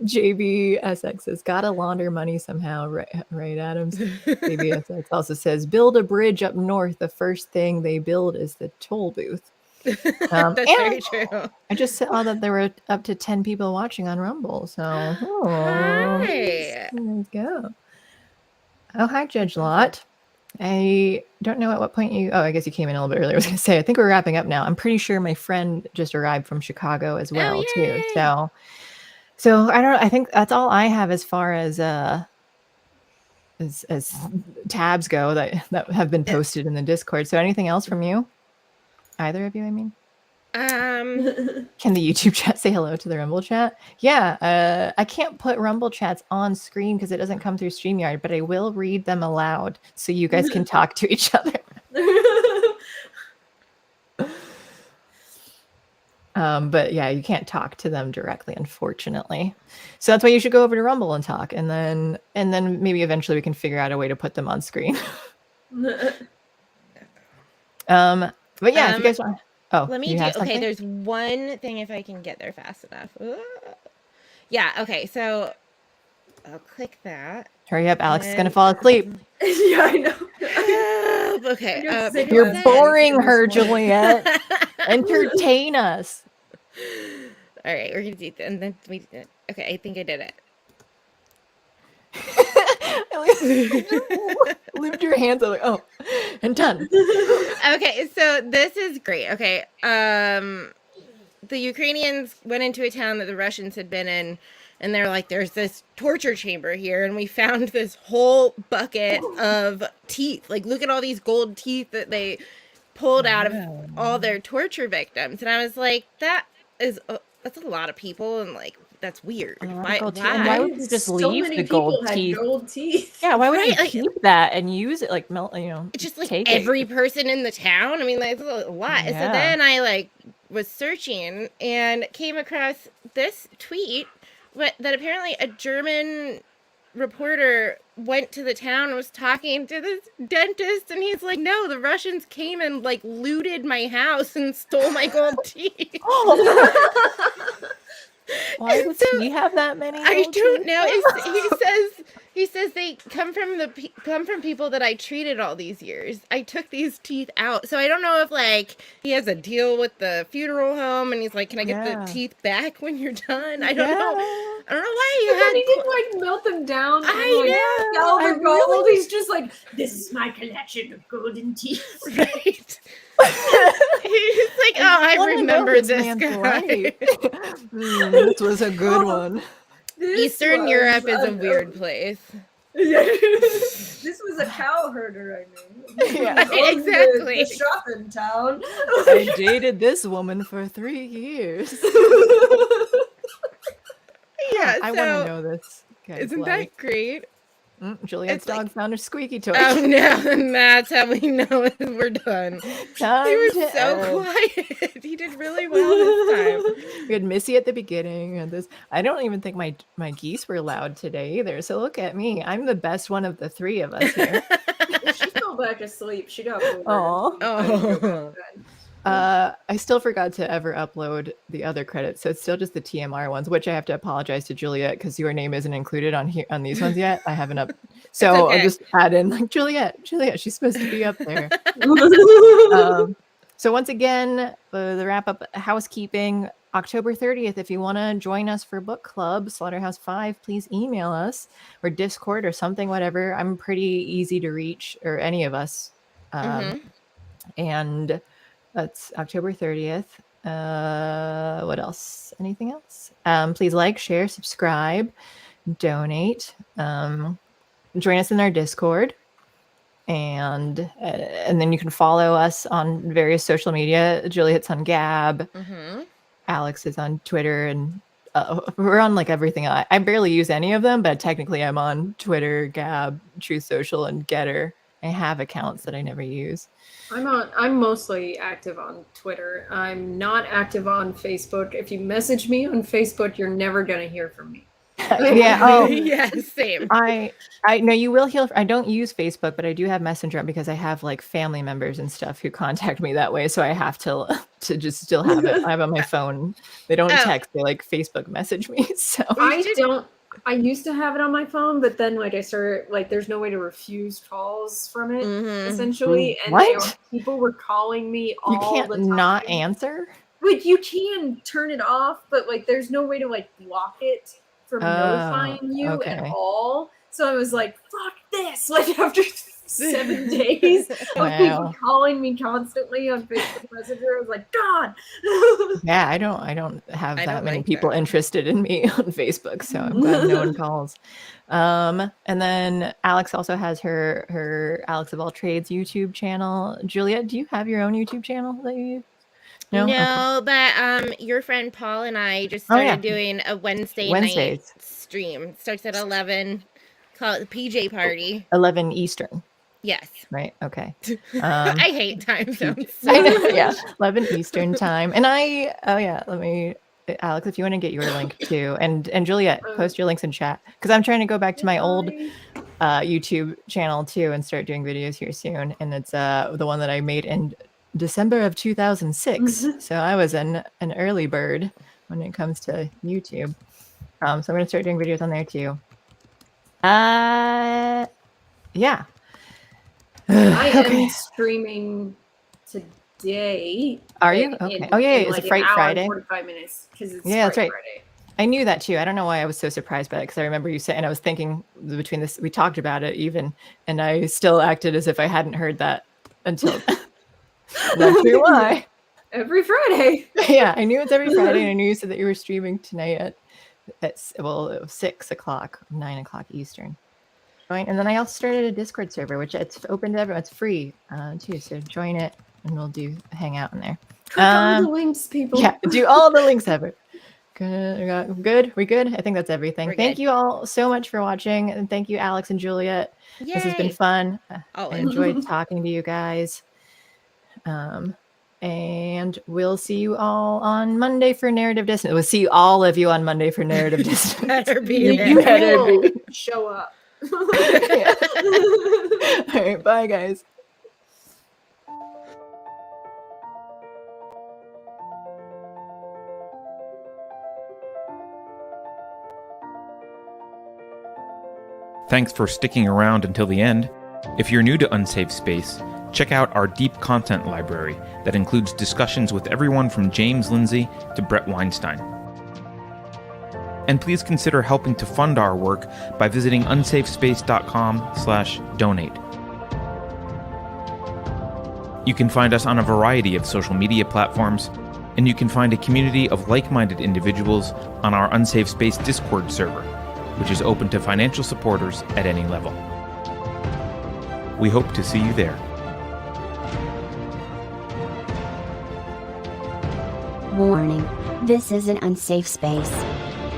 JBSX says, gotta launder money somehow. Right, Adams. JBSX also says, build a bridge up north. The first thing they build is the toll booth. That's very true. I just saw that there were up to 10 people watching on Rumble. So, hi. There we go. Oh, hi, Judge Lot. I don't know at what point you... Oh, I guess you came in a little bit earlier. I was going to say, I think we're wrapping up now. I'm pretty sure my friend just arrived from Chicago as well, too. So I don't know. I think that's all I have as far as tabs go that have been posted in the Discord. So anything else from you? Either of you, I mean? Can the YouTube chat say hello to the Rumble chat? Yeah, I can't put Rumble chats on screen because it doesn't come through StreamYard, but I will read them aloud so you guys can talk to each other. But yeah, you can't talk to them directly, unfortunately. So that's why you should go over to Rumble and talk, and then maybe eventually we can figure out a way to put them on screen. But yeah, if you guys want. Oh, let me do. Okay, there's one thing if I can get there fast enough. Yeah. Okay, so I'll click that. Hurry up, Alex is gonna fall asleep. Yeah, I know. Okay. You're boring her, Juliet. Entertain us. All right, we're gonna do that, and then okay, I think I did it. Lift your hands up, like, oh, and done. Okay, so this is great. Okay, the Ukrainians went into a town that the Russians had been in, and they're like, there's this torture chamber here, and we found this whole bucket of teeth. Like, look at all these gold teeth that they pulled out of all their torture victims. And I was like, that's a lot of people, and like, that's weird. Why would you just leave the gold teeth? Yeah, why would you keep that and use it, like, melt, it's just like every person in the town. I mean, like, it's a lot. Yeah. So then I was searching and came across this tweet that apparently a German reporter went to the town and was talking to this dentist, and he's like, no, the Russians came and like looted my house and stole my gold teeth. Why does he have that many? I don't know. He says they come from people that I treated all these years. I took these teeth out, so I don't know if he has a deal with the funeral home, and he's like, "Can I get the teeth back when you're done?" I don't know. I don't know why you had. He didn't melt them down. I know. Silver gold. He's just like, this is my collection of golden teeth. Right. He's like, oh, I remember this guy. This was a good one. Eastern Europe is a weird place. This was a cow herder, I mean. Yeah, exactly. The shopping town. I dated this woman for 3 years. Yeah, Yeah, I want to know this. Guys, isn't that great? Juliet's dog found a squeaky toy. Oh no, and that's how we know we're done. He was so quiet. He did really well this time. We had Missy at the beginning, and this. I don't even think my geese were loud today either. So look at me. I'm the best one of the three of us here. She fell back asleep. She got bored. Oh. I still forgot to ever upload the other credits, so it's still just the TMR ones, which I have to apologize to Juliet because your name isn't included on here on these ones yet. I haven't up, so I'll just add in like Juliet. She's supposed to be up there. So once again, the wrap up housekeeping. October 30th. If you want to join us for book club, Slaughterhouse 5, please email us or Discord or something, whatever. I'm pretty easy to reach, or any of us, and. That's October 30th. What else? Anything else? Please like, share, subscribe, donate. Join us in our Discord. And then you can follow us on various social media. Juliet's on Gab. Alex is on Twitter. And we're on like everything. I barely use any of them, but technically I'm on Twitter, Gab, Truth Social, and Getter. I have accounts that I never use. I'm mostly active on Twitter. I'm not active on Facebook. If you message me on Facebook, you're never gonna hear from me. Yeah. Oh, yeah. Same. I know you will hear. I don't use Facebook, but I do have Messenger because I have like family members and stuff who contact me that way. So I have to just still have it. I have it on my phone. They don't text. They like Facebook message me. So I used to have it on my phone, but then like I started like there's no way to refuse calls from it essentially, and people were calling me all the time. You can't not answer. Like you can turn it off, but like there's no way to like block it from notifying you at all. So I was like, "Fuck this!" Like after 7 days of people calling me constantly on Facebook Messenger, I was like, God. Yeah, I don't have that many people interested in me on Facebook, so I'm glad no one calls. And then Alex also has her Alex of All Trades YouTube channel. Juliet, do you have your own YouTube channel that you use? No, but your friend Paul and I just started doing a Wednesday night stream. It starts at 11. Call it the PJ Party. 11 Eastern. Yes. Right. Okay. I hate time zones. I know, yeah. 11 Eastern time. And let me, Alex, if you want to get your link too, and Juliet, post your links in chat, because I'm trying to go back to my old YouTube channel too and start doing videos here soon. And it's the one that I made in December of 2006. So I was an early bird when it comes to YouTube. So I'm going to start doing videos on there too. Yeah. I am streaming today. Are you? Okay. Oh yeah, it's like a Friday. 45 minutes because it's that's right. Friday. I knew that too. I don't know why I was so surprised by it because I remember you said, and I was thinking between this, we talked about it even, and I still acted as if I hadn't heard that until. That's why. Every Friday. Yeah, I knew it's every Friday, and I knew you said that you were streaming tonight at 6 o'clock, 9 o'clock Eastern. And then I also started a Discord server, which it's open to everyone. It's free too, so join it, and we'll hang out in there. Click all the links, people. Yeah, do all the links ever. Good. We good? I think that's everything. Thank you all so much for watching, and thank you, Alex and Juliet. Yay. This has been fun. I enjoyed talking to you guys. And we'll see you all on Monday for Narrative Dissonance. We'll see all of you on Monday for Narrative Dissonance. Better be you better show up. All right, bye guys. Thanks for sticking around until the end. If you're new to Unsafe Space, check out our deep content library that includes discussions with everyone from James Lindsay to Brett Weinstein. And please consider helping to fund our work by visiting unsafespace.com/donate. You can find us on a variety of social media platforms, and you can find a community of like-minded individuals on our Unsafe Space Discord server, which is open to financial supporters at any level. We hope to see you there. Warning, this is an unsafe space.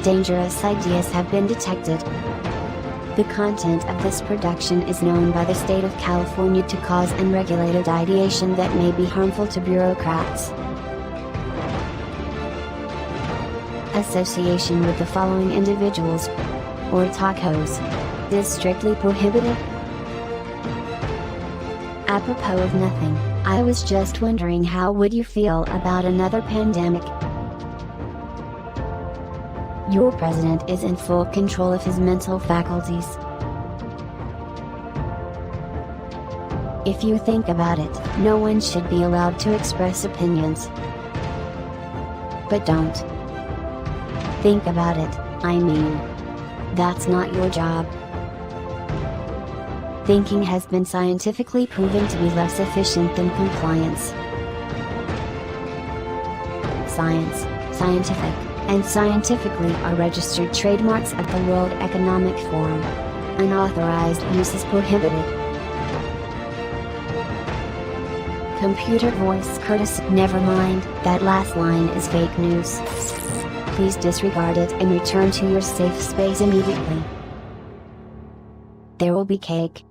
Dangerous ideas have been detected. The content of this production is known by the state of California to cause unregulated ideation that may be harmful to bureaucrats. Association with the following individuals or tacos is strictly prohibited. Apropos of nothing, I was just wondering, how would you feel about another pandemic? Your president is in full control of his mental faculties. If you think about it, no one should be allowed to express opinions. But don't. Think about it, I mean. That's not your job. Thinking has been scientifically proven to be less efficient than compliance. Science, scientific, and scientifically are registered trademarks of the World Economic Forum. Unauthorized use is prohibited. Computer voice courtesy. Never mind, that last line is fake news. Please disregard it and return to your safe space immediately. There will be cake.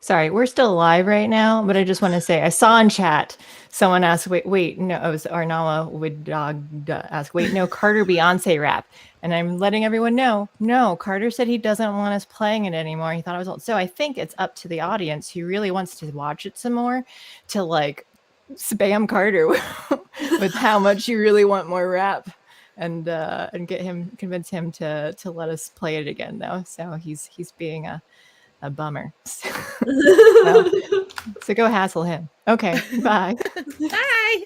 Sorry, we're still live right now, but I just want to say, I saw in chat, someone asked, wait, no, it was Arnala would ask, wait, no, Carter Beyonce rap. And I'm letting everyone know, no, Carter said he doesn't want us playing it anymore. He thought it was old. So I think it's up to the audience who really wants to watch it some more to like spam Carter with how much you really want more rap and convince him to let us play it again though. So he's being a bummer. So go hassle him. Okay, bye. Bye.